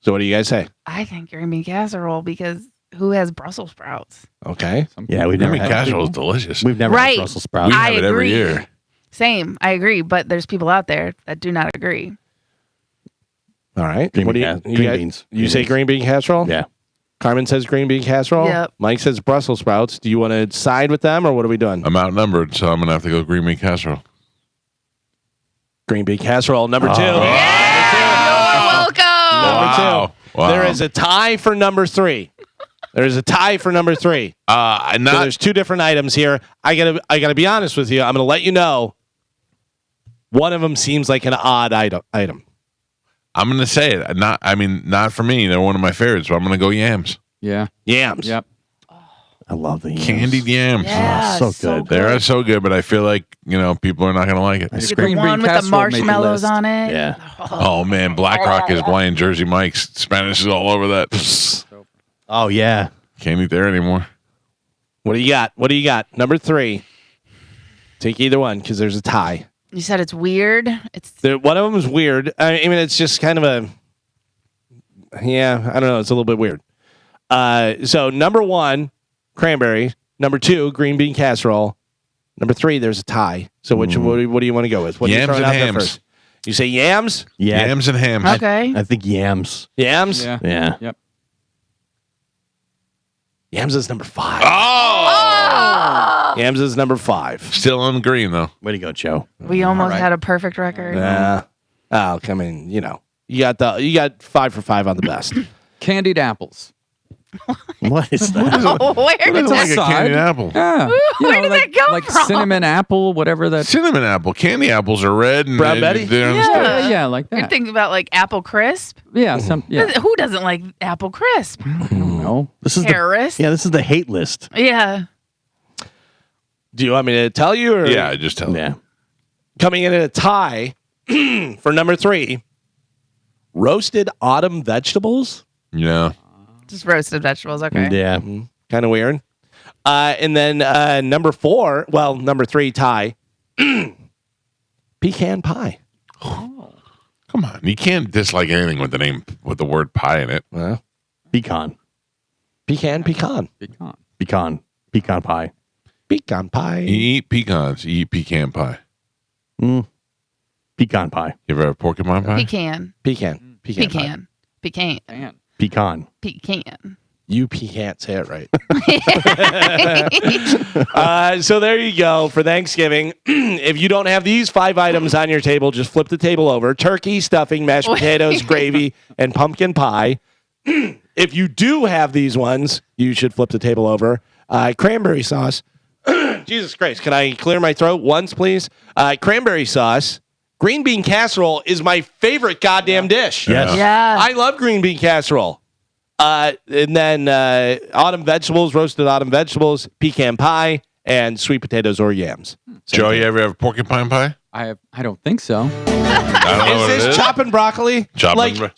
Speaker 4: So what do you guys say?
Speaker 2: I think green bean casserole because who has Brussels sprouts?
Speaker 4: Okay.
Speaker 3: Yeah, we've
Speaker 1: Green
Speaker 3: never
Speaker 1: bean
Speaker 3: had
Speaker 1: casserole is delicious.
Speaker 3: We've never
Speaker 2: Right.
Speaker 3: had Brussels sprouts.
Speaker 1: We
Speaker 2: I
Speaker 1: have it every
Speaker 2: agree.
Speaker 1: year.
Speaker 2: Same. I agree. But there's people out there that do not agree.
Speaker 4: All right.
Speaker 3: Green
Speaker 4: What do
Speaker 3: bean
Speaker 4: you,
Speaker 3: ca-
Speaker 4: you
Speaker 3: green
Speaker 4: guys-
Speaker 3: beans.
Speaker 4: You
Speaker 3: Green
Speaker 4: say
Speaker 3: beans.
Speaker 4: green bean casserole?
Speaker 3: Yeah.
Speaker 4: Carmen says green bean casserole.
Speaker 2: Yep.
Speaker 4: Mike says Brussels sprouts. Do you want to side with them or what are we doing?
Speaker 1: I'm outnumbered, so I'm going to have to go green bean casserole.
Speaker 4: Green bean casserole. Number 2.
Speaker 2: You're welcome.
Speaker 1: Wow.
Speaker 4: There is a tie for number 3. There's a tie for number 3. So there's 2 different items here. I gotta be honest with you. I'm gonna let you know. One of them seems like an odd item.
Speaker 1: I'm going to say it. Not for me. They're one of my favorites, but I'm going to go yams.
Speaker 5: Yeah.
Speaker 4: Yams.
Speaker 5: Yep.
Speaker 3: I love the yams.
Speaker 1: Candied yams.
Speaker 2: Yeah,
Speaker 3: so good.
Speaker 1: They're so good, but I feel like, people are not going to like it.
Speaker 2: You get the
Speaker 5: Green bean
Speaker 2: one with the
Speaker 5: casserole made the
Speaker 2: marshmallows
Speaker 5: list.
Speaker 2: on it.
Speaker 3: Yeah.
Speaker 1: Oh, man. BlackRock is playing Jersey Mike's. Spanish is all over that.
Speaker 3: Oh, yeah.
Speaker 1: Can't eat there anymore.
Speaker 4: What do you got? Number 3. Take either one because there's a tie.
Speaker 2: You said it's weird.
Speaker 4: One of them is weird. I mean, it's just kind of I don't know. It's a little bit weird. So number 1, cranberry. Number 2, green bean casserole. Number 3, there's a tie. So what do you want to go with? What are you
Speaker 1: Yams
Speaker 4: throwing
Speaker 1: and
Speaker 4: out there
Speaker 1: hams.
Speaker 4: first? You say yams?
Speaker 3: Yeah.
Speaker 1: Yams and hams.
Speaker 2: Okay.
Speaker 3: I think yams.
Speaker 4: Yams?
Speaker 5: Yeah.
Speaker 3: Yeah.
Speaker 5: Yep.
Speaker 4: Yams is number 5.
Speaker 1: Oh!
Speaker 4: Yams is number 5.
Speaker 1: Still on green, though.
Speaker 3: Way to go, Joe.
Speaker 2: We almost had a perfect record.
Speaker 4: Yeah. Oh, come in. You got 5 for 5 on the best.
Speaker 5: Candied apples.
Speaker 3: What is that?
Speaker 2: Oh, where did
Speaker 1: It's like
Speaker 2: that,
Speaker 1: a candied apple.
Speaker 5: Yeah.
Speaker 2: where did that go
Speaker 5: like
Speaker 2: from?
Speaker 5: cinnamon apple, whatever that.
Speaker 1: Cinnamon apple. Candy apples are red. And
Speaker 4: Brown Betty?
Speaker 1: they're-
Speaker 2: Yeah.
Speaker 5: Yeah, like
Speaker 2: You're
Speaker 5: that.
Speaker 2: thinking about like apple crisp.
Speaker 5: Yeah, yeah.
Speaker 2: Who doesn't like apple crisp?
Speaker 5: No.
Speaker 3: This is
Speaker 2: Terrorist.
Speaker 3: this is the hate list.
Speaker 2: Yeah.
Speaker 4: Do you want me to tell you? Or
Speaker 1: Yeah, just tell
Speaker 3: Yeah.
Speaker 4: Coming in at a tie for number 3, roasted autumn vegetables.
Speaker 1: Yeah.
Speaker 2: Just roasted vegetables. Okay.
Speaker 3: Yeah.
Speaker 4: Kind of weird. And then number 3 tie, pecan pie.
Speaker 1: Come on. You can't dislike anything with the word pie in it.
Speaker 3: Pecan.
Speaker 4: Pecan.
Speaker 5: Pecan.
Speaker 3: Pecan. Pecan pie.
Speaker 4: Pecan pie.
Speaker 1: You eat pecans. You eat pecan pie.
Speaker 3: Pecan pie.
Speaker 1: You ever have porcupine pie?
Speaker 2: Pecan.
Speaker 4: Pecan.
Speaker 2: Pecan. Pecan.
Speaker 5: Man.
Speaker 3: Pecan.
Speaker 2: Pecan.
Speaker 4: You can't say it right. So there you go for Thanksgiving. If you don't have these 5 items on your table, just flip the table over. Turkey, stuffing, mashed potatoes, gravy, and pumpkin pie. If you do have these ones, you should flip the table over. Cranberry sauce. Jesus Christ. Can I clear my throat once, please? Cranberry sauce. Green bean casserole is my favorite goddamn dish.
Speaker 3: Yes.
Speaker 2: Yeah.
Speaker 4: I love green bean casserole. And then autumn vegetables, roasted autumn vegetables, pecan pie, and sweet potatoes or yams.
Speaker 1: Joe, you ever have porcupine pie?
Speaker 5: I don't think so.
Speaker 1: I don't know what
Speaker 4: Is
Speaker 1: it
Speaker 4: this chopping broccoli?
Speaker 1: Chopping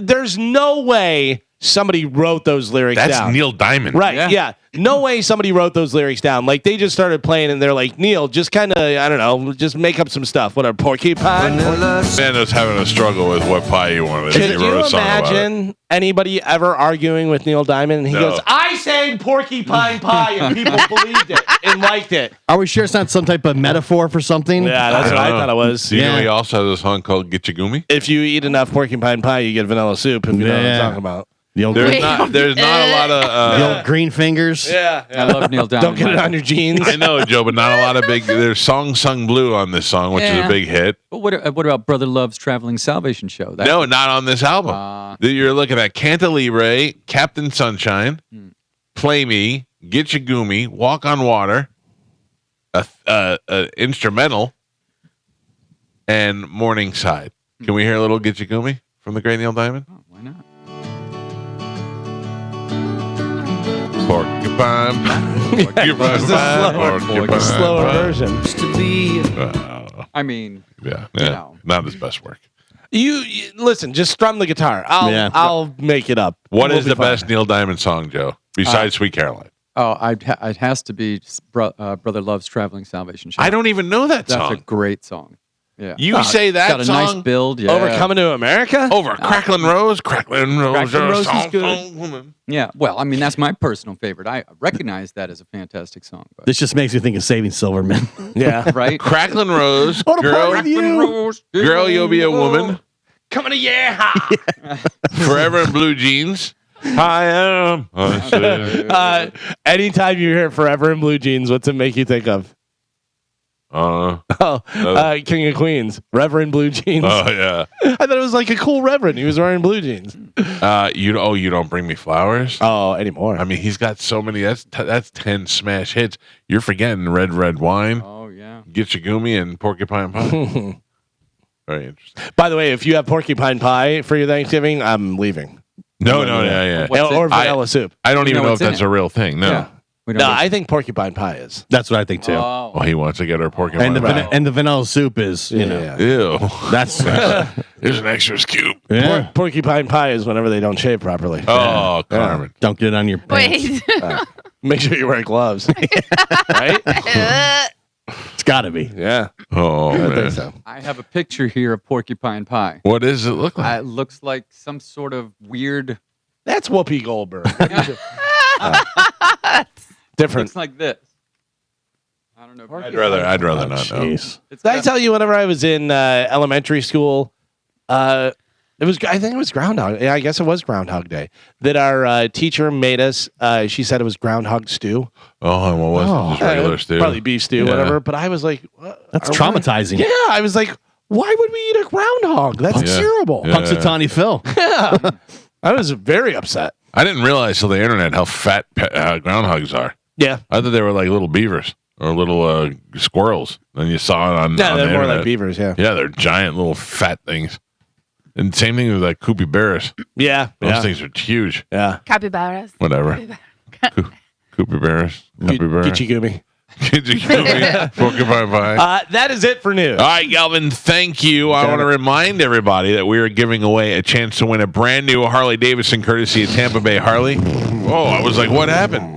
Speaker 4: There's no way somebody wrote those lyrics
Speaker 1: That's
Speaker 4: down.
Speaker 1: Neil Diamond.
Speaker 4: Right, yeah. No way somebody wrote those lyrics down. Like, they just started playing, and they're like, Neil, just kind of, I don't know, just make up some stuff. What a porcupine.
Speaker 1: Sando's having a struggle with what pie you wanted.
Speaker 4: Could
Speaker 1: He wrote
Speaker 4: you
Speaker 1: a song about it.
Speaker 4: imagine anybody ever arguing with Neil Diamond? And he
Speaker 1: No.
Speaker 4: goes, I sang porcupine pie, and people believed it and liked it.
Speaker 3: Are we sure it's not some type of metaphor for something?
Speaker 4: Yeah, that's what I thought it was.
Speaker 1: Do you know
Speaker 3: Yeah.
Speaker 1: he also has a song called Get Your Gumi?
Speaker 4: If you eat enough porcupine pie, you get vanilla soup, if you know what I'm
Speaker 3: Yeah.
Speaker 4: talking about.
Speaker 1: There's not a lot of
Speaker 3: the old green fingers.
Speaker 4: Yeah.
Speaker 5: I love Neil Diamond.
Speaker 4: Don't get it on your jeans.
Speaker 1: I know, Joe, but not a lot of big. There's Song Sung Blue on this song, which is a big hit.
Speaker 5: But what about Brother Love's Traveling Salvation Show?
Speaker 1: No, not on this album. You're looking at Cantilever, Captain Sunshine, Play Me, Get You Goomy, Walk on Water, instrumental, and Morningside. Can we hear a little Get You Goomy from the great Neil Diamond?
Speaker 5: Oh, why not?
Speaker 1: Porcupine.
Speaker 4: Slower version.
Speaker 5: I mean,
Speaker 1: yeah, not his best work.
Speaker 4: You listen, just strum the guitar. I'll make it up.
Speaker 1: What is the best Neil Diamond song, Joe, besides Sweet Caroline?
Speaker 5: Oh, it has to be Brother Love's Traveling Salvation Show.
Speaker 1: I don't even know that song.
Speaker 5: That's a great song. Yeah.
Speaker 1: You say that
Speaker 5: got a
Speaker 1: song?
Speaker 5: nice build. Yeah.
Speaker 4: Over Coming to America?
Speaker 1: Over Cracklin' Rose? Cracklin' Rose.
Speaker 5: Cracklin' Rose is good.
Speaker 1: Woman.
Speaker 5: Yeah. Well, I mean, that's my personal favorite. I recognize that as a fantastic song. But.
Speaker 3: This just makes me think of Saving Silverman.
Speaker 4: Yeah.
Speaker 5: Right?
Speaker 1: Cracklin' Rose. Girl, you'll be a woman.
Speaker 4: Coming to yeah.
Speaker 1: Forever in Blue Jeans. I am.
Speaker 4: Anytime you hear Forever in Blue Jeans, what's it make you think of? King of Queens, Reverend Blue Jeans.
Speaker 1: Oh yeah,
Speaker 4: I thought it was like a cool Reverend. He was wearing blue jeans.
Speaker 1: You don't bring me flowers.
Speaker 4: Oh, anymore.
Speaker 1: I mean, he's got so many. That's 10 smash hits. You're forgetting Red Wine.
Speaker 5: Oh yeah,
Speaker 1: Get Your Goomy and Porcupine Pie. Very interesting.
Speaker 4: By the way, if you have porcupine pie for your Thanksgiving, I'm leaving.
Speaker 1: No, yeah.
Speaker 4: Or vanilla soup.
Speaker 1: I don't even know if that's a real thing. No.
Speaker 5: Yeah.
Speaker 4: No, I think porcupine pie is.
Speaker 3: That's what I think too.
Speaker 1: Oh, he wants to get her porcupine
Speaker 3: And
Speaker 1: pie.
Speaker 3: and the vanilla soup is, you know,
Speaker 1: Ew.
Speaker 3: that's
Speaker 1: There's an extra scoop.
Speaker 3: yeah.
Speaker 4: Porcupine pie is whenever they don't shave properly.
Speaker 1: Oh, Carmen.
Speaker 3: Don't get it on your pants.
Speaker 2: Wait.
Speaker 4: Make sure you wear gloves. Right?
Speaker 3: It's got to be.
Speaker 4: Yeah.
Speaker 1: Oh,
Speaker 4: I
Speaker 1: man.
Speaker 4: think so.
Speaker 5: I have a picture here of porcupine pie.
Speaker 1: What does it look like?
Speaker 5: It looks like some sort of weird.
Speaker 4: That's Whoopi Goldberg. Different.
Speaker 5: Looks like this. I don't know.
Speaker 1: I'd rather not know.
Speaker 3: Jeez.
Speaker 4: Did I tell you whenever I was in elementary school, I think it was Groundhog. Yeah, I guess it was Groundhog Day. That our teacher made us. She said it was groundhog stew.
Speaker 1: Oh, and what was it? Just regular stew?
Speaker 4: Probably beef stew,
Speaker 1: Yeah.
Speaker 4: whatever. But I was like,
Speaker 3: That's traumatizing.
Speaker 4: Yeah, I was like, why would we eat a groundhog? That's
Speaker 1: Yeah.
Speaker 4: terrible.
Speaker 1: Yeah.
Speaker 3: Punxsutawney Phil.
Speaker 4: Yeah. I was very upset.
Speaker 1: I didn't realize till the internet how fat groundhogs are.
Speaker 4: Yeah.
Speaker 1: I thought they were like little beavers or little squirrels. And you saw it on.
Speaker 4: Yeah,
Speaker 1: on
Speaker 4: they're
Speaker 1: the
Speaker 4: more
Speaker 1: internet.
Speaker 4: like beavers. Yeah.
Speaker 1: Yeah, they're giant little fat things. And same thing with like capybaras.
Speaker 4: Yeah.
Speaker 1: Those things are huge.
Speaker 4: Yeah.
Speaker 2: Capybaras.
Speaker 1: Whatever. Capybaras. Capybaras.
Speaker 4: Gichigumi.
Speaker 1: Porcupine pie.
Speaker 4: That is it for news.
Speaker 1: All right, Galvin, thank you. I want to remind everybody that we are giving away a chance to win a brand new Harley Davidson courtesy of Tampa Bay Harley. Oh, I was like, what happened?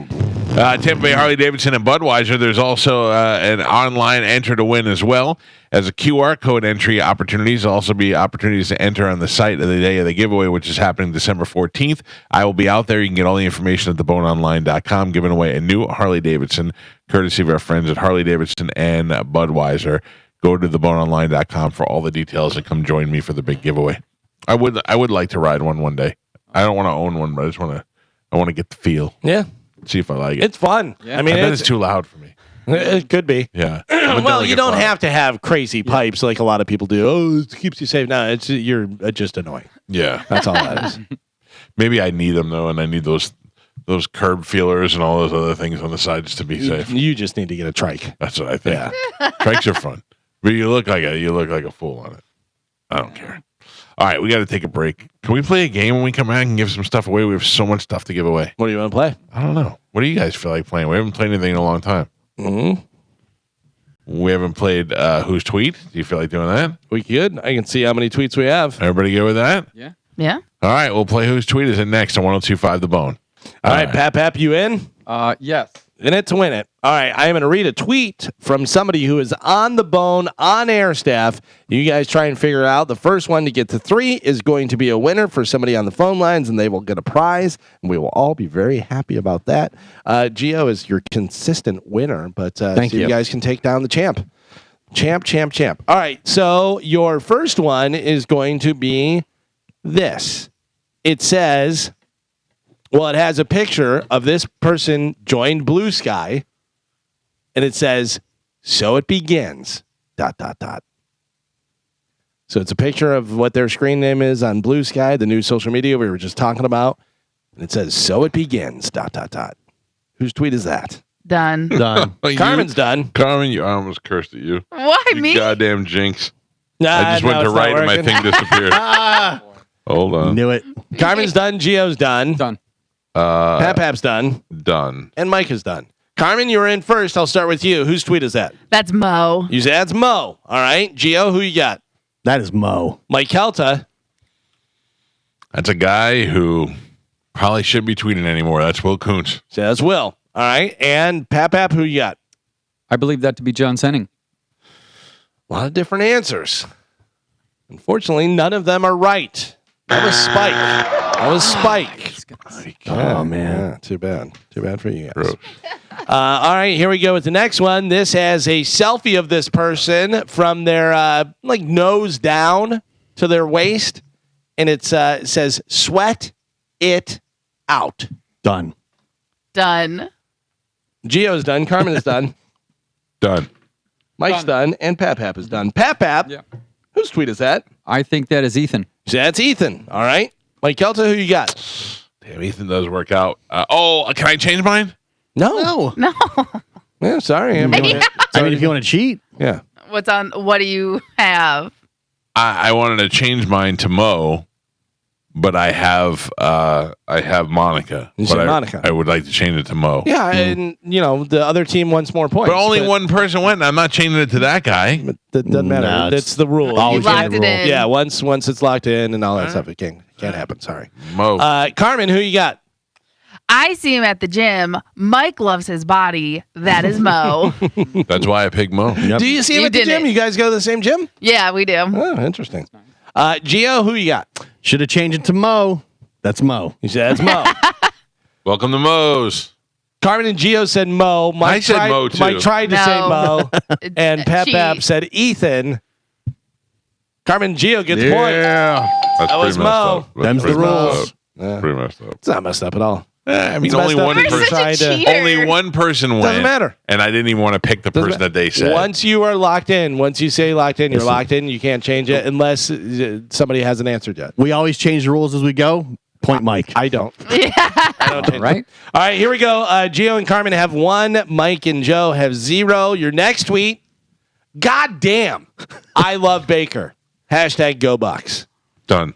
Speaker 1: Tampa Bay Harley Davidson and Budweiser. There's also an online enter to win as well. As a QR code entry opportunities, there'll also be opportunities to enter on the site of the day of the giveaway, which is happening December 14th. I will be out there. You can get all the information at theboneonline.com, giving away a new Harley Davidson, courtesy of our friends at Harley Davidson and Budweiser. Go to theboneonline.com for all the details and come join me for the big giveaway. I would like to ride one day. I don't want to own one, but I want to get the feel.
Speaker 4: Yeah.
Speaker 1: See if I like it.
Speaker 4: It's fun.
Speaker 5: Yeah.
Speaker 4: I mean,
Speaker 1: I bet it's too loud for me.
Speaker 4: It could be.
Speaker 1: Yeah.
Speaker 4: Well, you don't have to have crazy pipes like a lot of people do. Oh, it keeps you safe. No, you're just annoying.
Speaker 1: Yeah.
Speaker 4: That's all that is.
Speaker 1: Maybe I need them though, and I need those curb feelers and all those other things on the sides to be safe.
Speaker 4: You just need to get a trike.
Speaker 1: That's what I think.
Speaker 4: Yeah.
Speaker 1: Trikes are fun, but you look like a fool on it. I don't care. All right, we got to take a break. Can we play a game when we come back and give some stuff away? We have so much stuff to give away.
Speaker 4: What do you want to play?
Speaker 1: I don't know. What do you guys feel like playing? We haven't played anything in a long time.
Speaker 4: Mm-hmm.
Speaker 1: We haven't played Who's Tweet. Do you feel like doing that?
Speaker 4: We could. I can see how many tweets we have.
Speaker 1: Everybody good with that?
Speaker 5: Yeah.
Speaker 2: Yeah.
Speaker 1: All right, we'll play Who's Tweet is it next on 102.5 The Bone.
Speaker 4: All right, Pap, you in?
Speaker 5: Yes.
Speaker 4: In it to win it. All right, I am going to read a tweet from somebody who is on the bone, on air staff. You guys try and figure out. The first one to get to 3 is going to be a winner for somebody on the phone lines, and they will get a prize, and we will all be very happy about that. Gio is your consistent winner, but
Speaker 3: Thank you.
Speaker 4: you guys can take down the champ. Champ. All right, so your first one is going to be this. It says, Well, it has a picture of this person joined Blue Sky, and it says, "So it begins." ... So it's a picture of what their screen name is on Blue Sky, the new social media we were just talking about, and it says, "So it begins." ... Whose tweet is that?
Speaker 2: Done.
Speaker 4: Carmen's done.
Speaker 1: Carmen, I almost cursed at you.
Speaker 2: Why
Speaker 1: You
Speaker 2: me?
Speaker 1: goddamn jinx.
Speaker 4: Nah,
Speaker 1: I just went to write and my thing disappeared. Hold on.
Speaker 3: Knew it.
Speaker 4: Carmen's done. Gio's done.
Speaker 5: Done.
Speaker 4: Pap's done.
Speaker 1: Done.
Speaker 4: And Mike is done. Carmen, you're in first. I'll start with you. Whose tweet is that?
Speaker 2: That's Mo.
Speaker 4: You say that's Mo. All right. Gio, who you got?
Speaker 3: That is Mo.
Speaker 4: Mike Calta.
Speaker 1: That's a guy who probably shouldn't be tweeting anymore. That's Will Kuntz.
Speaker 4: Say that's Will. All right. And Pap, who you got?
Speaker 5: I believe that to be John Senning.
Speaker 4: A lot of different answers. Unfortunately, none of them are right. That was Spike.
Speaker 3: Oh, man.
Speaker 4: Yeah, too bad. Too bad for you guys. All right, here we go with the next one. This has a selfie of this person from their nose down to their waist, and it says "Sweat it out."
Speaker 3: Done.
Speaker 2: Done.
Speaker 4: Gio's done. Carmen is done.
Speaker 1: Done.
Speaker 4: Mike's done. And Pap is done. Pap.
Speaker 5: Yeah.
Speaker 4: Whose tweet is that?
Speaker 5: I think that is Ethan.
Speaker 4: So that's Ethan. All right. Mike Calta, who you got?
Speaker 1: Damn, Ethan does work out. Can I change mine?
Speaker 4: No. Yeah, sorry.
Speaker 3: I mean, if you want to cheat,
Speaker 4: Yeah.
Speaker 2: What do you have?
Speaker 1: I wanted to change mine to Mo, but I have Monica.
Speaker 4: You
Speaker 1: but
Speaker 4: said Monica.
Speaker 1: I would like to change it to Mo.
Speaker 4: Yeah, and the other team wants more points.
Speaker 1: But only one person went. I'm not changing it to that guy.
Speaker 4: But that doesn't matter.
Speaker 3: No,
Speaker 4: That's the rule.
Speaker 2: You
Speaker 3: Always
Speaker 2: locked it in.
Speaker 4: Yeah, once it's locked in and all that stuff, it can't happen. Sorry.
Speaker 1: Mo.
Speaker 4: Carmen, who you got?
Speaker 2: I see him at the gym. Mike loves his body. That is Mo.
Speaker 1: That's why I picked Mo.
Speaker 3: Yep.
Speaker 4: Do you see him
Speaker 2: You
Speaker 4: at the
Speaker 2: did
Speaker 4: gym?
Speaker 2: it.
Speaker 4: You guys go to the same gym?
Speaker 2: Yeah, we do.
Speaker 4: Oh, interesting. Gio, who you got?
Speaker 3: should have changed it to Mo. That's Mo.
Speaker 4: You said that's Mo.
Speaker 1: Welcome to Mo's.
Speaker 4: Carmen and Gio said Mo.
Speaker 1: I said Mo, too.
Speaker 4: Mike tried to say
Speaker 2: No.
Speaker 4: Mo. And Pap
Speaker 2: Cheat.
Speaker 4: said Ethan. Carmen and Gio get the point.
Speaker 1: That's
Speaker 4: That was
Speaker 1: pretty messed
Speaker 4: Mo.
Speaker 1: up. That's
Speaker 3: Them's the
Speaker 1: pretty messed
Speaker 3: rules.
Speaker 1: up.
Speaker 4: Yeah.
Speaker 1: Pretty messed up.
Speaker 4: It's not messed up at all.
Speaker 1: I mean,
Speaker 4: It's
Speaker 1: only
Speaker 4: messed up.
Speaker 1: one
Speaker 2: You're
Speaker 1: person.
Speaker 2: such a
Speaker 4: Tried to-
Speaker 2: cheater.
Speaker 1: Only one person went.
Speaker 4: Doesn't matter.
Speaker 1: And I didn't even want to pick the person that they said.
Speaker 4: Once you are locked in, once you say locked in, you're locked in. You can't change it unless somebody hasn't answered yet.
Speaker 3: We always change the rules as we go. Point Mike.
Speaker 4: I don't.
Speaker 2: Yeah.
Speaker 4: I don't change
Speaker 5: Right?
Speaker 4: it. All right, here we go. Gio and Carmen have 1. Mike and Joe have 0. Your next tweet. God damn. I love Baker. Hashtag GoBucks.
Speaker 1: Done.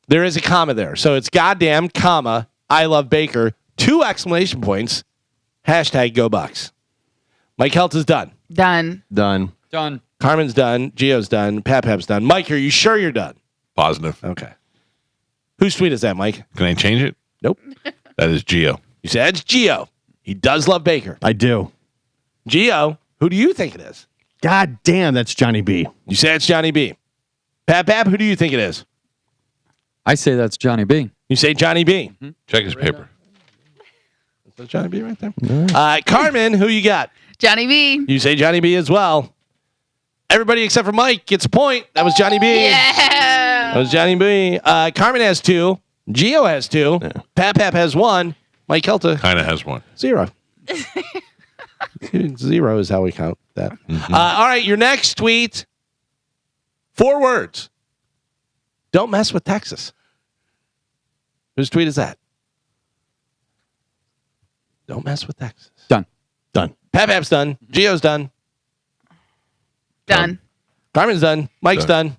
Speaker 4: There is a comma there. So it's goddamn, comma, I love Baker. 2 exclamation points. Hashtag GoBucks. Mike Calta's done.
Speaker 2: Done.
Speaker 3: Done.
Speaker 5: Done.
Speaker 4: Carmen's done. Gio's done. Pap's done. Mike, are you sure you're done?
Speaker 1: Positive.
Speaker 4: Okay. Whose tweet is that, Mike?
Speaker 1: Can I change it?
Speaker 4: Nope.
Speaker 1: That is Gio.
Speaker 4: You said it's Gio. He does love Baker.
Speaker 3: I do.
Speaker 4: Gio, who do you think it is?
Speaker 3: God damn, that's Johnny B.
Speaker 4: You say it's Johnny B. Pap, who do you think it is?
Speaker 5: I say that's Johnny B.
Speaker 4: You say Johnny B.
Speaker 1: Check his paper.
Speaker 4: That's Johnny B right there. Carmen, who you got?
Speaker 2: Johnny B.
Speaker 4: You say Johnny B as well. Everybody except for Mike gets a point. That was Johnny B. That
Speaker 2: Yeah.
Speaker 4: was Johnny B. Carmen has 2. Gio has 2.
Speaker 3: Yeah.
Speaker 4: Pap has 1. Mike Calta,
Speaker 1: Kind of has one.
Speaker 4: 0. 0 is how we count that. All right, your next tweet. 4 words. Don't mess with Texas. Whose tweet is that? Don't mess with Texas.
Speaker 5: Done.
Speaker 3: Done.
Speaker 4: Pap's done. Gio's done.
Speaker 2: Done.
Speaker 4: Carmen's done. Mike's done.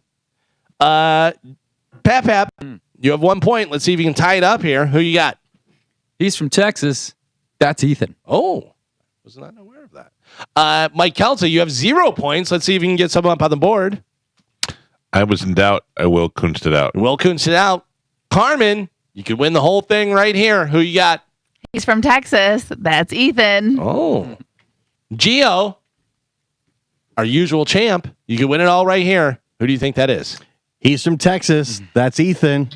Speaker 4: Pap, you have 1 point. Let's see if you can tie it up here. Who you got?
Speaker 5: He's from Texas. That's Ethan.
Speaker 4: Oh, was not aware of that. Mike Calta, you have 0 points. Let's see if you can get some up on the board.
Speaker 1: I was in doubt. I will Kuntz it out.
Speaker 4: Will Kuntz it out. Carmen, you could win the whole thing right here. Who you got?
Speaker 2: He's from Texas. That's Ethan.
Speaker 4: Oh. Gio, our usual champ. You could win it all right here. Who do you think that is?
Speaker 3: He's from Texas. That's Ethan.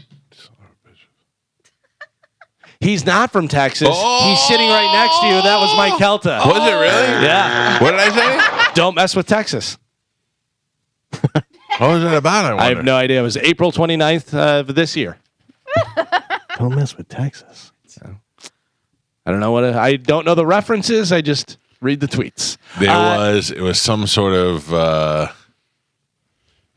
Speaker 4: He's not from Texas. He's sitting right next to you. That was Mike Calta.
Speaker 1: Was it really?
Speaker 4: Yeah.
Speaker 1: What did I say?
Speaker 4: Don't mess with Texas.
Speaker 1: What was it about?
Speaker 4: I have no idea. It was April 29th of this year.
Speaker 3: Don't mess with Texas.
Speaker 4: I don't know I don't know the references. I just read the tweets.
Speaker 1: It was some sort of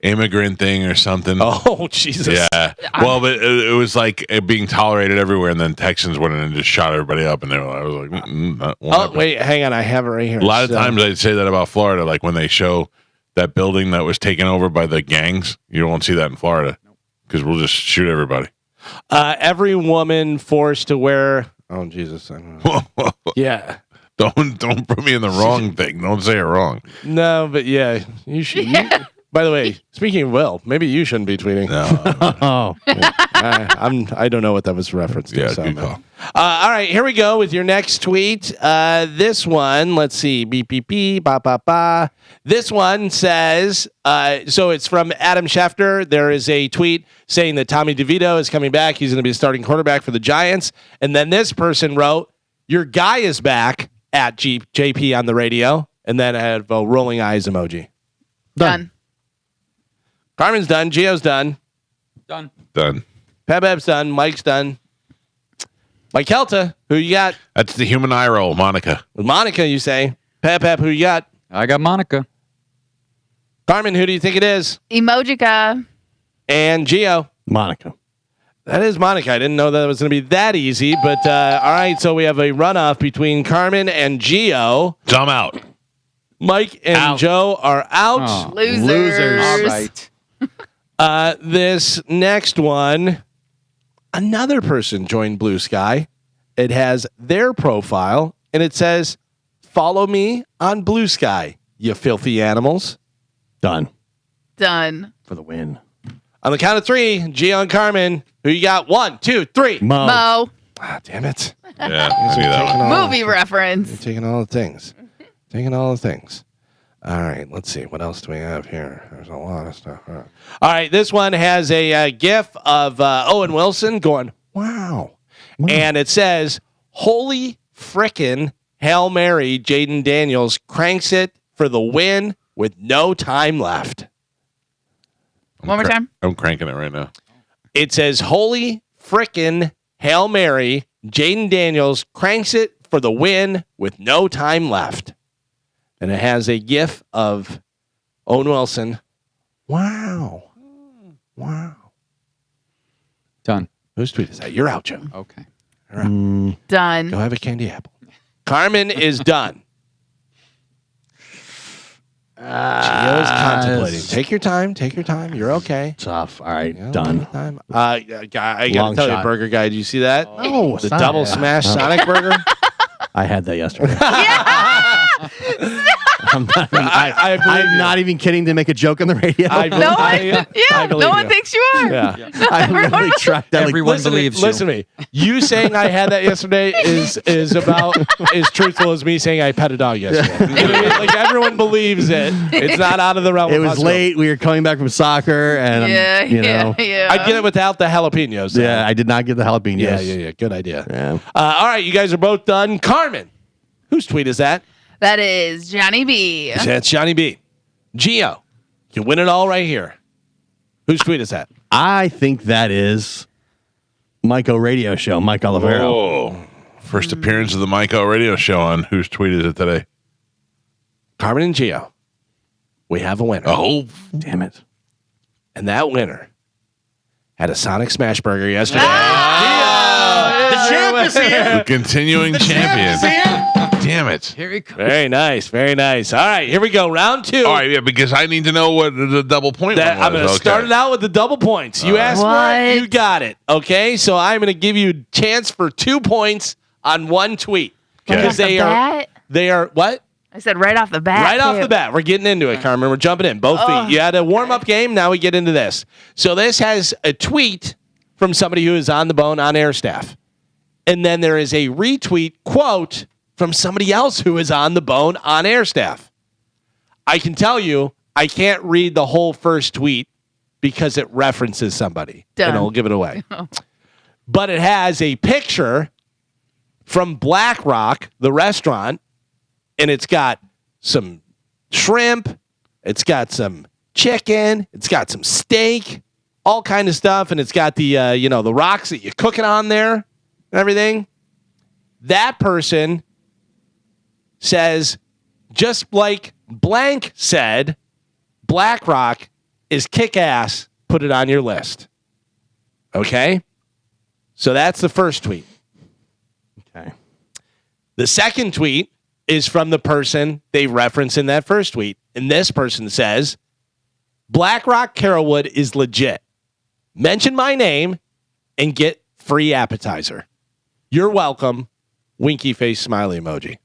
Speaker 1: immigrant thing or something.
Speaker 4: Oh, Jesus.
Speaker 1: Yeah. Well, but it was like it being tolerated everywhere, and then Texans went in and just shot everybody up, and I was like,
Speaker 4: wait, hang on. I have it right here.
Speaker 1: A lot of times I'd say that about Florida, like when they show that building that was taken over by the gangs, you won't see that in Florida because we'll just shoot everybody.
Speaker 4: Every woman forced to wear. Oh, Jesus. I don't know. Yeah.
Speaker 1: Don't put me in the wrong thing. Don't say it wrong.
Speaker 4: No, but yeah, you should.
Speaker 2: Yeah.
Speaker 4: By the way, speaking of Will, maybe you shouldn't be tweeting.
Speaker 1: No.
Speaker 4: I don't know what that was referenced to.
Speaker 1: Yeah,
Speaker 4: so,
Speaker 1: good call.
Speaker 4: All right, here we go with your next tweet. This one, let's see. Beep, beep, beep, ba, ba, ba. This one says, so it's from Adam Schefter. There is a tweet saying that Tommy DeVito is coming back. He's going to be the starting quarterback for the Giants. And then this person wrote, your guy is back at JP on the radio. And then I had a rolling eyes emoji.
Speaker 2: Done.
Speaker 4: Carmen's done. Gio's done.
Speaker 5: Done.
Speaker 4: Pebeb's done. Mike's done. Mike Calta, who you got?
Speaker 1: That's the human eye roll, Monica.
Speaker 4: Monica, you say. Pep, who you got?
Speaker 5: I got Monica.
Speaker 4: Carmen, who do you think it is?
Speaker 2: Emojica.
Speaker 4: And Gio.
Speaker 3: Monica.
Speaker 4: That is Monica. I didn't know that it was going to be that easy, but all right. So we have a runoff between Carmen and Gio.
Speaker 1: So I'm out.
Speaker 4: Mike and Joe are out.
Speaker 5: Oh.
Speaker 2: Losers.
Speaker 5: All right.
Speaker 4: This next one, another person joined Blue Sky. It has their profile, and it says, follow me on Blue Sky, you filthy animals.
Speaker 3: Done.
Speaker 2: For
Speaker 3: the win.
Speaker 4: On the count of three, Gio and Carmen, who you got? 1, 2, 3.
Speaker 2: Mo.
Speaker 4: Ah, damn it.
Speaker 1: Yeah, I see that one.
Speaker 2: Movie reference.
Speaker 4: You're taking all the things. All right, let's see. What else do we have here? There's a lot of stuff. All right, this one has a GIF of Owen Wilson going, wow. And it says, holy frickin' Hail Mary, Jaden Daniels cranks it for the win with no time left.
Speaker 2: One more time.
Speaker 1: I'm cranking it right now.
Speaker 4: It says, holy frickin' Hail Mary, Jaden Daniels cranks it for the win with no time left. And it has a GIF of Owen Wilson. Wow.
Speaker 5: Done.
Speaker 4: Whose tweet is that? You're out, Joe.
Speaker 5: Okay.
Speaker 2: Done.
Speaker 4: Go have a candy apple. Carmen is done. Gio's contemplating. Take your time. You're okay.
Speaker 3: Tough. All right.
Speaker 4: Yeah,
Speaker 3: done.
Speaker 4: Time. I gotta
Speaker 3: Long
Speaker 4: tell you,
Speaker 3: shot.
Speaker 4: Burger Guy. Did you see that?
Speaker 3: Oh,
Speaker 4: The double smash Sonic burger.
Speaker 3: I had that yesterday.
Speaker 2: Yeah.
Speaker 3: I'm not even kidding to make a joke on the radio.
Speaker 4: I
Speaker 2: No one.
Speaker 4: I
Speaker 2: Yeah.
Speaker 4: believe
Speaker 2: No one
Speaker 4: you.
Speaker 2: thinks you are.
Speaker 4: Yeah.
Speaker 3: I really tried that.
Speaker 5: Everyone
Speaker 4: Listen
Speaker 5: believes
Speaker 4: to me. You saying I had that yesterday is about as truthful as me saying I pet a dog yesterday. You know what I mean? Like everyone believes it. It's not out of the realm.
Speaker 3: It
Speaker 4: of
Speaker 3: was
Speaker 4: possibility.
Speaker 3: late. We were coming back from soccer, and
Speaker 2: Yeah.
Speaker 4: I get it without the jalapenos. So.
Speaker 3: Yeah, I did not get the jalapenos.
Speaker 4: Yeah. Good idea.
Speaker 3: Yeah.
Speaker 4: All right, you guys are both done. Carmen, whose tweet is that?
Speaker 2: That is Johnny B.
Speaker 4: That's Johnny B. Gio, you win it all right here. Whose tweet is that?
Speaker 3: I think that is Mike O Radio Show, Mike Olivero.
Speaker 1: Oh, first appearance of the Mike O Radio Show on whose tweet is it today?
Speaker 4: Carmen and Gio, we have a winner.
Speaker 1: Oh,
Speaker 3: Damn it.
Speaker 4: And that winner had a Sonic Smash Burger yesterday.
Speaker 3: The champ is here.
Speaker 1: the continuing champion. Damn it.
Speaker 5: Here he comes.
Speaker 4: Very nice. All right, here we go. Round 2.
Speaker 1: All right, yeah, because I need to know what the double point one was.
Speaker 4: I'm going to start it out with the double points. You asked for it, you got it. Okay, so I'm going to give you a chance for 2 points on one tweet.
Speaker 2: Right
Speaker 4: Because
Speaker 2: off the bat?
Speaker 4: they are what?
Speaker 2: I said right off the bat.
Speaker 4: Right off
Speaker 2: too.
Speaker 4: the bat. We're getting into it, Carmen. We're jumping in. Both feet. You had a warm-up game. Now we get into this. So this has a tweet from somebody who is on the bone on air staff. And then there is a retweet quote from somebody else who is on the bone on air staff. I can tell you, I can't read the whole first tweet because it references somebody.
Speaker 2: Done.
Speaker 4: And I'll give it away. But it has a picture from Black Rock, the restaurant, and it's got some shrimp, it's got some chicken, it's got some steak, all kind of stuff, and it's got the the rocks that you're cooking on there and everything. That person says, just like blank said, BlackRock is kick-ass. Put it on your list. Okay? So that's the first tweet.
Speaker 3: Okay.
Speaker 4: The second tweet is from the person they reference in that first tweet. And this person says, BlackRock Carolwood is legit. Mention my name and get free appetizer. You're welcome. Winky face smiley emoji.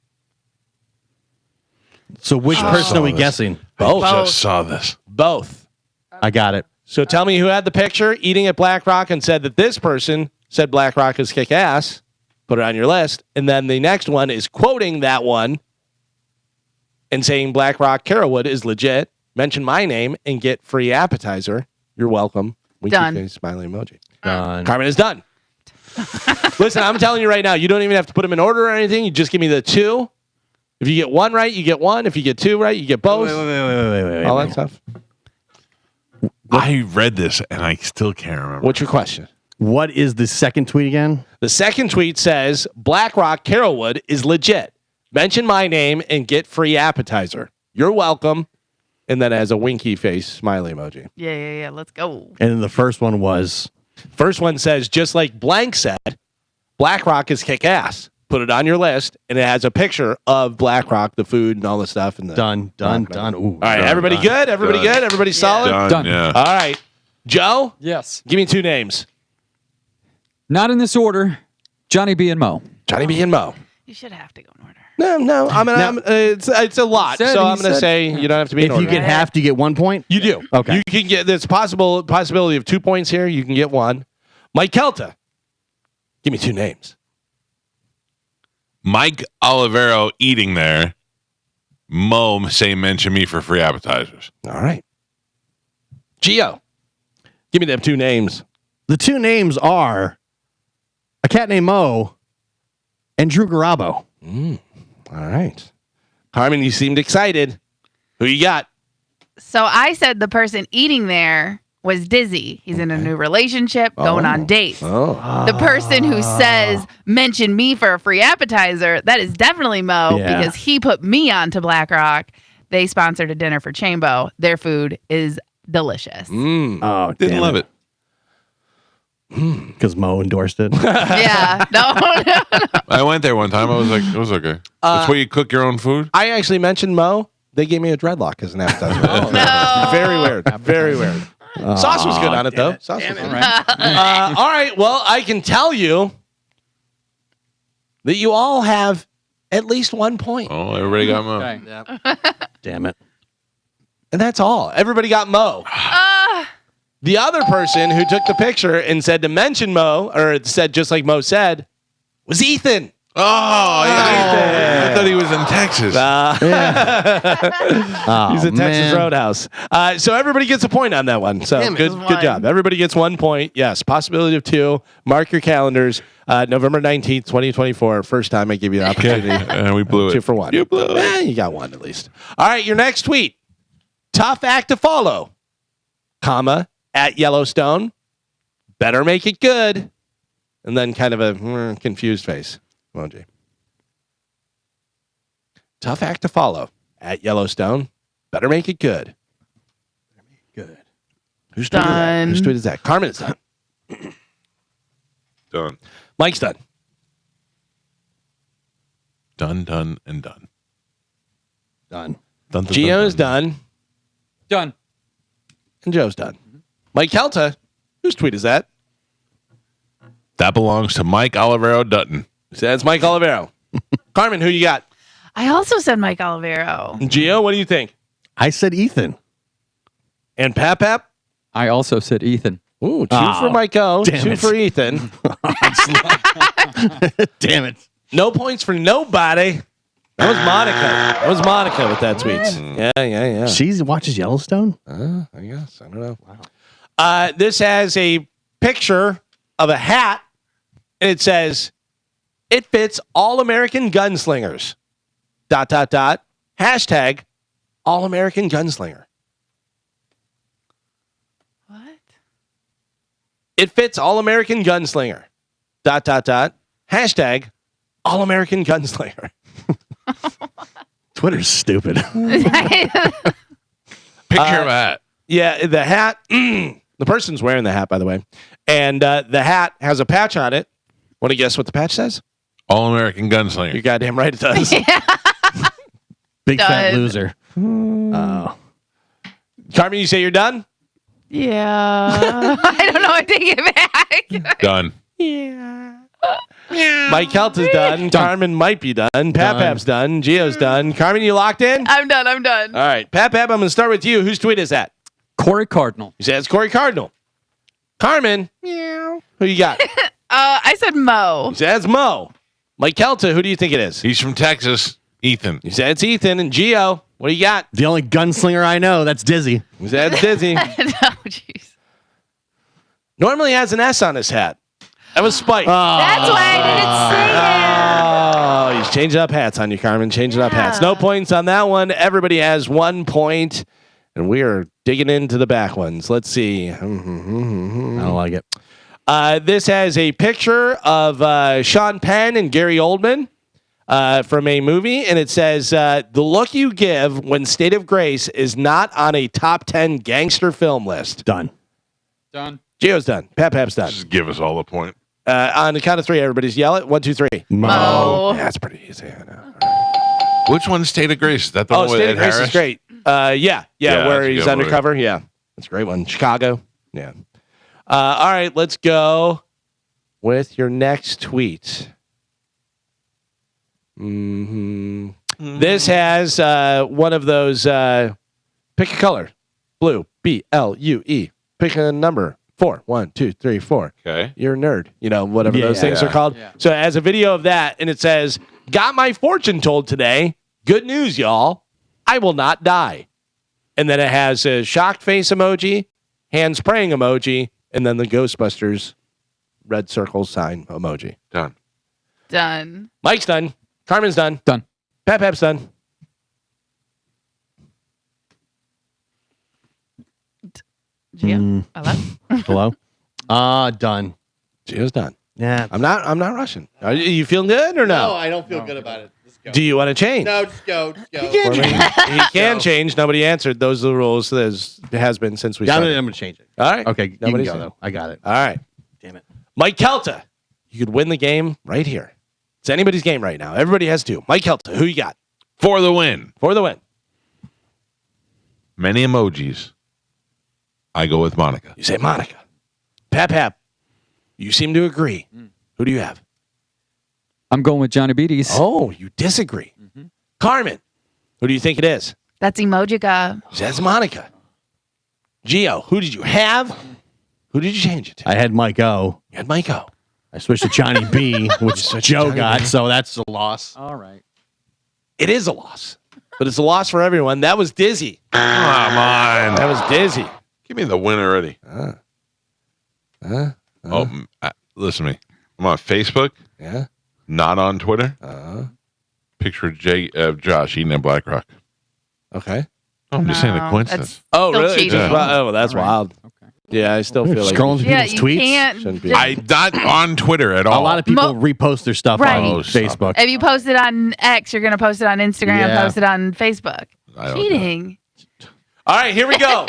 Speaker 3: So which person are we guessing?
Speaker 4: Both.
Speaker 1: I just saw this.
Speaker 4: Both.
Speaker 3: I got it.
Speaker 4: So tell me who had the picture eating at BlackRock and said that this person said BlackRock is kick ass. Put it on your list. And then the next one is quoting that one and saying BlackRock Carolwood is legit. Mention my name and get free appetizer. You're welcome. Winky
Speaker 2: Done.
Speaker 4: face smiley emoji.
Speaker 3: Done.
Speaker 4: Carmen is done. Listen, I'm telling you right now, you don't even have to put them in order or anything. You just give me the two. If you get one right, you get one. If you get two right, you get both.
Speaker 3: Wait.
Speaker 4: All that stuff.
Speaker 1: I read this and I still can't remember.
Speaker 4: What's your question?
Speaker 3: What is the second tweet again?
Speaker 4: The second tweet says, BlackRock Carolwood is legit. Mention my name and get free appetizer. You're welcome. And then it has a winky face smiley emoji.
Speaker 2: Yeah. Let's go.
Speaker 3: And then the first one was
Speaker 4: First one says, just like blank said, BlackRock is kick ass. Put it on your list. And it has a picture of BlackRock, the food and all the stuff. And the
Speaker 3: done. Ooh,
Speaker 4: all right, everybody good? Everybody good? Everybody solid?
Speaker 1: Done. Yeah.
Speaker 4: All right. Joe,
Speaker 5: Yes.
Speaker 4: give me two names.
Speaker 5: Not in this order. Johnny B and Mo.
Speaker 4: Johnny B and Mo.
Speaker 2: You should have to go in order.
Speaker 4: No. It's a lot.
Speaker 5: He said-
Speaker 4: So
Speaker 5: he
Speaker 4: I'm going to
Speaker 5: said-
Speaker 4: say you don't have to be in
Speaker 3: If you
Speaker 4: order.
Speaker 3: get half, do you get 1 point?
Speaker 4: You do.
Speaker 3: Okay.
Speaker 4: You can get. There's possibility of 2 points here. You can get one. Mike Calta. Give me two names.
Speaker 1: Mike Olivero eating there. Mo say mention me for free appetizers.
Speaker 4: All right. Gio. Give me them two names.
Speaker 3: The two names are a cat named Mo and Drew Garabo.
Speaker 4: All right. Carmen, you seemed excited. Who you got?
Speaker 2: So I said the person eating there was Dizzy. He's in a new relationship, going on dates.
Speaker 4: Oh.
Speaker 2: The person who says, mention me for a free appetizer, that is definitely Mo
Speaker 3: Yeah.
Speaker 2: because he put me on to BlackRock. They sponsored a dinner for Chambo. Their food is delicious.
Speaker 3: Oh,
Speaker 1: Didn't love it.
Speaker 3: because Mo endorsed it.
Speaker 2: Yeah. No.
Speaker 1: I went there one time. I was like, it was okay. That's where you cook your own food.
Speaker 4: I actually mentioned Mo. They gave me a dreadlock as an appetizer.
Speaker 2: No.
Speaker 4: Very weird. Very weird. Sauce was good on it, though. Sauce was good. All right. Well, I can tell you that you all have at least 1 point.
Speaker 1: Oh, everybody got Mo.
Speaker 5: Okay.
Speaker 3: Damn it.
Speaker 4: And that's all. Everybody got Mo. The other person who took the picture and said to mention Mo, or said just like Mo said, was Ethan.
Speaker 1: Oh, yeah. I thought he was in Texas.
Speaker 4: He's at Texas Roadhouse. So everybody gets a point on that one. So good job. Everybody gets 1 point. Yes, possibility of two. Mark your calendars. November 19th, 2024. First time I give you the opportunity.
Speaker 1: And we blew it.
Speaker 4: 2 for 1.
Speaker 1: You blew it.
Speaker 4: You got one at least. All right, your next tweet. Tough act to follow, comma, at Yellowstone. Better make it good. And then kind of a confused face emoji. Tough act to follow, at Yellowstone. Better make it good.
Speaker 3: Good.
Speaker 4: Who's tweet is that?
Speaker 2: Done.
Speaker 4: Whose tweet is that? Carmen is done.
Speaker 1: Done.
Speaker 4: Mike's done.
Speaker 1: Done, and done.
Speaker 3: Done.
Speaker 1: Done, done,
Speaker 4: Gio is done.
Speaker 5: Done.
Speaker 4: And Joe's done. Mike Calta, whose tweet is that?
Speaker 1: That belongs to Mike Olivero Dutton.
Speaker 4: That's Mike Olivero. Carmen, who you got?
Speaker 2: I also said Mike Olivero.
Speaker 4: Gio, what do you think?
Speaker 3: I said Ethan.
Speaker 4: And Pap?
Speaker 5: I also said Ethan.
Speaker 4: Ooh, two for Mike O,
Speaker 3: damn
Speaker 4: two
Speaker 3: it.
Speaker 4: for Ethan.
Speaker 3: Damn it.
Speaker 4: No points for nobody. That was Monica. That was Monica with that tweet. Yeah.
Speaker 3: She watches Yellowstone?
Speaker 4: I guess. I don't know. Wow. This has a picture of a hat, and it says, "It fits all American gunslingers." ... Hashtag all American gunslinger.
Speaker 2: What?
Speaker 4: It fits All-American Gunslinger. ... Hashtag All-American Gunslinger.
Speaker 3: Twitter's stupid.
Speaker 1: Picture of a hat.
Speaker 4: Yeah, the hat. The person's wearing the hat, by the way. And the hat has a patch on it. Want to guess what the patch says?
Speaker 1: All-American Gunslinger.
Speaker 4: You're goddamn right it does.
Speaker 3: Big fat
Speaker 2: Done.
Speaker 3: loser. Oh.
Speaker 4: Carmen, you say you're done?
Speaker 2: Yeah. I don't know. I take it back.
Speaker 1: Done.
Speaker 4: Mike Calta's done. Carmen might be done. Pap's done. Gio's done. Carmen, you locked in?
Speaker 2: I'm done. I'm done.
Speaker 4: All right. Pap, I'm going to start with you. Whose tweet is that?
Speaker 5: Corey Cardinal.
Speaker 4: You say it's Corey Cardinal. Carmen. Meow. Who you got?
Speaker 2: I said Mo.
Speaker 4: You say it's Mo. Mike Calta, who do you think it is?
Speaker 1: He's from Texas. Ethan.
Speaker 4: You say it's Ethan. And Gio, what do you got?
Speaker 3: The only gunslinger I know, that's Dizzy.
Speaker 4: You say it's Dizzy.
Speaker 2: No, jeez.
Speaker 4: Normally has an S on his hat. That was Spike.
Speaker 2: That's why I didn't say it.
Speaker 4: Oh, he's changing up hats on you, Carmen. Changing up hats. No points on that one. Everybody has 1 point. And we are digging into the back ones. Let's see.
Speaker 3: I don't like it.
Speaker 4: This has a picture of Sean Penn and Gary Oldman from a movie. And it says, the look you give when State of Grace is not on a top 10 gangster film list.
Speaker 3: Done.
Speaker 5: Done.
Speaker 4: Gio's done. Pap's done.
Speaker 1: Just give us all a point.
Speaker 4: On the count of 3, everybody's yell it. 1, 2, 3.
Speaker 2: Mo.
Speaker 4: Yeah, that's pretty easy. I know.
Speaker 1: Which one's State of Grace? Is that the one with
Speaker 4: State
Speaker 1: Ed
Speaker 4: of Grace
Speaker 1: Harris?
Speaker 4: is great. Yeah, where
Speaker 1: that's a
Speaker 4: he's
Speaker 1: good movie.
Speaker 4: undercover. Yeah, that's a great one. Chicago. Yeah. All right, let's go with your next tweet. This has one of those. Pick a color. Blue. BLUE. Pick a number. 4. 1, 2, 3, 4.
Speaker 1: Okay.
Speaker 4: You're a nerd. You know, whatever those things are called.
Speaker 5: Yeah.
Speaker 4: So it has a video of that, and it says, "Got my fortune told today. Good news, y'all. I will not die." And then it has a shocked face emoji, hands praying emoji, and then the Ghostbusters red circle sign emoji.
Speaker 1: Done.
Speaker 2: Done.
Speaker 4: Mike's done. Carmen's done.
Speaker 5: Done.
Speaker 4: Pap's done.
Speaker 2: Gio. Hello.
Speaker 3: Hello? Done.
Speaker 4: Gio's done.
Speaker 3: Yeah.
Speaker 4: I'm not rushing. Are you feeling good or no?
Speaker 3: I don't feel good about it. Just go.
Speaker 4: Do you want to change?
Speaker 3: No, just go. Just go.
Speaker 4: He can change. Nobody answered. Those are the rules. It has been since we
Speaker 3: I'm
Speaker 4: started.
Speaker 3: going to change it.
Speaker 4: All right.
Speaker 3: Okay, you can
Speaker 4: Nobody's
Speaker 3: go,
Speaker 4: in.
Speaker 3: though. I got it.
Speaker 4: All right.
Speaker 3: Damn it.
Speaker 4: Mike Calta. You could win the game right here. It's anybody's game right now. Everybody has to. Mike Calta, who you got?
Speaker 1: For the win.
Speaker 4: For the win.
Speaker 1: Many emojis. I go with Monica.
Speaker 4: You say Monica. Pap. You seem to agree. Who do you have?
Speaker 5: I'm going with Johnny Beatties.
Speaker 4: Oh, you disagree. Carmen. Who do you think it is?
Speaker 2: That's Emojica.
Speaker 4: That's Monica. Gio, who did you have? Who did you change it to?
Speaker 3: I had Mike O.
Speaker 4: You had Mike O.
Speaker 3: I switched to Johnny B, which
Speaker 4: switched to
Speaker 3: Joe
Speaker 4: Johnny
Speaker 3: got,
Speaker 4: B.
Speaker 3: so that's a loss.
Speaker 5: All right.
Speaker 4: It is a loss. But it's a loss for everyone. That was Dizzy.
Speaker 1: Come on.
Speaker 4: That was Dizzy.
Speaker 1: Give me the win already. Listen to me. I'm on Facebook,
Speaker 4: Yeah.
Speaker 1: not on Twitter. Picture of Josh eating at Black Rock.
Speaker 4: Okay.
Speaker 1: I'm just saying a
Speaker 2: No,
Speaker 1: coincidence.
Speaker 4: Oh,
Speaker 2: Still
Speaker 4: really?
Speaker 2: cheating.
Speaker 4: Oh, that's
Speaker 5: All right.
Speaker 4: wild.
Speaker 5: Okay.
Speaker 4: Yeah, I still feel like
Speaker 3: Scrolling through
Speaker 2: Yeah,
Speaker 3: people's
Speaker 2: you
Speaker 3: tweets.
Speaker 2: can't.
Speaker 4: Shouldn't be.
Speaker 2: just-
Speaker 1: I'm not on Twitter at all.
Speaker 3: A lot of people
Speaker 2: Mo-
Speaker 3: repost their stuff
Speaker 2: Right.
Speaker 3: on
Speaker 1: Oh, stop
Speaker 3: Facebook.
Speaker 2: If you post it on X, you're going to post it on Instagram,
Speaker 3: Yeah.
Speaker 2: post it on Facebook.
Speaker 1: I don't know.
Speaker 2: Cheating.
Speaker 4: All right, here we go.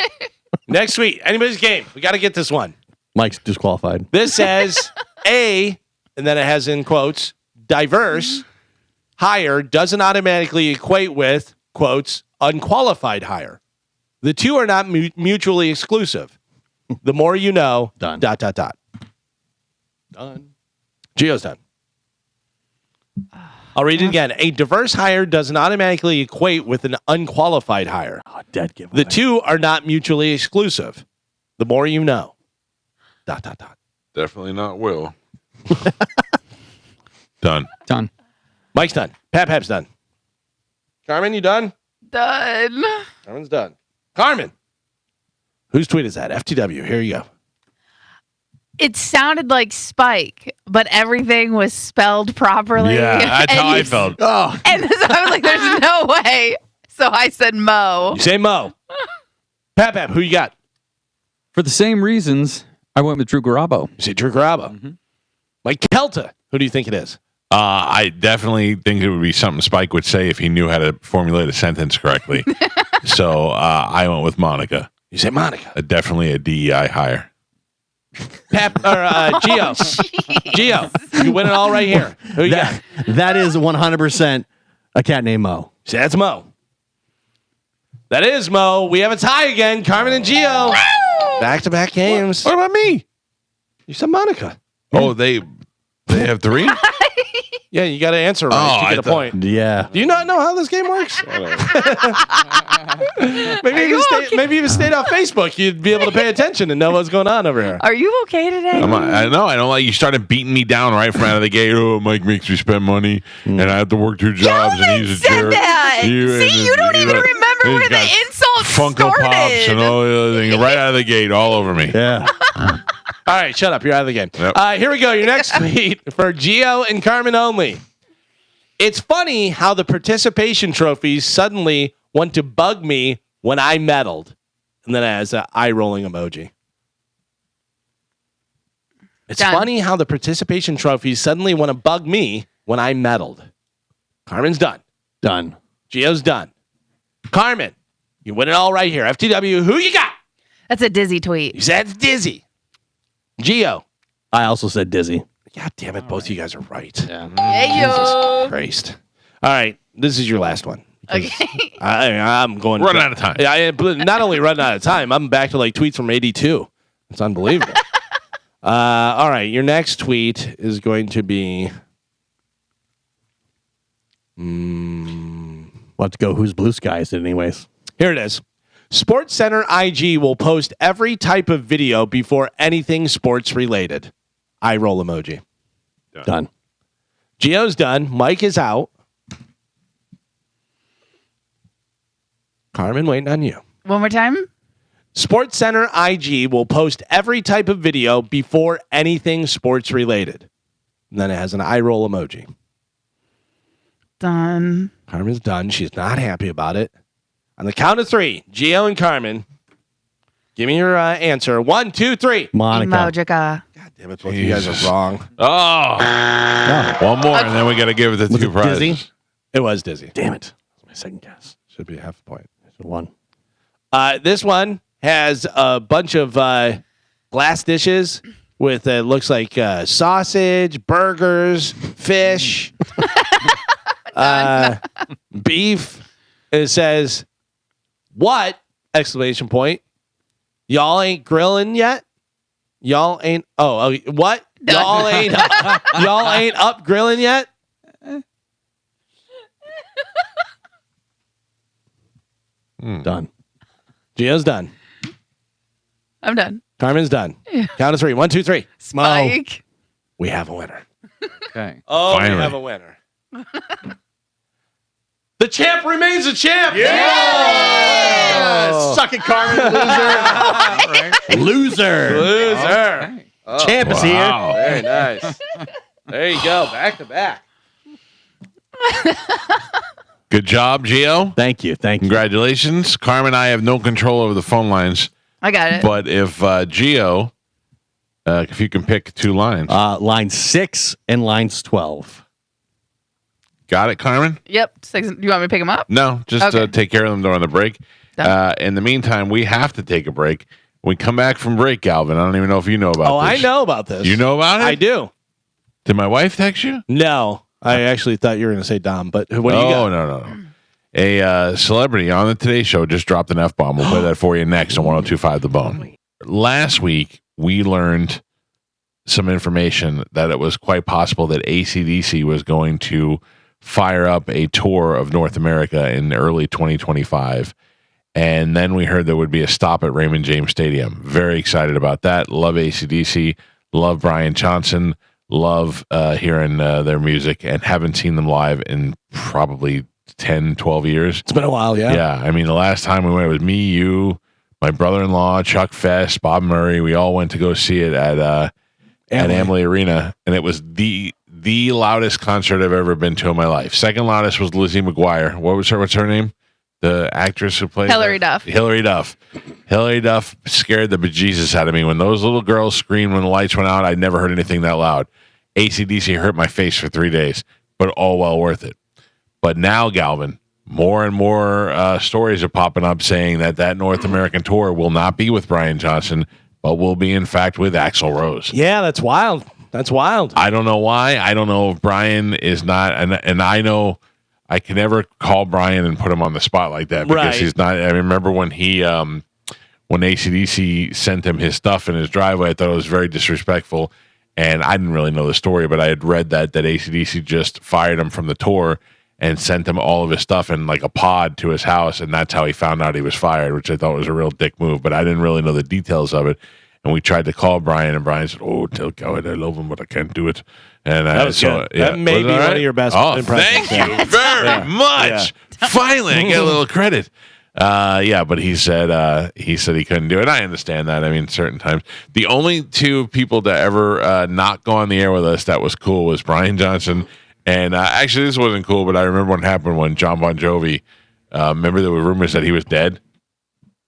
Speaker 4: Next week, anybody's game. We got to get this one.
Speaker 3: Mike's disqualified.
Speaker 4: This says a, and then it has in quotes, diverse hire doesn't automatically equate with, quotes, unqualified hire. The two are not mutually exclusive. The more you know,
Speaker 3: Done. ...
Speaker 4: Done. Gio's done. I'll read it again. A diverse hire doesn't automatically equate with an unqualified hire.
Speaker 3: Oh, dead giveaway.
Speaker 4: The two are not mutually exclusive. The more you know. ...
Speaker 1: Definitely not Will. Done.
Speaker 5: Done.
Speaker 4: Mike's done. Pap's done. Carmen, you done?
Speaker 2: Done.
Speaker 4: Carmen's done. Carmen. Whose tweet is that? FTW. Here you go.
Speaker 2: It sounded like Spike, but everything was spelled properly.
Speaker 1: Yeah, that's
Speaker 2: And
Speaker 1: how I
Speaker 2: you-
Speaker 1: felt.
Speaker 3: Oh,
Speaker 2: And so I was like, there's no way. So I said Mo.
Speaker 4: You say Mo. Pap, who you got?
Speaker 5: For the same reasons, I went with Drew Garabo.
Speaker 4: You say Drew Garabo.
Speaker 5: Mm-hmm.
Speaker 4: Mike Calta. Who do you think it is?
Speaker 1: I definitely think it would be something Spike would say if he knew how to formulate a sentence correctly. So I went with Monica.
Speaker 4: You say Monica.
Speaker 1: Definitely a DEI hire.
Speaker 4: Pep or Gio. Gio, you win it all right here. Who you got?
Speaker 3: That is 100% a cat named Mo.
Speaker 4: See, that's Mo. That is Mo. We have a tie again. Carmen and Gio. Back-to-back games.
Speaker 1: What about me?
Speaker 4: You said Monica.
Speaker 1: Oh, they have 3?
Speaker 4: Yeah, you got to answer right to get a point.
Speaker 3: Yeah.
Speaker 4: Do you not know how this game works? Maybe if you stayed off Facebook, you'd be able to pay attention and know what's going on over here.
Speaker 2: Are you okay today?
Speaker 1: I know. I don't like you started beating me down right from out of the gate. Oh, Mike makes me spend money, and I have to work 2 jobs, and he's a jerk.
Speaker 2: That. You don't even remember where the insult
Speaker 1: Funko
Speaker 2: started.
Speaker 1: Pops and all the other things right out of the gate, all over me.
Speaker 3: Yeah.
Speaker 4: All right, shut up. You're out of the game.
Speaker 1: Yep.
Speaker 4: Here we go. Your next tweet for Gio and Carmen only. It's funny how the participation trophies suddenly want to bug me when I meddled. And then it has an eye-rolling emoji. It's funny how the participation trophies suddenly want to bug me when I meddled. Carmen's done.
Speaker 3: Done.
Speaker 4: Gio's done. Carmen, you win it all right here. FTW, who you got?
Speaker 2: That's a Dizzy tweet.
Speaker 4: You said Dizzy. Gio.
Speaker 3: I also said Dizzy.
Speaker 4: God damn it, both of you guys are right.
Speaker 5: Yeah.
Speaker 2: Hey,
Speaker 4: Christ. All right, this is your last one.
Speaker 2: Okay.
Speaker 4: I'm going
Speaker 1: Running out of time.
Speaker 4: Yeah, not only running out of time, I'm back to like tweets from 82. It's unbelievable. All right, your next tweet is going to be.
Speaker 3: We'll have to go who's blue skies anyways.
Speaker 4: Here it is. Sports Center IG will post every type of video before anything sports related. Eye roll emoji.
Speaker 3: Done.
Speaker 4: Gio's done. Mike is out. Carmen, waiting on you.
Speaker 2: One more time.
Speaker 4: Sports Center IG will post every type of video before anything sports related. And then it has an eye roll emoji.
Speaker 2: Done.
Speaker 4: Carmen's done. She's not happy about it. On the count of 3, Gio and Carmen, give me your answer. 1, 2, 3.
Speaker 3: Monica.
Speaker 2: Emojica.
Speaker 4: God damn it, both of you guys are wrong.
Speaker 1: Oh. One more, and then we got to give it the 2 prizes.
Speaker 3: Dizzy?
Speaker 4: It was Dizzy.
Speaker 3: Damn it. That's my second guess.
Speaker 4: Should be half a point.
Speaker 3: So 1.
Speaker 4: This one has a bunch of glass dishes with looks like sausage, burgers, fish, beef. And it says, "What?" exclamation point. Y'all ain't grilling yet? Y'all ain't what? Y'all ain't y'all ain't up grilling yet?
Speaker 3: Done.
Speaker 4: Gio's done.
Speaker 2: I'm done.
Speaker 4: Carmen's done. Count of 3. 1, 2, 3.
Speaker 2: Spike.
Speaker 4: We have a winner.
Speaker 5: Okay.
Speaker 4: Oh,
Speaker 1: Finally.
Speaker 4: we have a winner. The champ remains a champ.
Speaker 3: Suck it, Carmen. Loser.
Speaker 4: Loser.
Speaker 5: Okay.
Speaker 3: Champ is here.
Speaker 1: Wow.
Speaker 4: Very nice. There you go. Back to back.
Speaker 1: Good job, Gio.
Speaker 3: Thank you. Thank you.
Speaker 1: Congratulations. Carmen and I have no control over the phone lines,
Speaker 2: I got it.
Speaker 1: but if Gio, if you can pick 2 lines.
Speaker 3: Line 6 and lines 12.
Speaker 1: Got it, Carmen?
Speaker 2: Yep. Do you want me to pick them up?
Speaker 1: No, just
Speaker 2: Okay.
Speaker 1: take care of them during the break.
Speaker 2: Done.
Speaker 1: In the meantime, we have to take a break. When we come back from break, Galvin, I don't even know if you know about
Speaker 4: Oh,
Speaker 1: this.
Speaker 4: I know about this.
Speaker 1: You know about it?
Speaker 4: I do.
Speaker 1: Did my wife text you?
Speaker 4: No. I actually thought you were going to say Dom, but what do you got?
Speaker 1: No. A celebrity on the Today Show just dropped an F-bomb. We'll play that for you next on 102.5 The Bone. Last week, we learned some information that it was quite possible that AC/DC was going to fire up a tour of North America in early 2025. And then we heard there would be a stop at Raymond James Stadium. Very excited about that. Love AC/DC. Love Brian Johnson. Love hearing their music, and haven't seen them live in probably 10, 12 years.
Speaker 4: It's been a while, yeah.
Speaker 1: Yeah. I mean, the last time we went, it was me, you, my brother-in-law, Chuck Fest, Bob Murray. We all went to go see it at Amalie Arena, and it was the loudest concert I've ever been to in my life. Second loudest was Lizzie McGuire. What's her name? The actress who played
Speaker 2: Hilary Duff.
Speaker 1: Hilary Duff scared the bejesus out of me. When those little girls screamed when the lights went out, I never heard anything that loud. AC/DC hurt my face for 3 days, but all well worth it. But now, Galvin, more and more stories are popping up saying that North American tour will not be with Brian Johnson, but will be, in fact, with Axl Rose.
Speaker 4: Yeah, that's wild. That's wild.
Speaker 1: I don't know why. I don't know if Brian is not, and I know I can never call Brian and put him on the spot like that because he's not. I remember when he, when AC/DC sent him his stuff in his driveway, I thought it was very disrespectful, and I didn't really know the story, but I had read that AC/DC just fired him from the tour and sent him all of his stuff in like a pod to his house, and that's how he found out he was fired, which I thought was a real dick move, but I didn't really know the details of it. And we tried to call Brian, and Brian said, "Oh, tell God I love him, but I can't do it." And
Speaker 4: that was good. That may be one of your best impressions.
Speaker 1: Thank you very much. Yeah. Finally, I get a little credit. But he said he couldn't do it. I understand that. I mean, certain times. The only two people to ever not go on the air with us that was cool was Brian Johnson. And actually, this wasn't cool, but I remember what happened when John Bon Jovi, remember there were rumors that he was dead?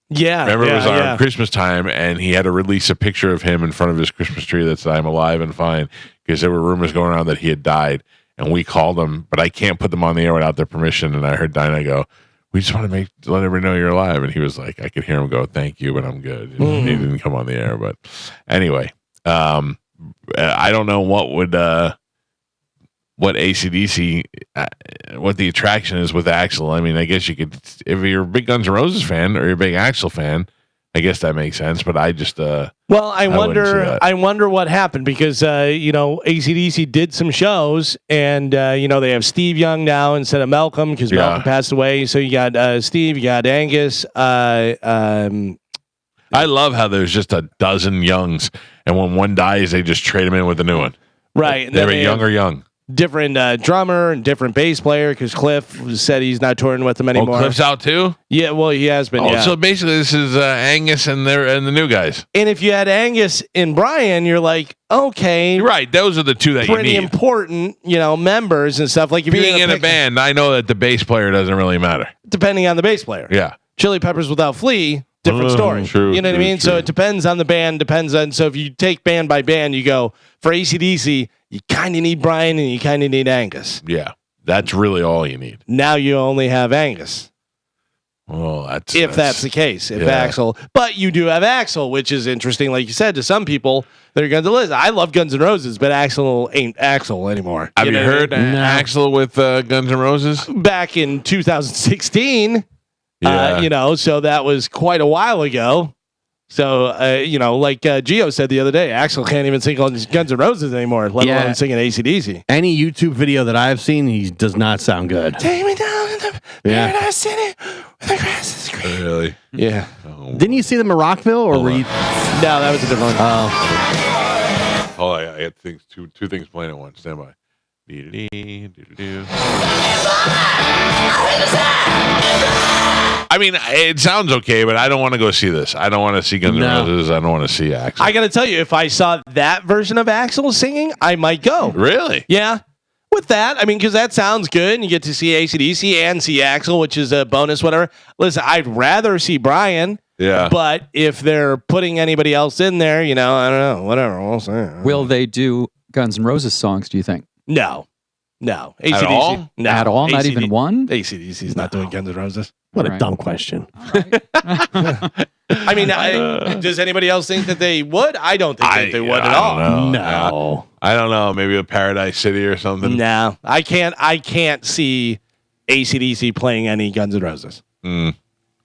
Speaker 4: Yeah.
Speaker 1: Remember it was on Christmas time, and he had to release a picture of him in front of his Christmas tree that said, "I'm alive and fine," because there were rumors going around that he had died. And we called him, but I can't put them on the air without their permission. And I heard Dinah go, "We just want to let everybody know you're alive." And he was like, I could hear him go, "Thank you, but I'm good." He didn't come on the air. But anyway, I don't know what AC/DC, what the attraction is with Axl. I mean, I guess you could, if you're a big Guns N' Roses fan or you're a big Axl fan, I guess that makes sense. But I just,
Speaker 4: I wonder what happened because, AC/DC did some shows and, they have Steve Young now instead of Malcolm because Malcolm passed away. So you got Steve, you got Angus. I
Speaker 1: love how there's just a dozen Youngs, and when one dies, they just trade him in with a new one.
Speaker 4: Right.
Speaker 1: They're young or young.
Speaker 4: Different drummer and different bass player because Cliff said he's not touring with them anymore.
Speaker 1: Oh, Cliff's out too?
Speaker 4: Yeah, well, he has been. Yeah.
Speaker 1: So basically, this is Angus and the new guys.
Speaker 4: And if you had Angus and Brian, you're like, okay,
Speaker 1: right? Those are the two that you need.
Speaker 4: Pretty important, members and stuff. Like if
Speaker 1: being in a band, I know that the bass player doesn't really matter.
Speaker 4: Depending on the bass player.
Speaker 1: Yeah.
Speaker 4: Chili Peppers without Flea. Different story.
Speaker 1: True,
Speaker 4: you know what I mean? True. So it depends on the band, so if you take band by band, you go, for AC/DC, you kind of need Brian and you kind of need Angus.
Speaker 1: Yeah. That's really all you need.
Speaker 4: Now you only have Angus.
Speaker 1: Well, that's
Speaker 4: the case. If Axl, but you do have Axl, which is interesting. Like you said, to some people, they're going to listen. I love Guns N' Roses, but Axl ain't Axl anymore.
Speaker 1: Have you heard Axl with Guns N' Roses?
Speaker 4: Back in 2016. So that was quite a while ago. So, like Gio said the other day, Axl can't even sing on Guns N' Roses anymore, let alone singing AC/DC.
Speaker 3: Any YouTube video that I've seen, he does not sound good.
Speaker 4: Take me down in the paradise city where the grass is green.
Speaker 1: Really?
Speaker 4: Yeah.
Speaker 3: Oh. Didn't you see them in Rockville, or were you?
Speaker 4: No, that was a different one.
Speaker 1: Oh, I had two things playing at once. Stand by. I mean, it sounds okay, but I don't want to go see this. I don't want to see Guns N' Roses. I don't want to see Axl.
Speaker 4: I got to tell you, if I saw that version of Axl singing, I might go.
Speaker 1: Really?
Speaker 4: Yeah. With that, I mean, because that sounds good, and you get to see AC/DC and see Axl, which is a bonus, whatever. Listen, I'd rather see Brian.
Speaker 1: Yeah.
Speaker 4: But if they're putting anybody else in there, I don't know, whatever. We'll see.
Speaker 5: Will they do Guns N' Roses songs, do you think?
Speaker 4: No. AC/DC.
Speaker 1: At all?
Speaker 4: No.
Speaker 5: At all? Not even one?
Speaker 4: AC/DC's not doing Guns N' Roses.
Speaker 3: What a dumb question.
Speaker 4: I mean, does anybody else think that they would? I don't think that they would at all.
Speaker 3: No.
Speaker 1: I don't know. Maybe a Paradise City or something.
Speaker 4: No. I can't see AC/DC playing any Guns N' Roses.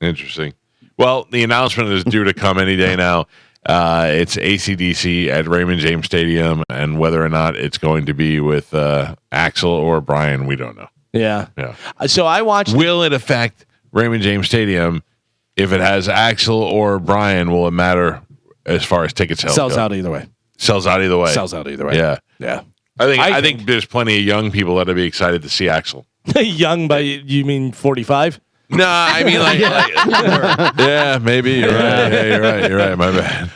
Speaker 1: Interesting. Well, the announcement is due to come any day now. It's AC/DC at Raymond James Stadium, and whether or not it's going to be with Axl or Brian, we don't know.
Speaker 4: Yeah. So I watched.
Speaker 1: Will it affect Raymond James Stadium? If it has Axl or Brian, will it matter as far as ticket sales?
Speaker 4: Sells out either way.
Speaker 1: Sells out either way.
Speaker 4: Sells out either way.
Speaker 1: Yeah. I think there's plenty of young people that'll be excited to see Axl.
Speaker 4: Young, by you mean 45?
Speaker 1: No, I mean like yeah, maybe you're right. Yeah, you're right. My bad.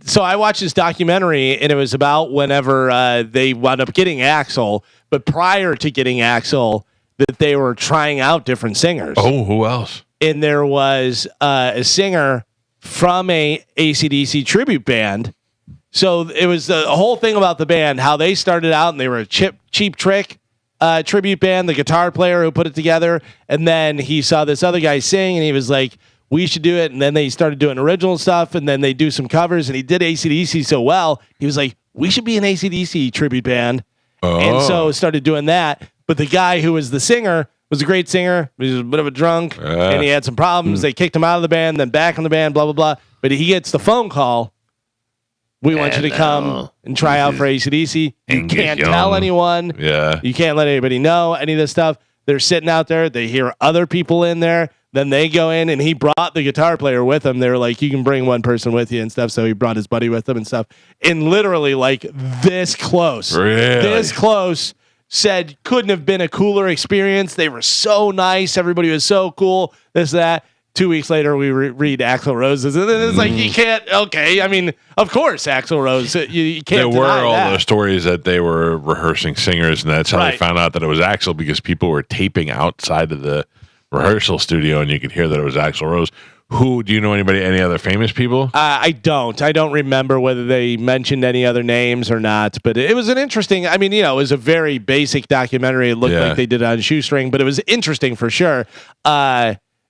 Speaker 4: So I watched this documentary, and it was about whenever they wound up getting Axl, but prior to getting Axl, that they were trying out different singers.
Speaker 1: Oh, who else?
Speaker 4: And there was a singer from a AC/DC tribute band. So it was the whole thing about the band, how they started out, and they were a Cheap Trick tribute band, the guitar player who put it together. And then he saw this other guy sing, and he was like, we should do it. And then they started doing original stuff, and then they do some covers, and he did AC/DC so well, he was like, we should be an AC/DC tribute band. Oh. And so started doing that. But the guy who was the singer was a great singer. He was a bit of a drunk, and he had some problems. They kicked him out of the band, then back in the band, blah, blah, blah. But he gets the phone call. We want you to come and try out for AC/DC. You can't tell anyone.
Speaker 1: Yeah.
Speaker 4: You can't let anybody know any of this stuff. They're sitting out there. They hear other people in there. Then they go in, and he brought the guitar player with him. They were like, you can bring one person with you and stuff. So he brought his buddy with him and stuff. And literally like this close.
Speaker 1: Really?
Speaker 4: This close. Said couldn't have been a cooler experience. They were so nice. Everybody was so cool. This, that. 2 weeks later, we read Axl Rose's, and it's like you can't. Okay, I mean, of course, Axl Rose. You can't.
Speaker 1: There were all
Speaker 4: that.
Speaker 1: those stories that they were rehearsing singers, and that's how they found out that it was Axl, because people were taping outside of the rehearsal studio, and you could hear that it was Axl Rose. Who do you know? Any other famous people?
Speaker 4: I don't remember whether they mentioned any other names or not, but it was an interesting. I mean, it was a very basic documentary. It looked like they did it on shoestring, but it was interesting for sure.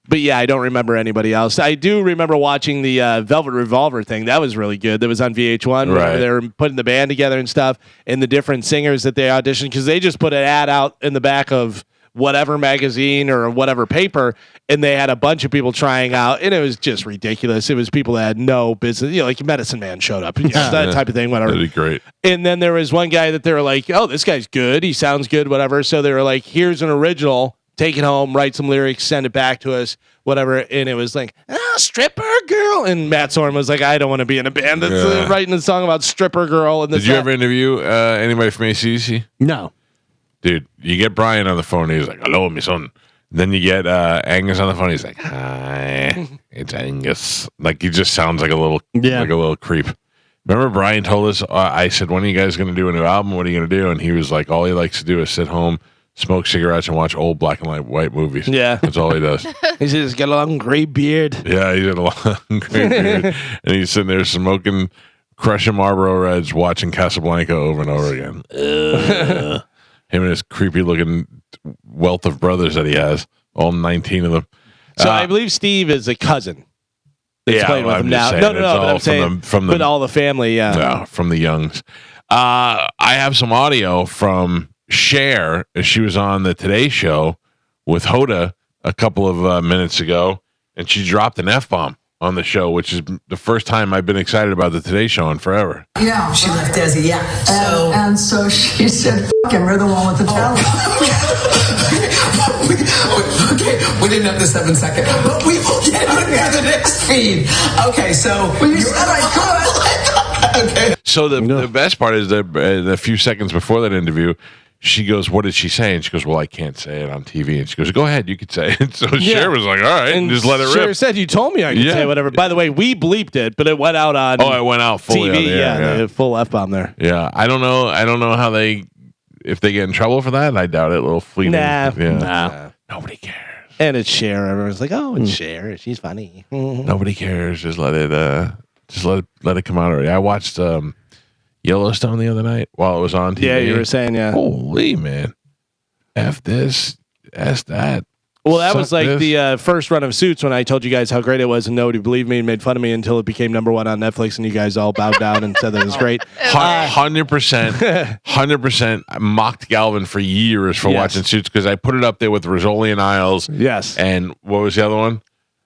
Speaker 4: But yeah, I don't remember anybody else. I do remember watching the Velvet Revolver thing. That was really good. That was on VH1.
Speaker 1: Right.
Speaker 4: They were putting the band together and stuff, and the different singers that they auditioned, because they just put an ad out in the back of whatever magazine or whatever paper, and they had a bunch of people trying out, and it was just ridiculous. It was people that had no business, like Medicine Man showed up, that type of thing, whatever.
Speaker 1: That'd be great.
Speaker 4: And then there was one guy that they were like, oh, this guy's good. He sounds good, whatever. So they were like, here's an original. Take it home, write some lyrics, send it back to us, whatever. And it was like, stripper girl. And Matt Sorum was like, I don't want to be in a band that's writing a song about stripper girl. And
Speaker 1: did you ever interview anybody from AC/DC?
Speaker 3: No.
Speaker 1: Dude, you get Brian on the phone. He's like, hello, my son. Then you get Angus on the phone. He's like, hi, it's Angus. Like, he just sounds like a little creep. Remember Brian told us, I said, when are you guys going to do a new album? What are you going to do? And he was like, all he likes to do is sit home, smoke cigarettes, and watch old black and white movies.
Speaker 4: Yeah.
Speaker 1: That's all he does.
Speaker 4: He's just got a long gray beard.
Speaker 1: Yeah, he's got a long gray beard. And he's sitting there smoking, crushing Marlboro Reds, watching Casablanca over and over again. Him and his creepy looking wealth of brothers that he has, all 19 of them.
Speaker 4: So I believe Steve is a cousin. He's playing with him now. No, but I'm saying but all the family,
Speaker 1: yeah, from the Youngs. I have some audio from Cher. She was on the Today Show with Hoda a couple of minutes ago, and she dropped an F-bomb on the show, which is the first time I've been excited about the Today Show in forever.
Speaker 8: Yeah, she left Desi. Yeah, so she said, "Fucking, we're the one with the talent." Okay, we didn't have the 7 second, but we will get into the next feed. Okay, so you said I could. Okay.
Speaker 1: So the best part is that a few seconds before that interview, she goes, what did she say? And she goes, well, I can't say it on TV. And she goes, go ahead, you could say it. So Cher was like, all right, and just let it rip.
Speaker 4: Cher said, you told me I could say whatever. By the way, we bleeped it, but it went out on
Speaker 1: it went out fully
Speaker 4: TV.
Speaker 1: On the air,
Speaker 4: The full F-bomb there.
Speaker 1: Yeah, I don't know how if they get in trouble for that. I doubt it. A little fleeting.
Speaker 4: Nah.
Speaker 1: Nobody cares.
Speaker 4: And it's Cher. Everyone's like, oh, it's Cher. She's funny.
Speaker 1: Nobody cares. Just let it come out already. I watched Yellowstone the other night while it was on TV.
Speaker 4: Yeah, you were saying,
Speaker 1: Holy man. F this, S that.
Speaker 4: Well, that was like the first run of Suits when I told you guys how great it was, and nobody believed me and made fun of me until it became number one on Netflix, and you guys all bowed down and said that it was great.
Speaker 1: 100% mocked Galvin for years for watching Suits, because I put it up there with Rizzoli and Isles.
Speaker 4: Yes.
Speaker 1: And what was the other one?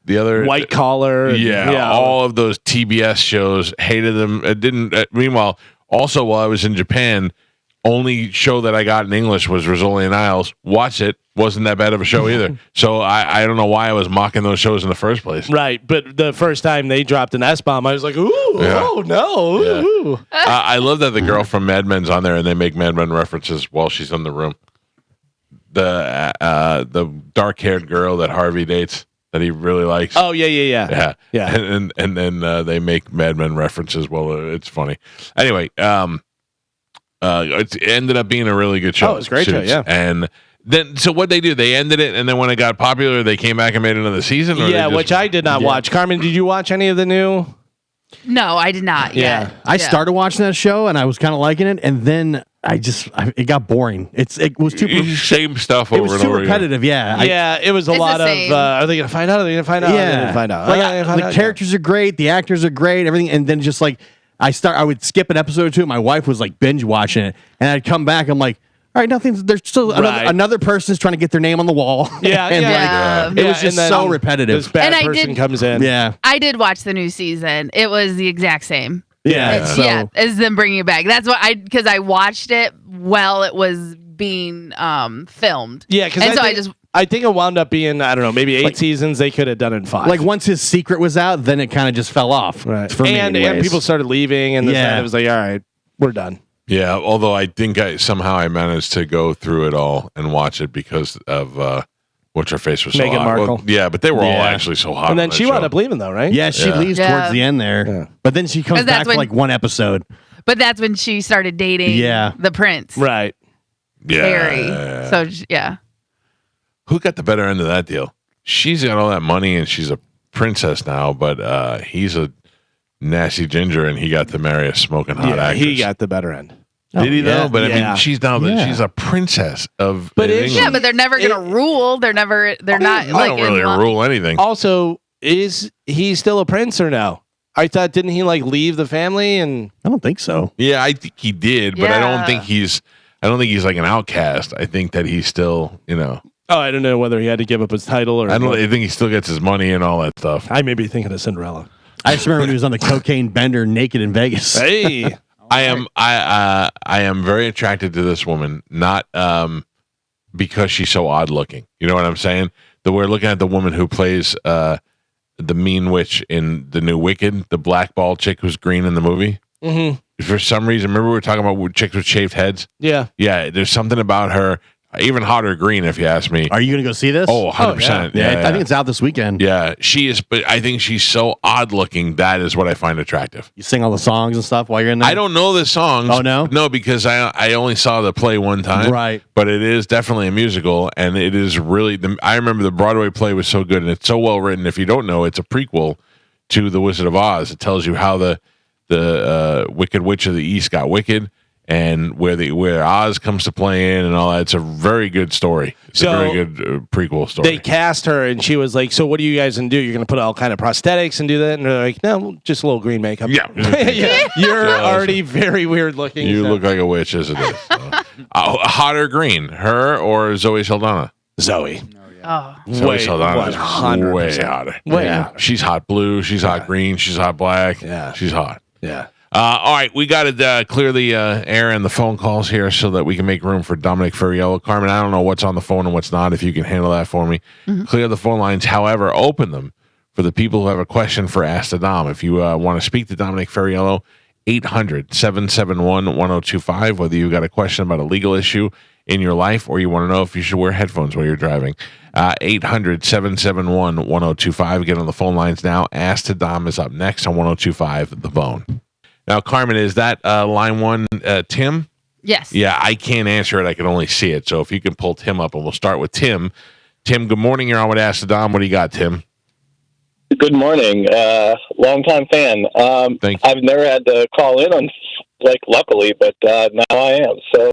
Speaker 1: The other
Speaker 4: White Collar.
Speaker 1: Yeah, all of those TBS shows, hated them. It didn't. Meanwhile, also while I was in Japan, only show that I got in English was Rizzoli and Isles. Watch it. Wasn't that bad of a show either. So I don't know why I was mocking those shows in the first place.
Speaker 4: Right, but the first time they dropped an S-bomb, I was like, ooh, oh no.
Speaker 1: Yeah.
Speaker 4: Ooh.
Speaker 1: I love that the girl from Mad Men's on there, and they make Mad Men references while she's in the room. The dark-haired girl that Harvey dates, that he really likes.
Speaker 4: Oh, yeah.
Speaker 1: And then they make Mad Men references. Well, it's funny. Anyway, it ended up being a really good show.
Speaker 4: Oh, it was a great show, yeah.
Speaker 1: And So what they do? They ended it, and then when it got popular, they came back and made another season. Or
Speaker 4: yeah, which I did not watch. Carmen, did you watch any of the new?
Speaker 2: No, I did not.
Speaker 4: Yeah.
Speaker 3: I started watching that show and I was kind of liking it, and then it got boring. It was too
Speaker 1: same stuff
Speaker 3: it
Speaker 1: over
Speaker 3: was
Speaker 1: and
Speaker 3: too
Speaker 1: over
Speaker 3: repetitive.
Speaker 1: again.
Speaker 3: Yeah,
Speaker 4: It was a
Speaker 2: It's
Speaker 4: lot
Speaker 2: the
Speaker 4: of.
Speaker 2: same.
Speaker 4: Are they going to find out? Are they going to find out?
Speaker 3: Yeah,
Speaker 4: Are they going to find out?
Speaker 3: Like, the characters are great, the actors are great, everything, and then just like I would skip an episode or two. My wife was like binge watching it, and I'd come back. I'm like, all right, nothing's. There's still another person's trying to get their name on the wall.
Speaker 4: Yeah,
Speaker 3: and it was just so repetitive.
Speaker 4: This bad
Speaker 2: And I
Speaker 4: person
Speaker 2: did-
Speaker 4: comes in.
Speaker 3: Yeah,
Speaker 2: I did watch the new season. It was the exact same.
Speaker 3: yeah.
Speaker 2: As them bringing it back. That's what because I watched it while it was being filmed.
Speaker 4: Yeah, because I think it wound up being, I don't know, maybe 8 seasons. They could have done it in 5.
Speaker 3: Like once his secret was out, then it kind of just fell off.
Speaker 4: Right.
Speaker 3: For me
Speaker 4: and
Speaker 3: anyways.
Speaker 4: people started leaving, and it was like, all right, we're done.
Speaker 1: Yeah, although I think somehow I managed to go through it all and watch it because of what's her face was so
Speaker 4: Meghan
Speaker 1: hot.
Speaker 4: Markle.
Speaker 1: Well, yeah, but they were all actually so hot.
Speaker 4: And then
Speaker 1: on
Speaker 4: she
Speaker 1: that
Speaker 4: wound
Speaker 1: show.
Speaker 4: up leaving, though, right?
Speaker 3: Yeah, she leaves towards the end there, but then she comes
Speaker 2: 'Cause that's
Speaker 3: back for
Speaker 2: when-
Speaker 3: like one episode.
Speaker 2: But that's when she started dating the prince.
Speaker 4: Right.
Speaker 1: Yeah.
Speaker 2: Harry. So yeah.
Speaker 1: Who got the better end of that deal? She's got all that money and she's a princess now, but he's a nasty ginger and he got to marry a smoking hot actress.
Speaker 4: He got the better end.
Speaker 1: Did he though? But I
Speaker 4: Yeah.
Speaker 1: mean, she's now she's a princess of. England.
Speaker 2: Yeah, but they're never gonna rule. They're not
Speaker 1: I
Speaker 2: like
Speaker 1: don't really rule anything.
Speaker 4: Also, is he still a prince or no? I thought, didn't he like leave the family? And
Speaker 3: I don't think so.
Speaker 1: Yeah, I think he did, but I don't think he's like an outcast. I think that he's still,
Speaker 4: Oh, I don't know whether he had to give up his title or.
Speaker 1: I think he still gets his money and all that stuff.
Speaker 4: I may be thinking of Cinderella.
Speaker 3: I just remember when he was on the cocaine bender naked in Vegas.
Speaker 4: Hey,
Speaker 1: I am very attracted to this woman, not because she's so odd looking. You know what I'm saying? That we're looking at the woman who plays the mean witch in the new Wicked, the blackball chick who's green in the movie.
Speaker 4: Mm-hmm.
Speaker 1: For some reason, remember we were talking about chicks with shaved heads?
Speaker 4: Yeah.
Speaker 1: Yeah, there's something about her, even hotter green, if you ask me.
Speaker 3: Are you going to go see this?
Speaker 1: Oh, 100%.
Speaker 3: Yeah, I think it's out this weekend.
Speaker 1: Yeah, she is, but I think she's so odd looking. That is what I find attractive.
Speaker 3: You sing all the songs and stuff while you're in there?
Speaker 1: I don't know the songs.
Speaker 3: Oh, no?
Speaker 1: No, because I only saw the play one time.
Speaker 3: Right.
Speaker 1: But it is definitely a musical, and it is really, I remember the Broadway play was so good, and it's so well written. If you don't know, it's a prequel to The Wizard of Oz. It tells you how the Wicked Witch of the East got wicked, and where Oz comes to play in and all that. It's a very good story. It's a very good prequel story.
Speaker 4: They cast her, and she was like, "So what are you guys gonna do? You're gonna put all kind of prosthetics and do that?" And they're like, "No, just a little green makeup."
Speaker 1: Yeah.
Speaker 4: Yeah. You're already very weird looking.
Speaker 1: You look like a witch as it is. So. Hot or green, her or Zoe Saldana?
Speaker 4: Zoe.
Speaker 2: Oh.
Speaker 1: Zoe Saldana is
Speaker 4: 100%.
Speaker 1: way hotter.
Speaker 4: Yeah.
Speaker 1: She's hot blue. She's hot green. She's hot black.
Speaker 4: Yeah.
Speaker 1: She's hot.
Speaker 4: Yeah.
Speaker 1: All right, we got to clear the air and the phone calls here so that we can make room for Dominic Ferriello. Carmen, I don't know what's on the phone and what's not. If you can handle that for me, clear the phone lines. However, open them for the people who have a question for Ask the Dom. If you want to speak to Dominic Ferriello, 800-771-1025, whether you got a question about a legal issue in your life or you want to know if you should wear headphones while you're driving. 800-771-1025. Get on the phone lines now. Ask the Dom is up next on 1025 The Bone. Now, Carmen, is that line one Tim?
Speaker 2: Yes.
Speaker 1: Yeah, I can't answer it. I can only see it. So if you can pull Tim up, and we'll start with Tim. Tim, good morning. You're on with Ask the Dom. What do you got, Tim?
Speaker 9: Good morning. Longtime fan.
Speaker 1: Thank you.
Speaker 9: I've never had to call in on, luckily, but now I am. So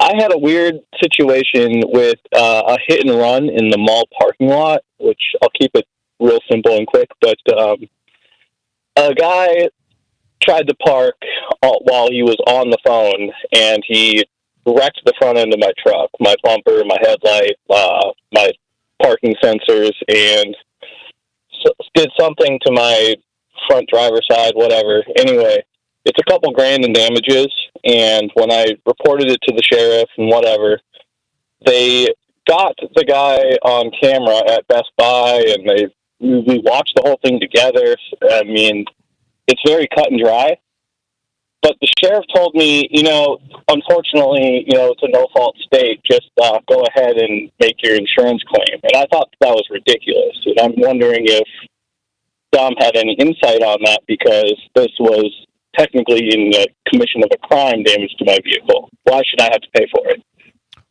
Speaker 9: I had a weird situation with a hit and run in the mall parking lot, which I'll keep it real simple and quick. But a guy tried to park while he was on the phone, and he wrecked the front end of my truck, my bumper, my headlight, my parking sensors, and did something to my front driver's side, whatever. Anyway, it's a couple grand in damages, and when I reported it to the sheriff and whatever, they got the guy on camera at Best Buy, and we watched the whole thing together. I mean, it's very cut and dry. But the sheriff told me, unfortunately, it's a no-fault state. Just go ahead and make your insurance claim. And I thought that was ridiculous. And I'm wondering if Dom had any insight on that, because this was technically in the commission of a crime, damage to my vehicle. Why should I have to pay for it?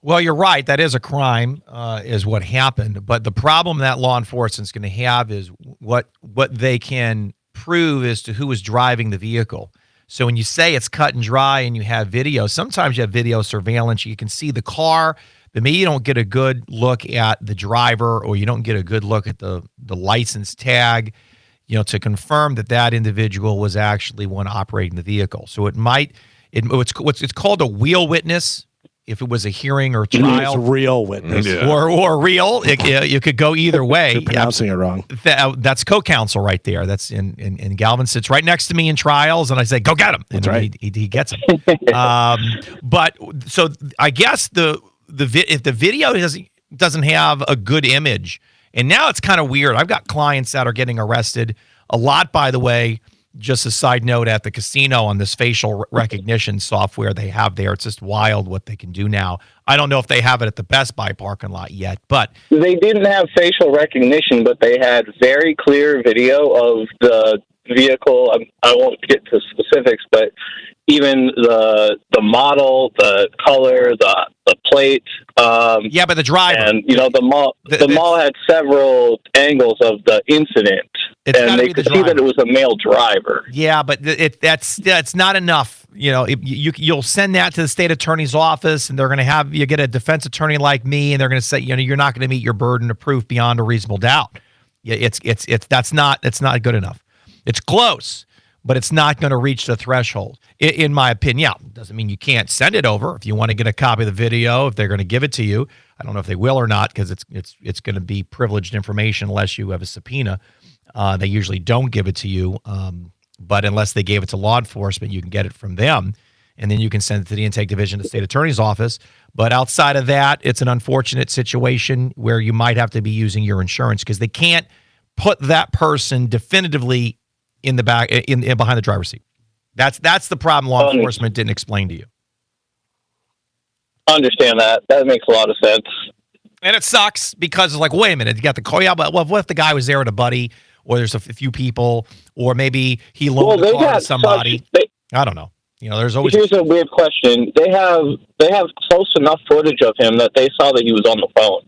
Speaker 10: Well, you're right. That is a crime, is what happened. But the problem that law enforcement is going to have is what they can prove as to who was driving the vehicle. So when you say it's cut and dry and you have video, sometimes you have video surveillance. You can see the car, but maybe you don't get a good look at the driver, or you don't get a good look at the license tag, to confirm that individual was actually one operating the vehicle. So it's called a wheel witness. If it was a hearing or trial,
Speaker 4: it's a real witness,
Speaker 10: or real, you could go either way.
Speaker 4: You're pronouncing it wrong.
Speaker 10: That's co-counsel right there. That's in Galvin sits right next to me in trials, and I say, "Go get him." And
Speaker 4: that's right.
Speaker 10: He gets him. But so I guess if the video doesn't have a good image, and now it's kind of weird. I've got clients that are getting arrested a lot, by the way. Just a side note, at the casino on this facial recognition software they have there, it's just wild what they can do now. I don't know if they have it at the Best Buy parking lot yet, but
Speaker 9: they didn't have facial recognition, but they had very clear video of the vehicle. I won't get to specifics, but even the model, the color, the plate.
Speaker 10: Yeah, but the driver.
Speaker 9: And, the mall had several angles of the incident. And they could see that it was a male driver.
Speaker 10: Yeah, but that's not enough. You'll send that to the state attorney's office, and they're going to have you get a defense attorney like me, and they're going to say, you're not going to meet your burden of proof beyond a reasonable doubt. It's not good enough. It's close, but it's not going to reach the threshold, in my opinion. Yeah, doesn't mean you can't send it over if you want to get a copy of the video. If they're going to give it to you, I don't know if they will or not, because it's going to be privileged information unless you have a subpoena. They usually don't give it to you, but unless they gave it to law enforcement, you can get it from them, and then you can send it to the intake division of the state attorney's office. But outside of that, it's an unfortunate situation where you might have to be using your insurance, because they can't put that person definitively in the back, in behind the driver's seat. That's the problem law enforcement didn't explain to you.
Speaker 9: Understand that. That makes a lot of sense.
Speaker 10: And it sucks because it's like, wait a minute, you got the car. Yeah, but what if the guy was there with a buddy, or there's a few people, or maybe he loaned the car to somebody? I don't know. There's always.
Speaker 9: Here's a weird question. They have close enough footage of him that they saw that he was on the phone.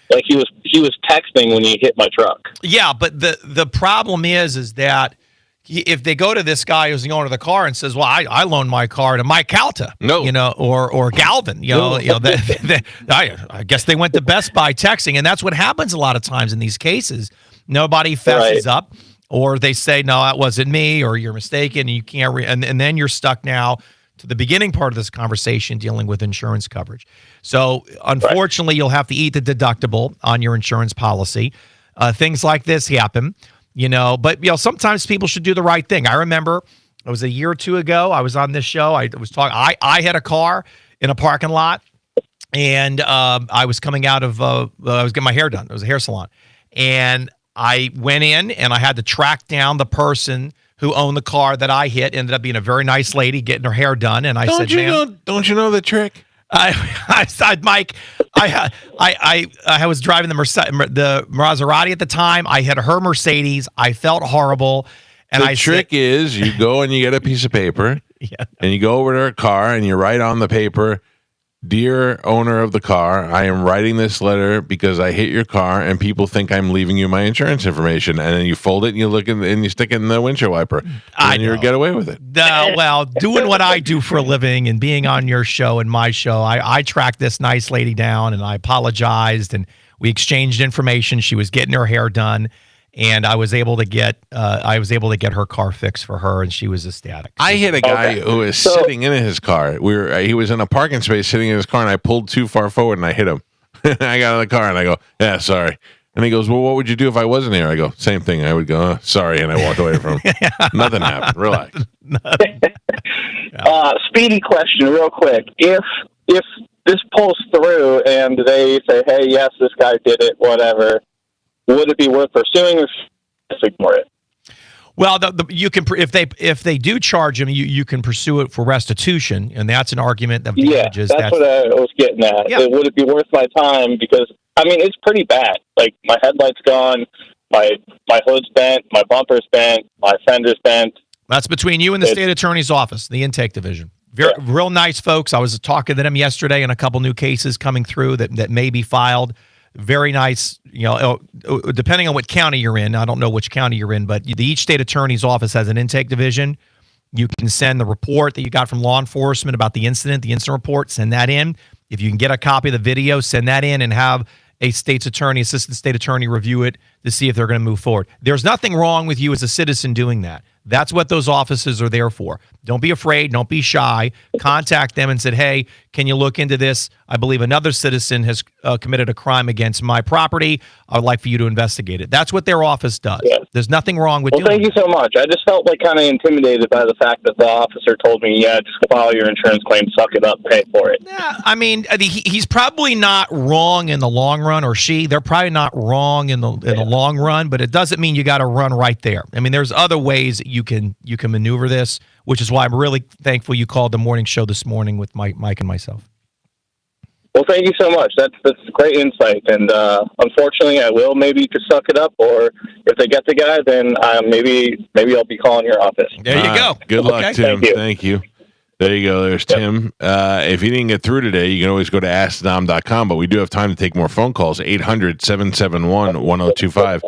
Speaker 9: Like he was texting when he hit my truck.
Speaker 10: Yeah, but the problem is that if they go to this guy who's the owner of the car and says, "Well, I loaned my car to Mike Calta," or Galvin, I guess they went to Best Buy texting, and that's what happens a lot of times in these cases. Nobody fesses up, or they say, "No, that wasn't me," or "You're mistaken," and you can't. And then you're stuck now to the beginning part of this conversation dealing with insurance coverage. So unfortunately, you'll have to eat the deductible on your insurance policy. Things like this happen, but sometimes people should do the right thing. I remember it was a year or two ago. I was on this show. I was talking. I had a car in a parking lot, and I was coming out of. I was getting my hair done. It was a hair salon, and I went in and I had to track down the person who owned the car that I hit. Ended up being a very nice lady getting her hair done, and I said,
Speaker 1: "Don't you know the trick?"
Speaker 10: I said, "Mike, I was driving the Maserati at the time. I hit her Mercedes. I felt horrible." And
Speaker 1: the trick is you go and you get a piece of paper, and you go over to her car and you write on the paper, "Dear owner of the car, I am writing this letter because I hit your car and people think I'm leaving you my insurance information." And then you fold it and you look and you stick it in the windshield wiper, and you get away with it.
Speaker 10: Well, doing what I do for a living and being on your show and my show, I tracked this nice lady down, and I apologized, and we exchanged information. She was getting her hair done, and I was able to get her car fixed for her, and she was ecstatic.
Speaker 1: I hit a guy who was sitting in his car. He was in a parking space sitting in his car, and I pulled too far forward and I hit him. I got out of the car and I go, "Yeah, sorry." And he goes, "Well, what would you do if I wasn't here?" I go, "Same thing." I would go, "Oh, sorry," and I walked away from him. Nothing happened. Relax.
Speaker 9: Speedy question, real quick. If this pulls through and they say, "Hey, yes, this guy did it," whatever, would it be worth pursuing or ignore it?
Speaker 10: Well, you can if they do charge him, you can pursue it for restitution, and that's an argument of damages.
Speaker 9: That's what I was getting at. Yeah. Would it be worth my time? Because it's pretty bad. Like my headlight's gone, my hood's bent, my bumper's bent, my fender's bent.
Speaker 10: That's between you and the state attorney's office, the intake division. Real nice folks. I was talking to them yesterday and a couple new cases coming through that may be filed. Very nice, depending on what county you're in. I don't know which county you're in, but each state attorney's office has an intake division. You can send the report that you got from law enforcement about the incident report, send that in. If you can get a copy of the video, send that in and have a assistant state attorney review it to see if they're going to move forward. There's nothing wrong with you as a citizen doing that. That's what those offices are there for. Don't be afraid. Don't be shy. Contact them and said, hey, can you look into this? I believe another citizen has committed a crime against my property. I would like for you to investigate it. That's what their office does. Yeah. There's nothing wrong with doing
Speaker 9: thank you so much. I just felt like kind of intimidated by the fact that the officer told me, just file your insurance claim, suck it up, pay for it.
Speaker 10: Yeah, I mean, he's probably not wrong in the long run, or she. They're probably not wrong in the long run, but it doesn't mean you got to run right there. I mean, there's other ways that you can maneuver this, which is why I'm really thankful you called the morning show this morning with Mike and myself.
Speaker 9: Well, thank you so much. That's great insight. And unfortunately, I will maybe just suck it up, or if they get the guy, then maybe I'll be calling your office.
Speaker 10: There you go.
Speaker 1: Good luck, Tim. Thank you. There you go. There's Tim. If you didn't get through today, you can always go to AskDom.com, but we do have time to take more phone calls. 800-771-1025.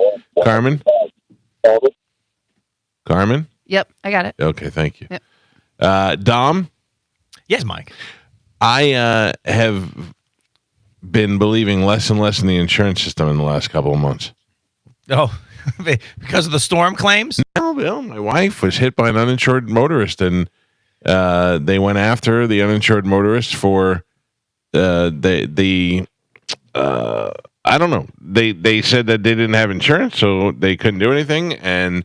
Speaker 1: Carmen?
Speaker 2: Yep, I got it.
Speaker 1: Okay, thank you.
Speaker 2: Yep.
Speaker 1: Dom?
Speaker 10: Yes, Mike.
Speaker 1: I have been believing less and less in the insurance system in the last couple of months.
Speaker 10: Oh, because of the storm claims?
Speaker 1: No, Bill. My wife was hit by an uninsured motorist, and they went after the uninsured motorist for I don't know. They said that they didn't have insurance, so they couldn't do anything, and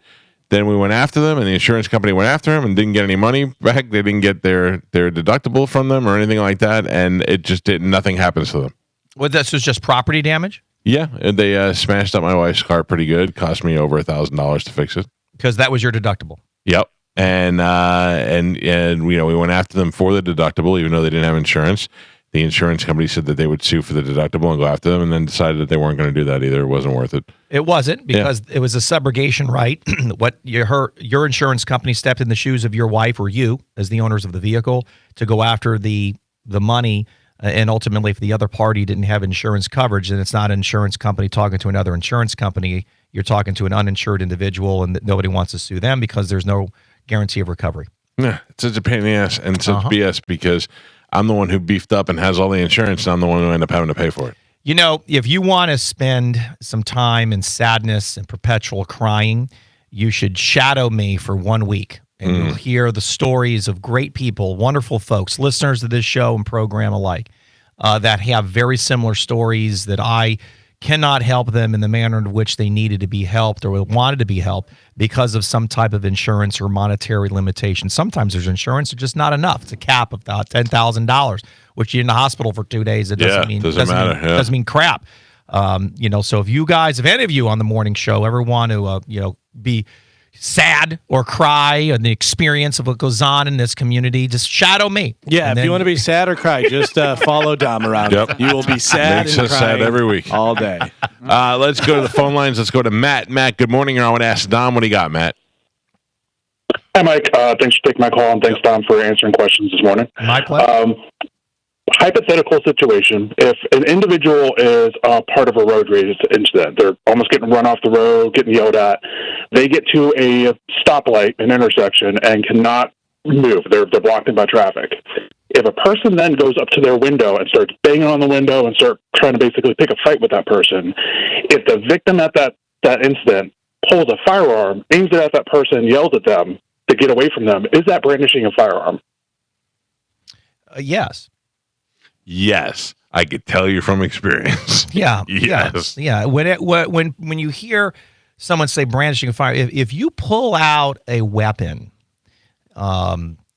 Speaker 1: then we went after them, and the insurance company went after them and didn't get any money back. They didn't get their deductible from them or anything like that, and it just didn't. Nothing happens to them.
Speaker 10: Well, this was just property damage?
Speaker 1: Yeah, and they smashed up my wife's car pretty good. Cost me over $1,000 to fix it.
Speaker 10: Because that was your deductible.
Speaker 1: Yep, and we went after them for the deductible, even though they didn't have insurance. The insurance company said that they would sue for the deductible and go after them, and then decided that they weren't going to do that either. It wasn't worth it.
Speaker 10: It wasn't, because it was a subrogation right. What your insurance company stepped in the shoes of your wife or you as the owners of the vehicle to go after the money, and ultimately if the other party didn't have insurance coverage, then it's not an insurance company talking to another insurance company. You're talking to an uninsured individual, and nobody wants to sue them because there's no guarantee of recovery.
Speaker 1: Yeah, it's such a pain in the ass and such BS, because I'm the one who beefed up and has all the insurance, and I'm the one who ended up having to pay for it.
Speaker 10: You know, if you want to spend some time in sadness and perpetual crying, you should shadow me for 1 week, and you'll hear the stories of great people, wonderful folks, listeners of this show and program alike, that have very similar stories that I cannot help them in the manner in which they needed to be helped or wanted to be helped because of some type of insurance or monetary limitation. Sometimes there's insurance, it's just not enough. It's a cap of $10,000, which you're in the hospital for 2 days. It doesn't mean crap. So if any of you on the morning show ever want to, be sad or cry and the experience of what goes on in this community, just shadow me.
Speaker 4: Yeah, if you want to be sad or cry, just follow Dom around.
Speaker 1: Yep.
Speaker 4: You will be sad
Speaker 1: Makes
Speaker 4: and
Speaker 1: us sad every week.
Speaker 4: all day.
Speaker 1: Let's go to the phone lines. Let's go to Matt. Matt, good morning. I want to ask Dom, what do you got, Matt?
Speaker 11: Hi, Mike. Thanks for taking my call, and thanks, Dom, for answering questions this morning.
Speaker 10: My pleasure.
Speaker 11: Hypothetical situation. If an individual is part of a road rage incident, they're almost getting run off the road, getting yelled at, they get to a stoplight, an intersection, and cannot move. They're blocked in by traffic. If a person then goes up to their window and starts banging on the window and start trying to basically pick a fight with that person, if the victim at that incident pulls a firearm, aims it at that person, yells at them to get away from them, is that brandishing a firearm?
Speaker 10: Yes.
Speaker 1: Yes, I could tell you from experience.
Speaker 10: Yeah.
Speaker 1: Yes.
Speaker 10: Yeah. When you hear someone say brandishing a fire, if you pull out a weapon,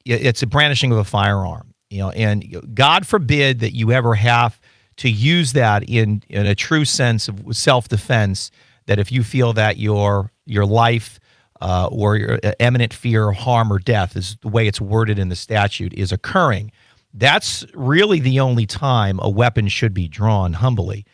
Speaker 10: it's a brandishing of a firearm. And God forbid that you ever have to use that in a true sense of self-defense. That if you feel that your life or your imminent fear of harm or death, is the way it's worded in the statute, is occurring. That's really the only time a weapon should be drawn humbly.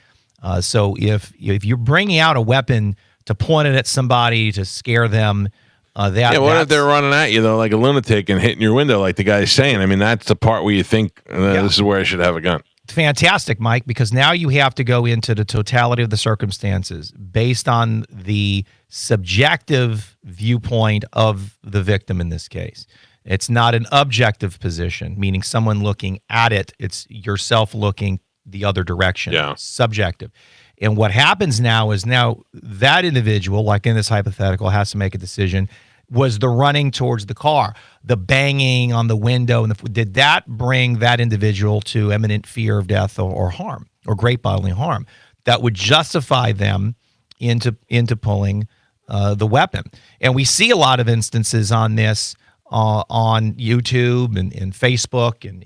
Speaker 10: So if you're bringing out a weapon to point it at somebody to scare them,
Speaker 1: What if they're running at you though, like a lunatic, and hitting your window, like the guy's saying? I mean, that's the part where you think this is where I should have a gun.
Speaker 10: Fantastic, Mike, because now you have to go into the totality of the circumstances based on the subjective viewpoint of the victim in this case. It's not an objective position, meaning someone looking at it. It's yourself looking the other direction.
Speaker 1: Yeah.
Speaker 10: Subjective. And what happens now is that individual, like in this hypothetical, has to make a decision. Was the running towards the car, the banging on the window, and did that bring that individual to imminent fear of death or harm or great bodily harm that would justify them into pulling the weapon? And we see a lot of instances on this on YouTube and Facebook and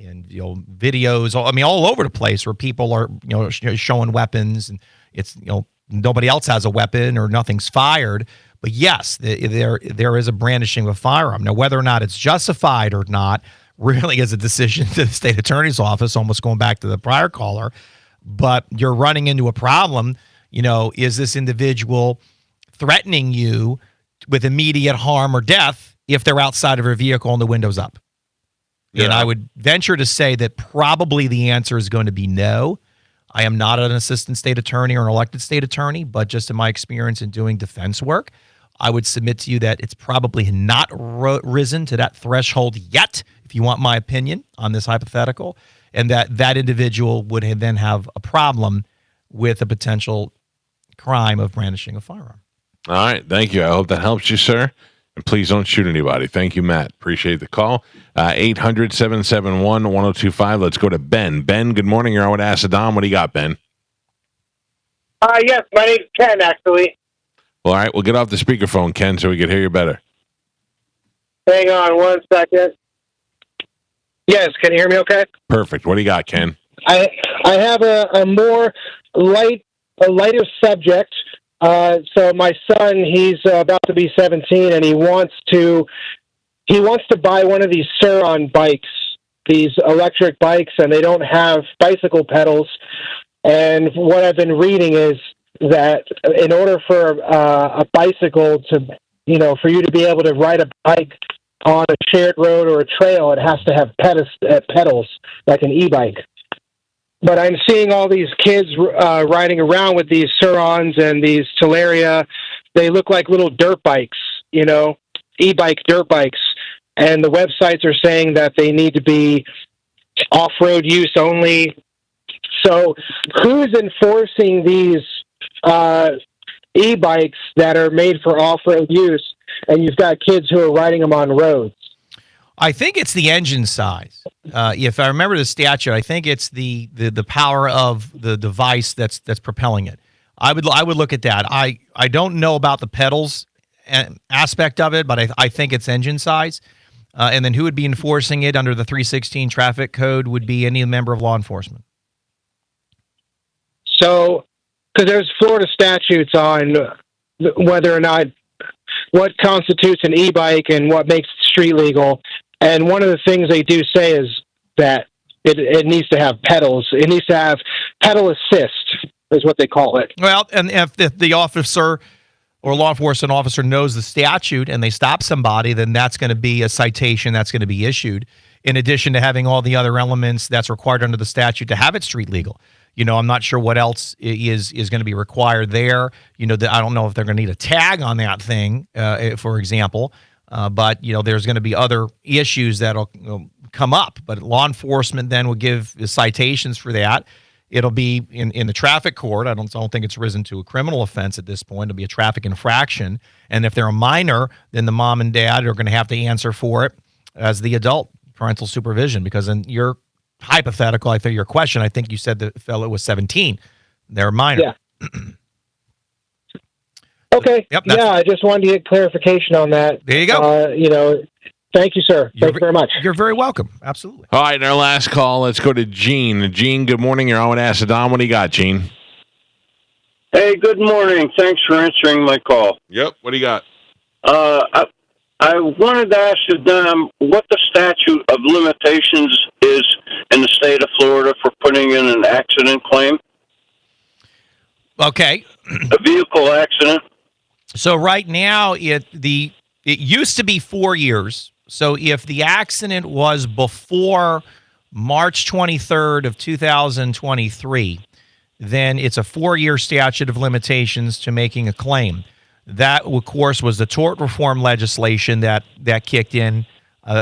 Speaker 10: videos. I mean, all over the place where people are showing weapons, and it's nobody else has a weapon or nothing's fired. But yes, there is a brandishing of a firearm. Now, whether or not it's justified or not really is a decision to the state attorney's office, almost going back to the prior caller. But you're running into a problem. Is this individual threatening you with immediate harm or death if they're outside of her vehicle and the window's up? Yeah. And I would venture to say that probably the answer is going to be no. I am not an assistant state attorney or an elected state attorney, but just in my experience in doing defense work, I would submit to you that it's probably not risen to that threshold yet, if you want my opinion on this hypothetical, and that individual would then have a problem with a potential crime of brandishing a firearm.
Speaker 1: All right. Thank you. I hope that helps you, sir. And please don't shoot anybody. Thank you, Matt. Appreciate the call. 800-771-1025. Let's go to Ben. Ben, good morning. You're on with Asadam. What do you got, Ben?
Speaker 6: Yes, my name's Ken, actually.
Speaker 1: Well, all right. We'll get off the speakerphone, Ken, so we can hear you better.
Speaker 6: Hang on 1 second. Yes, can you hear me okay?
Speaker 1: Perfect. What do you got, Ken?
Speaker 6: I have a more lighter subject. So my son, he's about to be 17, and he wants to buy one of these Suron bikes, these electric bikes, and they don't have bicycle pedals. And what I've been reading is that in order for a bicycle to, for you to be able to ride a bike on a shared road or a trail, it has to have pedals like an e-bike. But I'm seeing all these kids riding around with these Surons and these Teleria. They look like little dirt bikes, e-bike dirt bikes. And the websites are saying that they need to be off-road use only. So who's enforcing these e-bikes that are made for off-road use, and you've got kids who are riding them on roads?
Speaker 10: I think it's the engine size. If I remember the statute, I think it's the power of the device that's propelling it. I would look at that. I don't know about the pedals aspect of it, but I think it's engine size. And then who would be enforcing it under the 316 traffic code would be any member of law enforcement.
Speaker 6: So, because there's Florida statutes on whether or not what constitutes an e-bike and what makes it street legal. And one of the things they do say is that it needs to have pedals. It needs to have pedal assist, is what they call it.
Speaker 10: Well, and if the officer or law enforcement officer knows the statute and they stop somebody, then that's going to be a citation that's going to be issued, in addition to having all the other elements that's required under the statute to have it street legal. I'm not sure what else is going to be required there. I don't know if they're going to need a tag on that thing, for example. But there's going to be other issues that'll come up. But law enforcement then will give citations for that. It'll be in the traffic court. I don't think it's risen to a criminal offense at this point. It'll be a traffic infraction. And if they're a minor, then the mom and dad are going to have to answer for it as the adult, parental supervision. Because in your hypothetical, I think your question, I think you said the fellow was 17. They're a minor.
Speaker 6: Yeah. Okay.
Speaker 10: Yep,
Speaker 6: I just wanted to get clarification on that.
Speaker 10: There you go.
Speaker 6: Thank you, sir. Thank you very much.
Speaker 10: You're very welcome. Absolutely.
Speaker 1: All right, in our last call, let's go to Gene. Gene, good morning. You're on with Asadam. What do you got, Gene?
Speaker 12: Hey, good morning. Thanks for answering my call.
Speaker 1: Yep. What do you got?
Speaker 12: I wanted to ask Adam what the statute of limitations is in the state of Florida for putting in an accident claim.
Speaker 10: Okay.
Speaker 12: A vehicle accident.
Speaker 10: So right now, the it used to be 4 years. So if the accident was before March 23rd of 2023, then it's a 4-year statute of limitations to making a claim. That, of course, was the tort reform legislation that kicked in,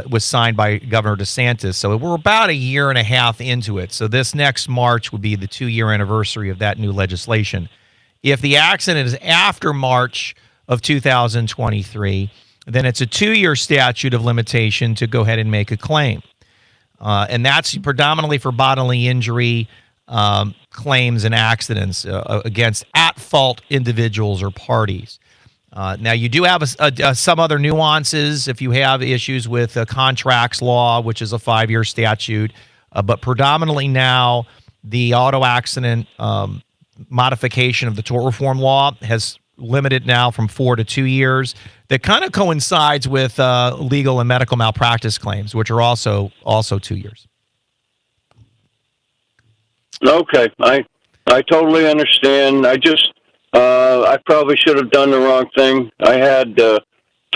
Speaker 10: was signed by Governor DeSantis. So we're about a year and a half into it. So this next March would be the 2-year anniversary of that new legislation. If the accident is after March of 2023, then it's a 2-year statute of limitation to go ahead and make a claim. And that's predominantly for bodily injury claims and accidents against at-fault individuals or parties. Now, you do have some other nuances if you have issues with contracts law, which is a 5-year statute. But predominantly now, the auto accident modification of the tort reform law has limited now from 4 to 2 years. That kind of coincides with legal and medical malpractice claims, which are also 2 years.
Speaker 12: Okay, I totally understand. I probably should have done the wrong thing. I had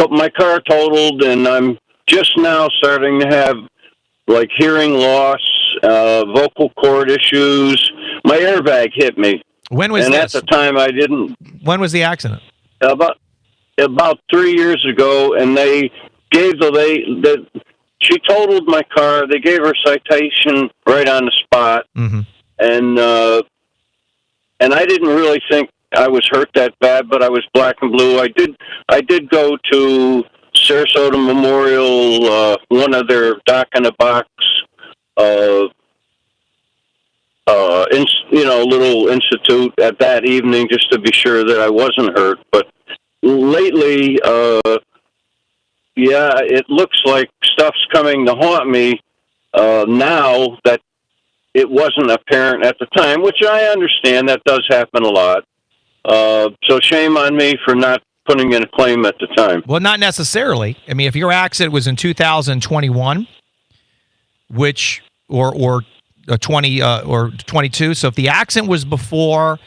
Speaker 12: my car totaled, and I'm just now starting to have like hearing loss, vocal cord issues. My airbag hit me.
Speaker 10: When was
Speaker 12: this? And at the time, I didn't.
Speaker 10: When was the accident?
Speaker 12: About 3 years ago, and they gave she totaled my car. They gave her a citation right on the spot, and I didn't really think I was hurt that bad, but I was black and blue. I did go to Sarasota Memorial, one of their doc in a box, little institute at that evening just to be sure that I wasn't hurt. But lately, it looks like stuff's coming to haunt me now that it wasn't apparent at the time, which I understand that does happen a lot. So shame on me for not putting in a claim at the time.
Speaker 10: Well, not necessarily. I mean, if your accident was in 2021, which or 20 or 22, so if the accident was before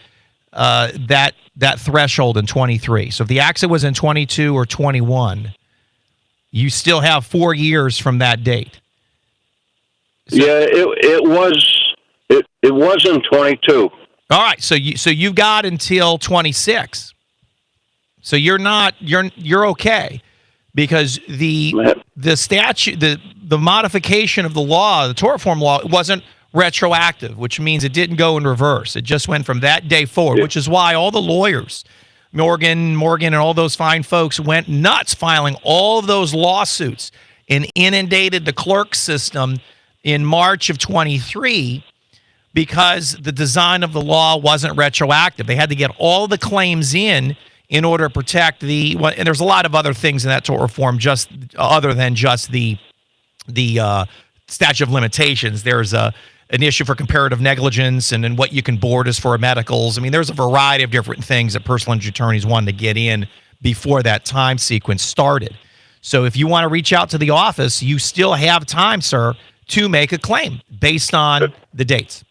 Speaker 10: that threshold in 23, so if the accident was in 22 or 21, you still have 4 years from that date. So,
Speaker 12: yeah, it was in 22.
Speaker 10: All right, so you've got until 26. So you're okay, because the statute, the modification of the law, the tort reform law, wasn't retroactive, which means it didn't go in reverse. It just went from that day forward, which is why all the lawyers, Morgan, and all those fine folks went nuts filing all of those lawsuits and inundated the clerk system in March of 23. Because the design of the law wasn't retroactive. They had to get all the claims in order to protect and there's a lot of other things in that tort reform, just other than just the statute of limitations. There's an issue for comparative negligence and what you can board as for medicals. I mean, there's a variety of different things that personal injury attorneys wanted to get in before that time sequence started. So if you want to reach out to the office, you still have time, sir, to make a claim based on the dates.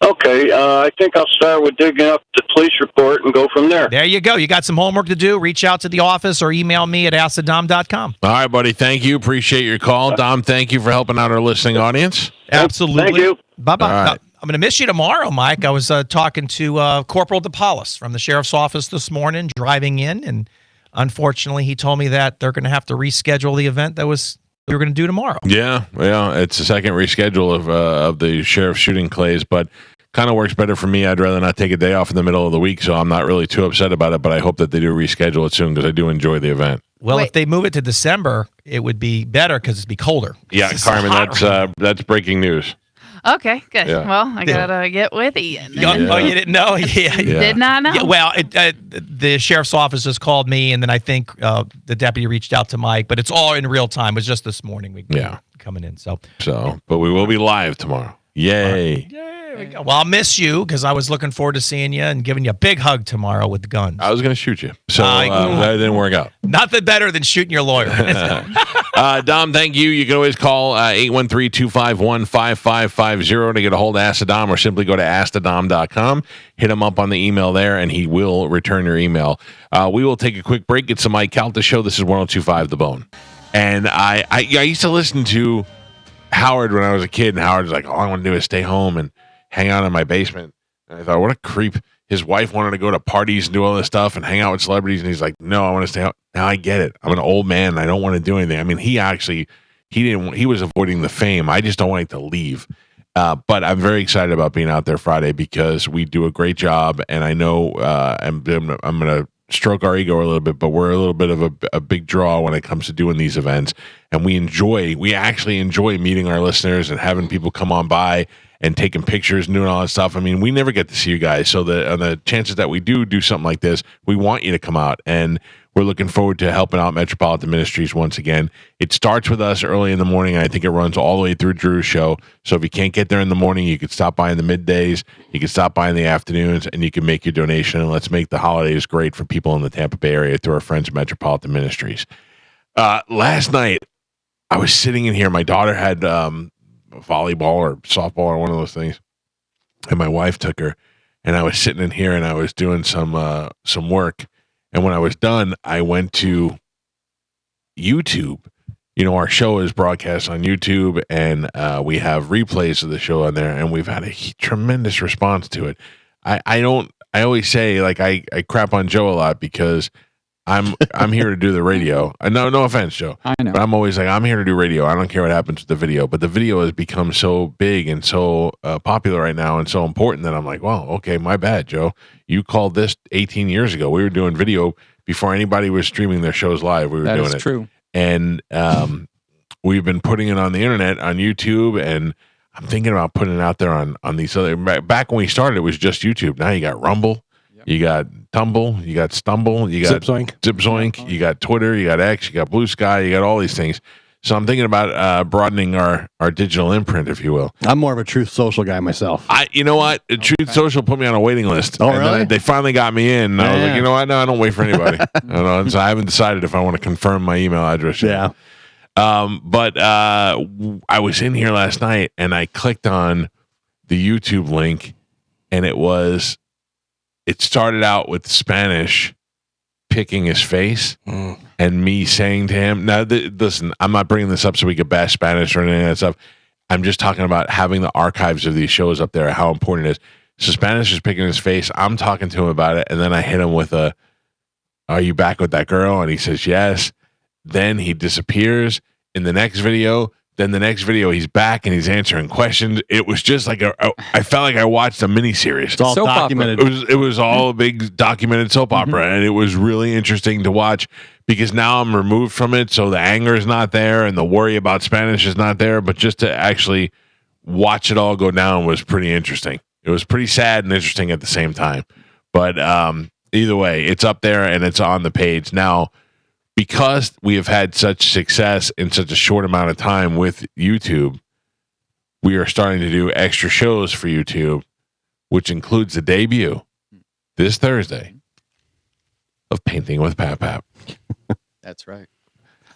Speaker 12: Okay, I think I'll start with digging up the police report and go from there.
Speaker 10: There you go. You got some homework to do. Reach out to the office or email me at askthedom.com.
Speaker 1: All right, buddy. Thank you. Appreciate your call. Dom, thank you for helping out our listening audience.
Speaker 10: Absolutely.
Speaker 12: Thank you.
Speaker 10: Bye-bye.
Speaker 1: Right.
Speaker 10: I'm going to miss you tomorrow, Mike. I was talking to Corporal DePaulis from the sheriff's office this morning, driving in, and unfortunately, he told me that they're going to have to reschedule the event we were going to do tomorrow.
Speaker 1: Yeah, it's the second reschedule of the sheriff's shooting clays, but kind of works better for me. I'd rather not take a day off in the middle of the week, so I'm not really too upset about it, but I hope that they do reschedule it soon because I do enjoy the event.
Speaker 10: Well, if they move it to December, it would be better because it'd be colder.
Speaker 1: Yeah, Carmen, that's breaking news.
Speaker 2: Okay, good.
Speaker 1: Yeah.
Speaker 2: Well, I gotta get with Ian.
Speaker 10: Oh, you didn't know? Yeah.
Speaker 2: Did not know.
Speaker 10: Yeah, well, the sheriff's office just called me, and then I think the deputy reached out to Mike, but it's all in real time. It was just this morning coming in. So,
Speaker 1: but we will be live tomorrow. Yay.
Speaker 10: There we go. Well, I'll miss you because I was looking forward to seeing you and giving you a big hug tomorrow with the guns.
Speaker 1: I was going to shoot you, so that didn't work out.
Speaker 10: Nothing better than shooting your lawyer.
Speaker 1: Dom, thank you. You can always call 813-251-5550 to get a hold of Ask the Dom, or simply go to askthedom.com. Hit him up on the email there, and he will return your email. We will take a quick break. It's the Mike Calta Show. This is 102.5 The Bone. And I used to listen to Howard when I was a kid, and Howard was like, all I want to do is stay home and hang out in my basement. And I thought, what a creep. His wife wanted to go to parties and do all this stuff and hang out with celebrities, and he's like, no, I want to stay out. Now I get it. I'm an old man, and I don't want to do anything. I mean, he was avoiding the fame. I just don't want to leave. But I'm very excited about being out there Friday because we do a great job, and I know I'm going to stroke our ego a little bit, but we're a little bit of a big draw when it comes to doing these events, and we actually enjoy meeting our listeners and having people come on by and taking pictures and doing all that stuff. I mean, we never get to see you guys, so on the chances that we do something like this, we want you to come out, and we're looking forward to helping out Metropolitan Ministries once again. It starts with us early in the morning, and I think it runs all the way through Drew's show. So if you can't get there in the morning, you could stop by in the middays, you can stop by in the afternoons, and you can make your donation. And let's make the holidays great for people in the Tampa Bay area through our friends at Metropolitan Ministries. Last night, I was sitting in here. My daughter had volleyball or softball or one of those things, and my wife took her, and I was sitting in here and I was doing some work. And when I was done, I went to YouTube. You know, our show is broadcast on YouTube, and we have replays of the show on there, and we've had a tremendous response to it. I always say, like, I crap on Joe a lot because I'm here to do the radio. No offense, Joe.
Speaker 5: I know.
Speaker 1: But I'm always like, I'm here to do radio. I don't care what happens with the video. But the video has become so big and so popular right now and so important that I'm like, well, okay, my bad, Joe. You called this 18 years ago. We were doing video before anybody was streaming their shows live. We were doing it.
Speaker 5: That is true.
Speaker 1: And we've been putting it on the internet, on YouTube, and I'm thinking about putting it out there on these other. Back when we started, it was just YouTube. Now you got Rumble. You got Tumble, you got Stumble, you got Zipzoink, you got Twitter, you got X, you got Blue Sky, you got all these things. So I'm thinking about broadening our digital imprint, if you will.
Speaker 3: I'm more of a Truth Social guy myself.
Speaker 1: You know what? Truth Social put me on a waiting list.
Speaker 3: Oh, really?
Speaker 1: They finally got me in. And I was like, you know what? No, I don't wait for anybody. So I haven't decided if I want to confirm my email address yet. Yeah. But I was in here last night, and I clicked on the YouTube link, and it started out with Spanish picking his face and me saying to him, now, listen, I'm not bringing this up so we could bash Spanish or anything of that stuff. I'm just talking about having the archives of these shows up there, how important it is. So Spanish is picking his face. I'm talking to him about it. And then I hit him with are you back with that girl? And he says, yes. Then he disappears in the next video. Then the next video, he's back and he's answering questions. It was just like I felt like I watched a miniseries.
Speaker 3: It's all soap documented.
Speaker 1: It was all a big documented soap opera, and it was really interesting to watch because now I'm removed from it, so the anger is not there and the worry about Spanish is not there. But just to actually watch it all go down was pretty interesting. It was pretty sad and interesting at the same time. But either way, it's up there and it's on the page now. Because we have had such success in such a short amount of time with YouTube, we are starting to do extra shows for YouTube, which includes the debut this Thursday of Painting with Pap Pap.
Speaker 5: That's right.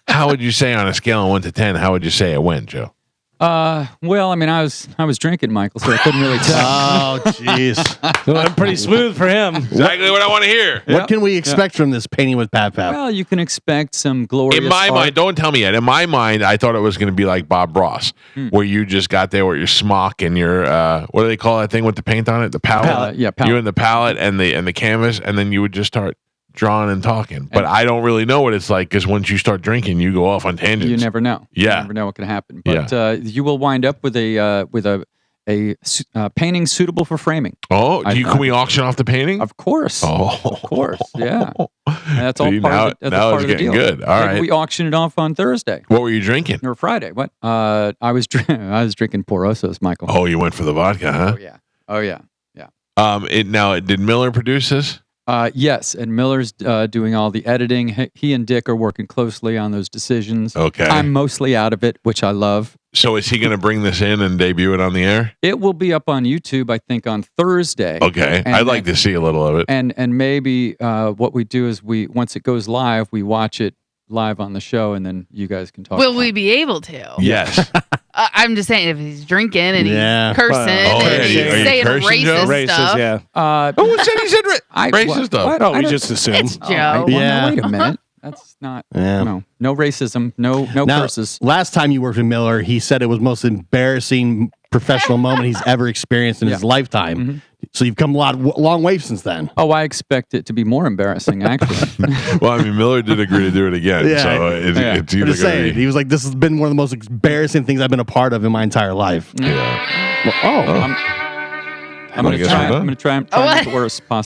Speaker 1: How would you say on a scale of 1 to 10, how would you say it went, Joe?
Speaker 5: Well, I mean, I was drinking, Michael, so I couldn't really tell.
Speaker 3: Oh, jeez.
Speaker 4: Well, pretty smooth for him.
Speaker 1: Exactly what I want to hear.
Speaker 3: What can we expect from this Painting with Pap Pap?
Speaker 5: Well, you can expect some glorious.
Speaker 1: In my mind, don't tell me yet. In my mind, I thought it was going to be like Bob Ross, where you just got there with your smock and your what do they call that thing with the paint on it? The palette.
Speaker 5: Palette.
Speaker 1: You and the palette and the canvas, and then you would just start drawing and talking. But I don't really know what it's like because once you start drinking, you go off on tangents.
Speaker 5: You never know.
Speaker 1: Yeah,
Speaker 5: you never know what can happen. But you will wind up with a painting suitable for framing.
Speaker 1: Oh, can we auction off the painting?
Speaker 5: Of course.
Speaker 1: Oh,
Speaker 5: of course. Yeah, and that's all
Speaker 1: See,
Speaker 5: part of
Speaker 1: now
Speaker 5: the
Speaker 1: it's getting
Speaker 5: deal.
Speaker 1: good. All right.
Speaker 5: We auction it off on Thursday.
Speaker 1: What were you drinking?
Speaker 5: Or Friday? What? I was drinking Porosos, Michael.
Speaker 1: Oh, you went for the vodka, huh?
Speaker 5: Oh yeah.
Speaker 1: Did Miller produce this?
Speaker 5: Yes, and Miller's doing all the editing. He and Dick are working closely on those decisions.
Speaker 1: Okay.
Speaker 5: I'm mostly out of it, which I love.
Speaker 1: So is he going to bring this in and debut it on the air?
Speaker 5: It will be up on YouTube, I think, on Thursday.
Speaker 1: Okay. I'd like to see a little of it.
Speaker 5: And maybe what we do is once it goes live, we watch it live on the show, and then you guys can talk.
Speaker 2: Will we be able to?
Speaker 1: Yes.
Speaker 2: I'm just saying, if he's drinking and
Speaker 3: Yeah.
Speaker 2: he's cursing and he's
Speaker 1: are you
Speaker 2: saying
Speaker 1: cursing, Joe?
Speaker 2: racist stuff.
Speaker 4: Yeah.
Speaker 1: Who said he said racist stuff?
Speaker 4: Oh, we just assumed.
Speaker 2: It's Joe.
Speaker 5: Well,
Speaker 3: Yeah.
Speaker 5: no, wait a minute. That's not.
Speaker 3: Yeah.
Speaker 5: No racism. No
Speaker 3: Now,
Speaker 5: curses.
Speaker 3: last time you worked with Miller, he said it was the most embarrassing professional moment he's ever experienced in his lifetime.
Speaker 5: Mm-hmm.
Speaker 3: So you've come a long way since then.
Speaker 5: Oh, I expect it to be more embarrassing, actually.
Speaker 1: Well, I mean, Miller did agree to do it again.
Speaker 3: Yeah.
Speaker 1: So it's
Speaker 3: I'm
Speaker 1: either
Speaker 3: just
Speaker 1: going
Speaker 3: saying,
Speaker 1: to be.
Speaker 3: he was like, "This has been one of the most embarrassing things I've been a part of in my entire life."
Speaker 1: Yeah.
Speaker 3: Well,
Speaker 5: I'm going to try. I'm going to try and make it worse possible.